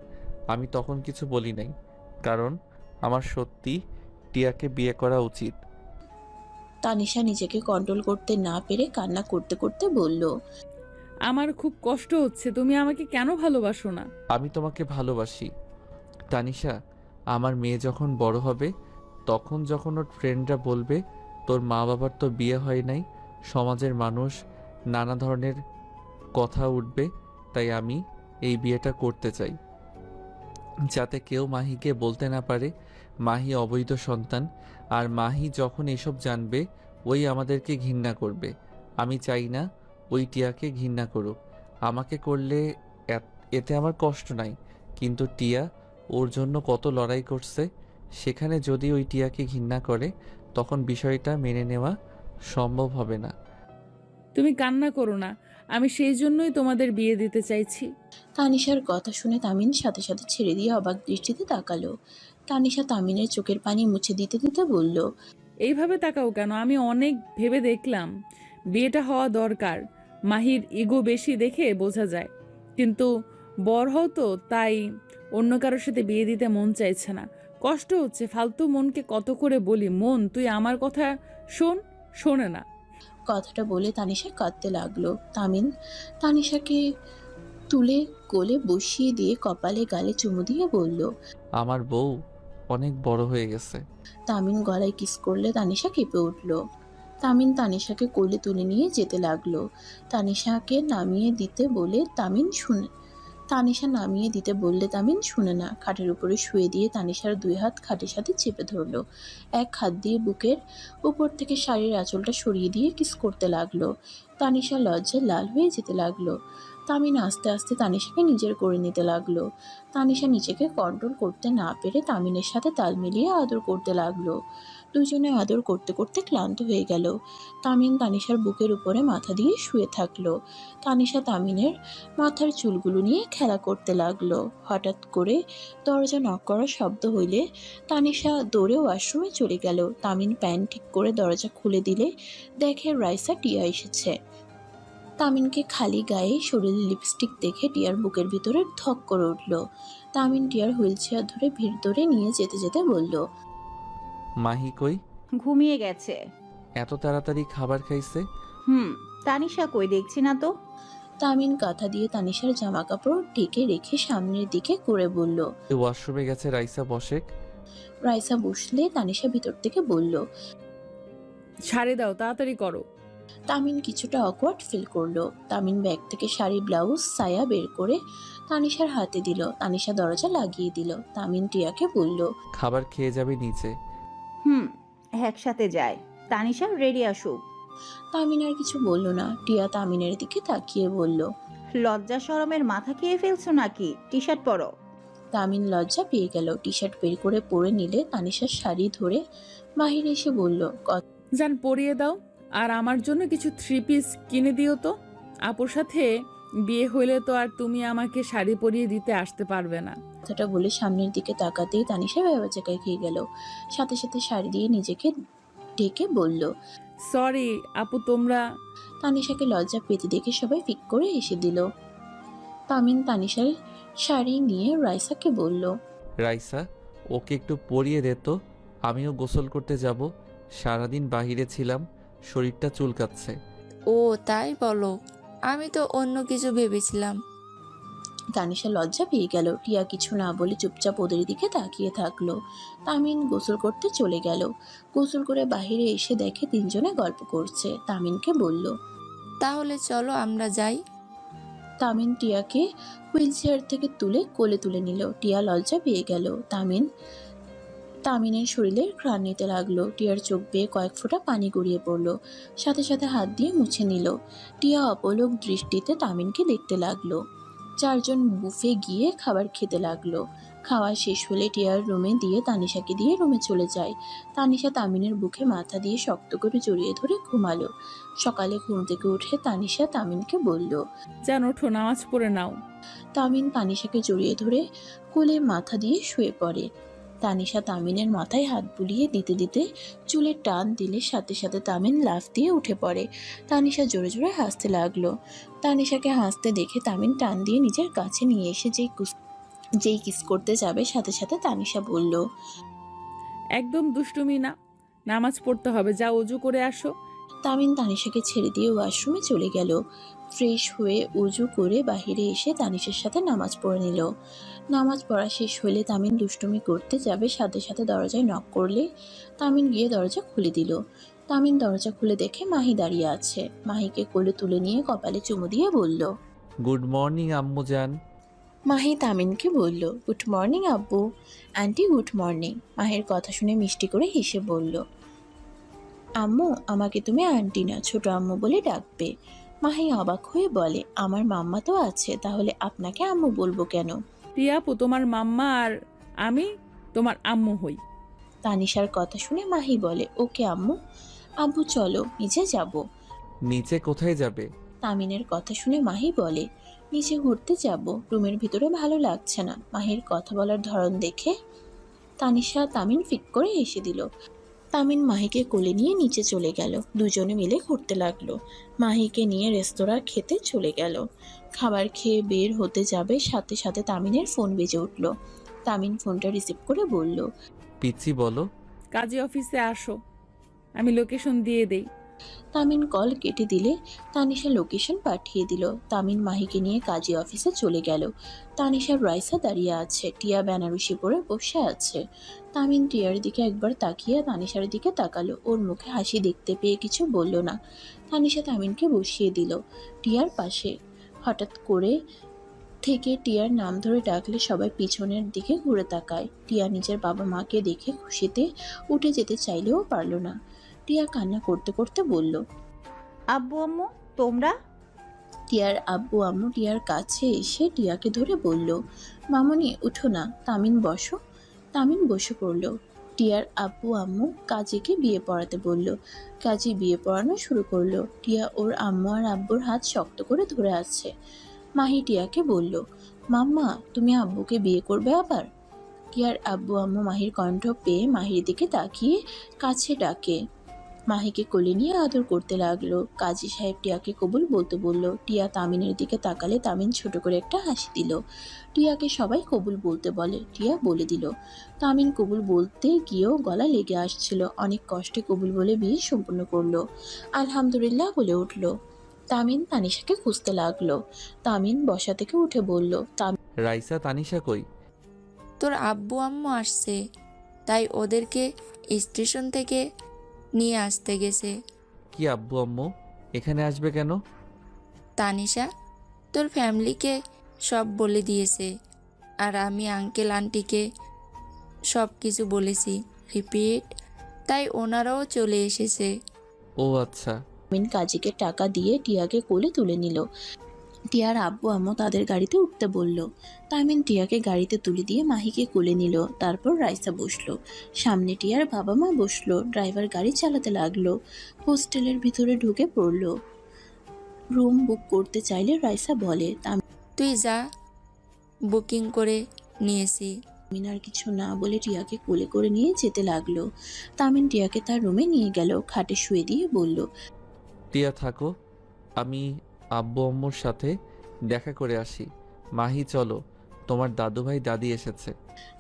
আমি তখন কিছু বলি নাই, কারণ আমার সত্যি টিয়াকে বিয়ে করা উচিত। তানিশা নিজেকে কন্ট্রোল করতে না পেরে কান্না করতে করতে বলল, আমার খুব কষ্ট হচ্ছে, তুমি আমাকে কেন ভালোবাসো না? আমি তোমাকে ভালোবাসি তানিশা। আমার মেয়ে যখন বড় হবে, তখন যখন ওর ফ্রেন্ডরা বলবে তোর মা বাবার তো বিয়ে হয় নাই, সমাজের মানুষ নানা ধরনের কথা উঠবে, তাই আমি এই বিয়েটা করতে চাই, যাতে কেউ মাহিকে বলতে না পারে মাহি অবৈধ সন্তান। আর মাহি যখন এসব জানবে, ওই আমাদেরকে ঘৃণা করবে। আমি চাই না ওই টিয়াকে ঘৃণা করুক। আমাকে করলে এতে আমার কষ্ট নাই, কিন্তু টিয়া ওর জন্য কত লড়াই করছে, সেখানে যদি ওই টিয়াকে ঘৃণা করে, তখন বিষয়টা মেনে নেওয়া সম্ভব হবে না। তুমি কান্না করো না, আমি সেই জন্যই তোমাদের বিয়ে দিতে চাইছি। তানিশার কথা শুনে তামিন সাথে সাথে ছেড়ে দিয়ে অবাক দৃষ্টিতে তাকালো। তানিশা তামিনের চোখের পানি মুছে দিতে দিতে বলল, এইভাবে তাকাও কেন? আমি অনেক ভেবে দেখলাম বিয়েটা হওয়া দরকার। মাহির ইগো বেশি দেখে বোঝা যায়, কিন্তু বর হও তো, তাই অন্য কারোর সাথে বিয়ে দিতে মন চাইছে না, কষ্ট হচ্ছে। ফালতু মনকে কত করে বলি, মন তুই আমার কথা শোন, শোনে না। কথাটা বলে তানিশা কাঁদতে লাগলো। তামিন তানিশাকে তুলে কোলে বসিয়ে দিয়ে কপালে গালে চুমু দিয়ে বলল, আমার বউ অনেক বড় হয়ে গেছে। তামিন গলায় কিস করলে তানিশা কেঁপে উঠল। তামিন তানিশাকে কোলে তুলে নিয়ে যেতে লাগলো। তানিশাকে নামিয়ে দিতে বলে তামিন শুনে তানিশা নামিয়ে দিতে বললে তামিন শুনে না। খাটের উপরে শুয়ে দিয়ে তানিশার দুই হাত খাটের সাথে চেপে ধরলো। এক হাত দিয়ে বুকের উপর থেকে শাড়ির আঁচলটা সরিয়ে দিয়ে কিস করতে লাগলো। তানিশা লজ্জায় লাল হয়ে যেতে লাগলো। তামিন আস্তে আস্তে তানিশাকে নিজের করে নিতে লাগলো। তানিশা নিজেকে কন্ট্রোল করতে না পেরে তামিনের সাথে তাল মিলিয়ে আদর করতে লাগলো। দুজনে আদর করতে করতে ক্লান্ত হয়ে গেল। তামিন তানিশার বুকের উপরে মাথা দিয়ে শুয়ে থাকলো। তানিশা তামিনের মাথার চুলগুলো নিয়ে খেলা করতে লাগলো। হঠাৎ করে দরজা নক করার শব্দ হইলে তানিশা দৌড়ে ওয়াশরুমে চলে গেল। তামিন প্যান্ট ঠিক করে দরজা খুলে দিলে দেখে রাইসা টিয়া এসেছে। তামিনকে খালি গায়ে শরীরে লিপস্টিক দেখে টিয়ার বুকের ভিতরে ধক করে উঠল। তামিন টিয়ার হুইল চেয়ার ধরে ভিড় নিয়ে যেতে যেতে বলল, মাহি কই? ঘুমিয়ে গেছে। এত তাড়াতাড়ি খাবার খাইছে? তানিশা কই, দেখছি না তো। তামিন কাঁথা দিয়ে তানিশার জামা কাপড় ঢেকে রেখে সামনের দিকে করে বলল। ওয়াশরুমে গেছে রাইসা বসেক। রাইসা বসলে তানিশা ভিতর থেকে বলল, ছাড়ে দাও, তাড়াতাড়ি করো। তামিন কিছুটা অকওয়ার্ড ফিল করলো। তামিন ব্যাগ থেকে শাড়ি, ব্লাউজ, সায়া বের করে তানিশার হাতে দিল। তানিশা দরজা লাগিয়ে দিল। তামিন টিয়াকে বলল, খাবার খেয়ে যাবে নিচে। একসাথে যায়। তানিশা রেডি আসুক। তামিন আর কিছু বলল না। টিয়া তামিনের দিকে তাকিয়ে বলল, লজ্জা শরমের মাথা খেয়ে ফেলছো নাকি? টি শার্ট পরো। তামিন লজ্জা পেয়ে গেল। টি শার্ট বের করে পরে নিলে তানিশার শাড়ি ধরে মাহির এসে বলল, যান পরিয়ে দাও, আর আমার জন্য কিছু 3 পিস কিনে দিও তো। আপুর সাথে বিয়ে হইলে তো আর তুমি আমাকে শাড়ি পরিয়ে দিতে আসতে পারবে না। কথাটা বলে সামনের দিকে তাকাতেই তানিশা ভেবাচাকায় খেয়ে গেল। সাথে সাথে শাড়ি দিয়ে নিজেকে ঢেকে বলল, সরি আপু, তোমরা। তানিশাকে লজ্জা পেতে দেখে সবাই ফিক করে এসে দিল। তামিন তানিশার শাড়ি নিয়ে রাইসাকে বলল, রাইসা, ওকে একটু পরিয়ে দে তো, আমিও গোসল করতে যাব। সারাদিন বাহিরে ছিলাম, শরীরটা চুলকাচ্ছে। ও তাই বলো, আমি তো অন্য কিছু ভেবেছিলাম। তানিশা লজ্জা পেয়ে গেল। টিয়া কিছু না বলে চুপচাপ ওদের দিকে তাকিয়ে থাকলো। তামিন গোসল করতে চলে গেল। গোসল করে বাইরে এসে দেখে তিনজনে গল্প করছে। তামিনকে বলল, তাহলে চলো আমরা যাই। তামিন টিয়াকে হুইল চেয়ার থেকে তুলে কোলে তুলে নিল। টিয়া লজ্জা পেয়ে গেল। তামিনের শরীরে ঘ্রাণ নিতে লাগলো। টিয়ার চোখ বেয়ে কয়েক ফোঁটা পানি গড়িয়ে পড়লো। সাথে সাথে হাত দিয়ে মুছে নিল। টিয়া অপলক দৃষ্টিতে তামিনকে দেখতে লাগলো। চারজন বুফে গিয়ে খাবার খেতে লাগলো। খাওয়া শেষ হলে টিয়ার রুমে দিয়ে তানিশাকে দিয়ে রুমে চলে যায়। তানিশা তামিনের বুকে মাথা দিয়ে শক্ত করে জড়িয়ে ধরে ঘুমালো। সকালে ঘুম থেকে উঠে তানিশা তামিনকে বলল। যেন ওঠো, নামাজ পড়ে নাও। তামিন তানিশাকে জড়িয়ে ধরে কোলে মাথা দিয়ে শুয়ে পড়ে। তানিশা তামিনের মাথায় হাত বুলিয়ে দিতে দিতে চুলে টান দিলে সাথে সাথে তামিন লাফ দিয়ে উঠে পড়ে। তানিশা জোরে জোরে হাসতে লাগলো। তানিশাকে হাসতে দেখে তামিন টান দিয়ে নিজের কাছে নিয়ে এসে যেই কিস করতে যাবে সাথে সাথে তানিশা বলল। একদম দুষ্টুমি না, নামাজ পড়তে হবে, যা অজু করে আসো। তামিন তানিশাকে ছেড়ে দিয়ে ওয়াশরুমে চলে গেল। ফ্রেশ হয়ে উজু করে বাইরে এসে তানিশার সাথে নামাজ পড়ে নিল। নামাজ পড়া শেষ হলে তামিন দুষ্টুমি করতে যাবে, সাথে সাথে দরজায় নক করলে তামিন গিয়ে দরজা খুলে দিল। তামিন দরজা খুলে দেখে মাহি দাঁড়িয়ে আছে। মাহিকে কোলে তুলে নিয়ে কপালে চুমু দিয়ে বলল। গুড মর্নিং আম্মু জান। মাহি তামিনকে বলল, গুড মর্নিং আব্বু। Aunty good morning. মাহির কথা শুনে মিষ্টি করে হেসে বলল, আম্মু আমাকে তুমি আন্টি না ছোট আম্মু বলে ডাকবে। মাহি অবাক হয়ে বলে, আমার মাম্মা তো আছে, তাহলে আপনাকে আম্মু বলবো কেন? টিয়াপু তোমার মাম্মা আর আমি তোমার আম্মু হই। তানিশার কথা শুনে মাহি বলে, ওকে আম্মু। আব্বু চলো নিচে যাব। নিচে কোথায় যাবে? তামিনের কথা শুনে মাহি বলে, নিচে ঘুরতে যাব, রুমের ভিতরে ভালো লাগছে না। মাহির কথা বলার ধরন দেখে তানিশা তামিন ফিক করে হেসে দিল। তামিন মাহিকে কোলে নিয়ে নিচে চলে গেল। দুজনে মিলে ঘুরতে লাগলো। মাহিকে নিয়ে রেস্তোরাঁ খেতে চলে গেল। খাবার খেয়ে বের হতে যাবে, সাথে সাথে তামিনের ফোন বেজে উঠল। তামিন ফোনটা রিসিভ করে বলল, পিচ্ছি বলো। কাজী অফিসে আসো, আমি লোকেশন দিয়ে দেই। তামিন কল কেটে দিলে তানিশা লোকেশন পাঠিয়ে দিল। তামিন মাহিকে নিয়ে কাজী অফিসে চলে গেল। তানিশার রাইসা দাঁড়িয়ে আছে। টিয়া বেনারসি পরে বসে আছে। তামিন টিয়ার দিকে একবার তাকিয়ে তানিশার দিকে তাকালো। ওর মুখে হাসি দেখতে পেয়ে কিছু বলল না। তানিশা তামিনকে বসিয়ে দিল টিয়ার পাশে। হঠাৎ করে থেকে টিয়ার নাম ধরে ডাকলে সবাই পিছনের দিকে ঘুরে তাকায়। টিয়া নিজের বাবা মাকে দেখে খুশিতে উঠে যেতে চাইলেও পারল না। টিয়া কান্না করতে করতে বলল, আব্বু আম্মু তোমরা? টিয়ার আব্বু আম্মু টিয়ার কাছে এসে টিয়াকে ধরে বলল, মামনি উঠো না, তামিন বসো। তামিন বসে পড়ল। টিয়ার আব্বু আম্মু কাজীকে বিয়ে পড়াতে বলল। কাজী বিয়ে পড়ানো শুরু করলো। টিয়া ওর আম্মু আর আব্বুর হাত শক্ত করে ধরে আছে। মাহি টিয়াকে বলল, মাম্মা তুমি আব্বুকে বিয়ে করবে আবার? টিয়ার আব্বু আম্মু মাহির কণ্ঠ পেয়ে মাহির দিকে তাকিয়ে কাছে ডাকে। মাহিকে কোলে নিয়ে আদর করতে লাগলো। কাজী সাহেব টিয়াকে কবুল বলতে বলল। টিয়া তামিনের দিকে তাকালে তামিন ছোট করে একটা হাসি দিল। টিয়াকে সবাই কবুল বলতে বলে, টিয়া বলে দিল। তামিন কবুল বলতে গিয়েও গলা লেগে আসছিল। অনেক কষ্টে কবুল বলে বিয়ে সম্পূর্ণ করলো। আলহামদুলিল্লাহ বলে উঠল। তামিন তানিশাকে খুঁজতে লাগলো। তামিন বসা থেকে উঠে বলল, রাইসা তানিশা কই? তোর আব্বু আম্মু আসছে, তাই ওদেরকে স্টেশন থেকে নিয়ে আসতে গেছে। কি আব্বু আম্মু এখানে আসবে কেন? তানিশা তোর ফ্যামিলিকে সব বলে দিয়েছে, আর আমি আঙ্কেল আন্টিকে সব কিছু বলেছি। রিপিট, তাই ওনারাও চলে এসেছে। ও আচ্ছা। তামিন কাজীকে টাকা দিয়ে টিয়াকে কোলে তুলে নিল। টিয়ার আব্বু আম্মু তাদের গাড়িতে উঠতে বলল। তামিন টিয়াকে গাড়িতে তুলে দিয়ে মাহিকে কোলে নিল। তারপর রাইসা বসলো। সামনে টিয়ার বাবা মা বসলো। ড্রাইভার গাড়ি চালাতে লাগলো। হোস্টেলের ভিতরে ঢুকে পড়লো। রুম বুক করতে চাইলে রাইসা বলে, তুই যা, বুকিং করে নিয়েছি। তামিন আর কিছু না বলে টিয়াকে কোলে করে নিয়ে যেতে লাগলো। তামিন টিয়াকে তার রুমে নিয়ে গেল। খাটে শুয়ে দিয়ে বলল, টিয়া থাকো, আমি আব্বু আম্মুর সাথে দেখা করে আসি। মাহি চলো, তোমার দাদু ভাই দাদি এসেছে।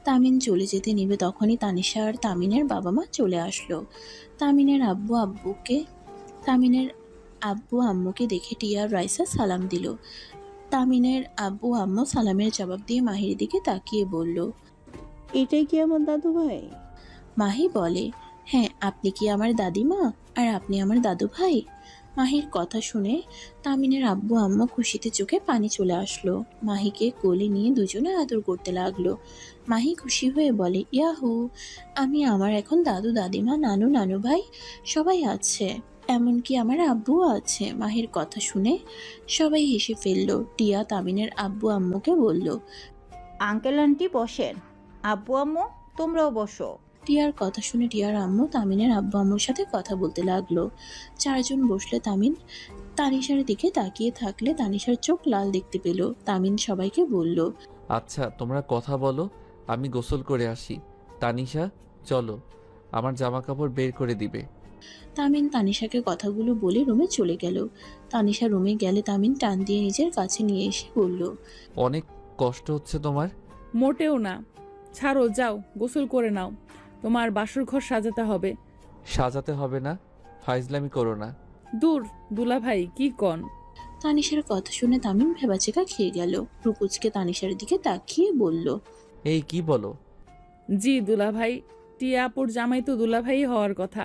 তামিন চলে যেতে নিবে তখনই তানিশা আর তামিনের বাবা মা চলে আসলো। তামিনের আব্বু আম্মুকে দেখে টিয়া আর রাইসা সালাম দিল। তামিনের আব্বু আম্মু সালামের জবাব দিয়ে মাহির দিকে তাকিয়ে বলল, এটাই কি আমার দাদু ভাই? মাহি বলে, হ্যাঁ, আপনি কি আমার দাদিমা আর আপনি আমার দাদু ভাই? মাহির কথা শুনে তামিনের আব্বু আম্মা খুশিতে চোখে পানি চলে আসলো। মাহিকে কোলে নিয়ে দুজনে আদর করতে লাগলো। মাহি খুশি হয়ে বলে, ইয়াহু, আমি আমার এখন দাদু দাদিমা নানু নানু ভাই সবাই আছে, এমনকি আমার আব্বুও আছে। মাহির কথা শুনে সবাই হেসে ফেললো। টিয়া তামিনের আব্বু আম্মুকে বলল। আঙ্কেল আন্টি বসেন, আব্বু আম্মু তোমরাও বসো। টিয়ার কথা শুনে টিয়ার আম্মু তামিনের আব্বু আম্মুর সাথে কথা বলতে লাগলো। চারজন বসলে তামিন তানিশার দিকে তাকিয়ে থাকলে তানিশার চোখ লাল দেখতে পেল। তামিন সবাইকে বলল, আচ্ছা তোমরা কথা বলো, আমি গোসল করে আসি। তানিশা চলো, আমার জামা কাপড় বের করে দিবে। তামিন তানিশাকে কথাগুলো বলে রুমে চলে গেল। তানিশা রুমে গেলে তামিন টান দিয়ে নিজের কাছে নিয়ে এসে বলল, অনেক কষ্ট হচ্ছে তোমার? মোটেও না, ছাড়ো, যাও গোসল করে নাও, তোমার বাসর ঘর সাজাতে হবে। সাজাতে হবে না, ফাইজলামি করো না। দূর দুলা ভাই, কি কন? তানিশার কথা শুনে তামিন ভেবাচেকা খেয়ে গেল। রুকুজকে তানিশার দিকে তাকিয়ে বলল, এই কি বলো? জি দুলা ভাই, টিয়া আপুর জামাই তো দুলা ভাই হওয়ার কথা।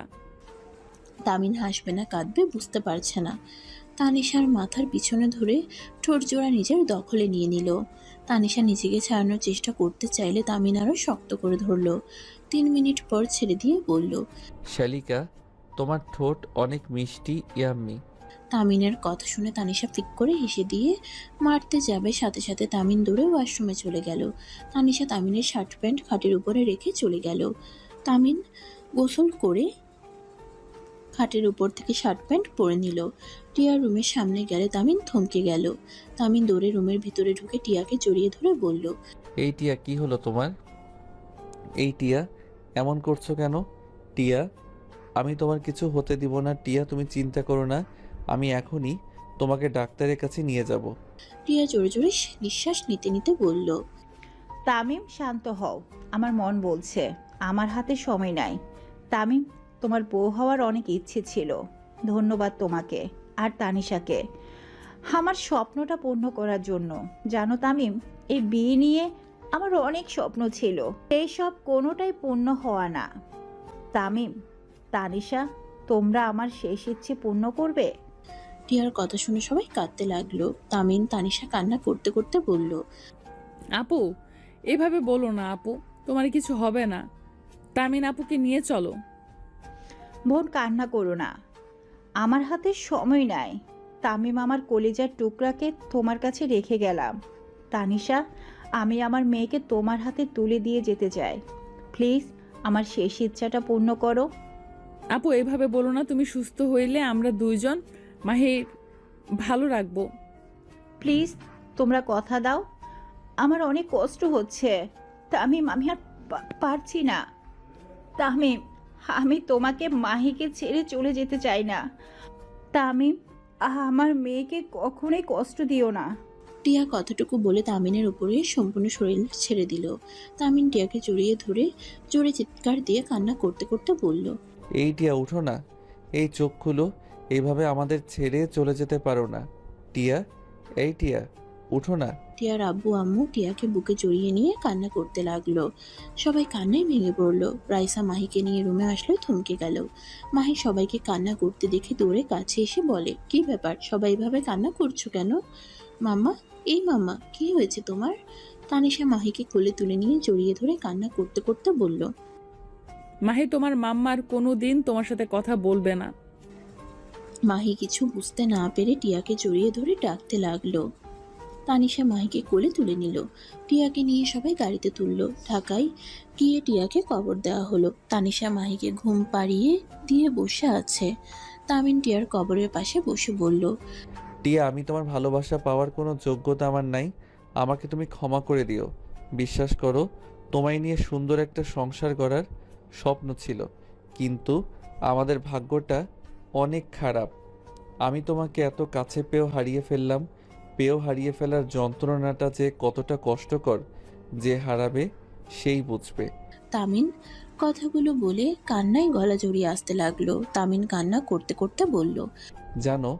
তামিন হাসবে না কাঁদবে বুঝতে পারছে না। তানিশার মাথার পিছনে ধরে ঠোঁট জোড়া নিজের দখলে নিয়ে নিল। তানিশা নিজেকে ছাড়ানোর চেষ্টা করতে চাইলে তামিন আরো শক্ত করে ধরল। 3 মিনিট পর ছেড়ে দিয়ে বলল, শালিকা, তোমার ঠোঁট অনেক মিষ্টি, ইয়াম্মি। তামিনের কথা শুনে তানিশা ফিক করে হেসে দিয়ে মারতে যাবে, সাথে সাথে তামিন দৌড়ে ওয়াশরুমে চলে গেল। তানিশা তামিনের শার্ট প্যান্ট খাটের উপরে রেখে চলে গেল। তামিন গোসল করে খাটের উপর থেকে শার্ট প্যান্ট পরে নিল। টিয়া রুমের সামনে গেলে তামিন থমকে গেল। তামিন দৌড়ে রুমের ভিতরে ঢুকে টিয়াকে জড়িয়ে ধরে বলল, এই টিয়া, কি হলো তোমার? এই টিয়া, এমন করছো কেন? টিয়া, আমি তোমার কিছু হতে দিব না। টিয়া, তুমি চিন্তা করো না, আমি এখনই তোমাকে ডাক্তারের কাছে নিয়ে যাব। টিয়া জোরে জোরে নিঃশ্বাস নিতে নিতে বলল, তামিম শান্ত হও, আমার মন বলছে আমার হাতে সময় নাই। তামিম, তোমার বউ হওয়ার অনেক ইচ্ছে ছিল। ধন্যবাদ তোমাকে আর তানিশাকে আমার স্বপ্নটা পূর্ণ করার জন্য। জানো তামিম, এই বিয়ে নিয়ে আমার অনেক স্বপ্ন ছিল, এই সব কোনোটাই পূর্ণ হওয়া না। তামিম, তানিশা, তোমরা আমার শেষ ইচ্ছে পূর্ণ করবে। টিয়ার কথা শুনে সবাই কাঁদতে লাগলো। তামিন তানিশা কান্না করতে করতে বলল, আপু, এভাবে বলো না আপু, তোমার কিছু হবে না। তামিন আপুকে নিয়ে চলো। বোন, কান্না করো না, আমার হাতে সময় নাই। তামিম, আমার কলিজার টুকরাকে তোমার কাছে রেখে গেলাম। তানিশা, আমি আমার মেয়েকে তোমার হাতে তুলে দিয়ে যেতে চাই। প্লিজ আমার শেষ ইচ্ছাটা পূর্ণ করো। আপু এভাবে বলো না, তুমি সুস্থ হইলে আমরা দুইজন মাহির ভালো রাখবো। প্লিজ তোমরা কথা দাও, আমার অনেক কষ্ট হচ্ছে। তামিম, আমি আর পারছি না। তামিম, আমি তোমাকে মাহিকে ছেড়ে চলে যেতে চাই না। তামিম, আমার মেয়েকে কখনোই কষ্ট দিও না। টিয়া কথাটুকু বলে তামিনের উপরে সম্পূর্ণ শরীর ছেড়ে দিল। তামিন টিয়াকে জড়িয়ে ধরে জোরে চিৎকার দিয়ে কান্না করতে করতে বলল, এই টিয়া, উঠো না, এই চোখ খুলো, এইভাবে আমাদের ছেড়ে চলে যেতে পারো না। টিয়া, এই টিয়া, উঠো না। টিয়ার আব্বু আম্মু টিয়াকে বুকে জড়িয়ে নিয়ে কান্না করতে লাগলো। সবাই কান্নায় ভেঙে পড়লো। রাইসা মাহিকে নিয়ে রুমে আসলে থমকে গেল। মাহি সবাইকে কান্না করতে দেখে দৌড়ে কাছে এসে বলে, কি ব্যাপার, সবাই এভাবে কান্না করছো কেন? মাম্মা, এই মাম্মা, কি হয়েছে তোমার? তানিশা মাহিকে কোলে তুলে নিয়ে জড়িয়ে ধরে কান্না করতে করতে বলল, মাহি তোমার মাম্মার কোনো দিন তোমার সাথে কথা বলবে না। মাহি কিছু বুঝতে না পেরে টিয়াকে জড়িয়ে ধরে ডাকতে লাগলো। তানিশা মাহিকে কোলে তুলে নিল। টিয়াকে নিয়ে সবাই গাড়িতে তুললো। ঢাকায় গিয়ে টিয়াকে কবর দেওয়া হলো। তানিশা মাহিকে ঘুম পাড়িয়ে দিয়ে বসে আছে। তামিন টিয়ার কবরের পাশে বসে বলল, টিয়া, আমি তোমার ভালোবাসা পাওয়ার কোনো যোগ্যতা আমার নাই, আমাকে তুমি ক্ষমা করে দিও। বিশ্বাস করো, তোমায় নিয়ে সুন্দর একটা সংসার করার স্বপ্ন ছিল, কিন্তু আমাদের ভাগ্যটা অনেক খারাপ। আমি তোমাকে এত কাছে পেয়েও হারিয়ে ফেললাম। পেয়েও হারিয়ে ফেলার যন্ত্রণাটা যে কতটা কষ্টকর, যে হারাবে সেই বুঝবে। তামিন কথাগুলো বলে কান্নায় গলা জড়িয়ে আসতে লাগলো। তামিন কান্না করতে করতে বলল, জানো,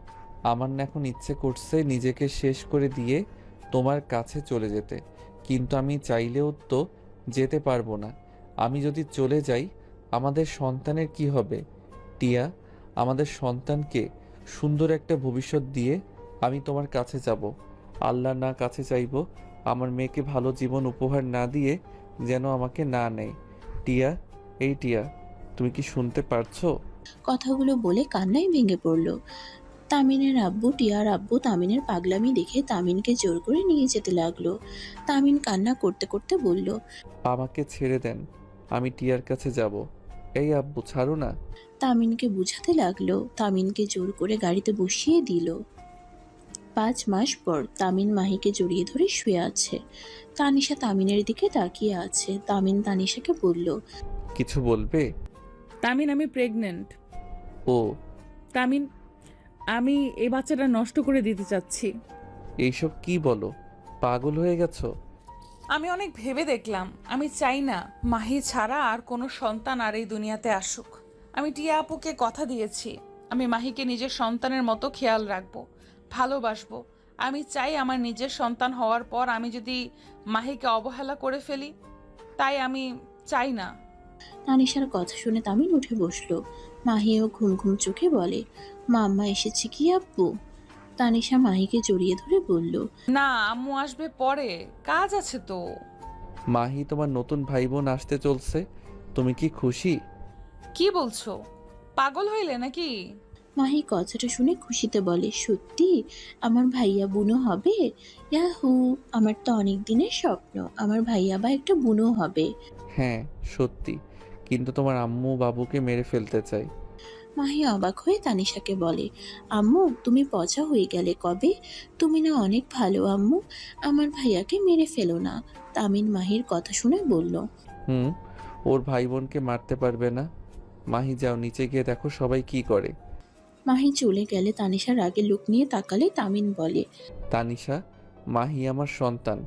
আমার না এখন ইচ্ছে করছে নিজেকে শেষ করে দিয়ে তোমার কাছে চলে যেতে, কিন্তু আমি চাইলেও তো যেতে পারবো না। আমি যদি চলে যাই, আমাদের সন্তানের কি হবে? টিয়া, আমাদের সন্তানকে সুন্দর একটা ভবিষ্যৎ দিয়ে আমি তোমার কাছে যাব। আল্লাহ না কাছে চাইবো আমার মেয়েকে ভালো জীবন উপহার না দিয়ে যেন আমাকে না নেয়। টিয়া, এই টিয়া, তুমি কি শুনতে পারছো? কথাগুলো বলে কান্নায় ভেঙে পড়ল। তামিনের আব্বু, টিয়ার আব্বু তামিনের পাগলামি দেখে তামিনকে জোর করে নিয়ে যেতে লাগলো। তামিন কান্না করতে করতে বলল, আমাকে ছেড়ে দেন, আমি টিয়ার কাছে যাব। এই আব্বু, ছাড়ো না। তামিনকে বুঝাতে লাগলো। তামিনকে জোর করে গাড়িতে বসিয়ে দিল। 5 মাস পর তামিন মাহিকে জড়িয়ে ধরে শুয়ে আছে। তানিশা তামিনের দিকে তাকিয়ে আছে। তামিন তানিশাকে বলল, কিছু বলবে? তামিন, আমি প্রেগনেন্ট। ও, তামিন, আমি এই বাচ্চাটা নষ্ট করে দিতে চাচ্ছি। এইসব কি বলো? পাগল হয়ে গেছো? আমি অনেক ভেবে দেখলাম, আমি চাই না মাহি ছাড়া আর কোনো সন্তান আর এই দুনিয়াতে আসুক। আমি টিয়া আপুকে কথা দিয়েছি, আমি মাহিকে নিজের সন্তানের মতো খেয়াল রাখবো, ভালোবাসবো। আমি চাই আমার নিজের সন্তান হওয়ার পর আমি যদি মাহিকে অবহেলা করে ফেলি, তাই আমি চাই না। তানিশার কথা শুনে তামিন উঠে বসলো। মাহিও ঘুম ঘুম চোখে বলে, মাম্মা এসেছে কি আব্বু? তানিশা মাহিকে জড়িয়ে ধরে বলল, না, আম্মু আসবে পরে, কাজ আছে তো। মাহি, তোমার নতুন ভাই বোন আসতে চলছে, তুমি কি খুশি? কি বলছো? পাগল হইলে নাকি? মাহি কথাটা শুনে খুশিতে বলে, সত্যি আমার ভাইয়া বুনো হবে? ইয়াহু, আমার তো অনেক দিনের স্বপ্ন আমার ভাইয়া বা একটা বুনো হবে। হ্যাঁ সত্যি, কিন্তু তোমার আম্মু বাবুকে মেরে ফেলতে চাই। মাহি অবাক হয়ে তানিশাকে বলে, আম্মু তুমি পচা হয়ে গেলে কবে? তুমি না অনেক ভালো আম্মু, আমার ভাইয়াকে মেরে ফেলো না। তামিন মাহির কথা শুনে বলল, হুম, ওর ভাই বোনকে মারতে পারবে না। মাহি, যাও নিচে গিয়ে দেখো সবাই কি করে। মাহি চলে গেলে তানিশার আগে লুক নিয়ে তাকালে তামিন বলে, তানিশা, মাহি আমার সন্তান,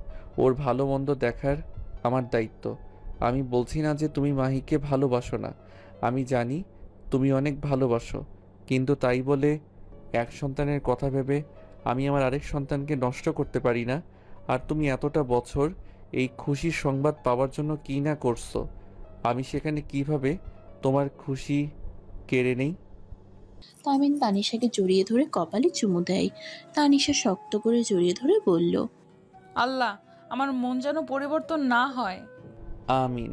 ওর ভালো মন্দ দেখার আমার দায়িত্ব। আমি বলছি না যে তুমি মাহিকে ভালোবাসো না, আমি জানি তুমি অনেক ভালোবাসো, কিন্তু তাই বলে এক সন্তানের কথা ভেবে আমি আমার আরেক সন্তানকে নষ্ট করতে পারি না। আর তুমি এতটা বছর এই খুশির সংবাদ পাওয়ার জন্য কী না করছো, আমি সেখানে কিভাবে তোমার খুশি কেড়ে নেই? তামিন তানিশাকে জড়িয়ে ধরে কপালে চুমু দেয়। তানিশা শক্ত করে জড়িয়ে ধরে বলল, আল্লাহ, আমার মন যেন পরিবর্তন না হয়। আমিন।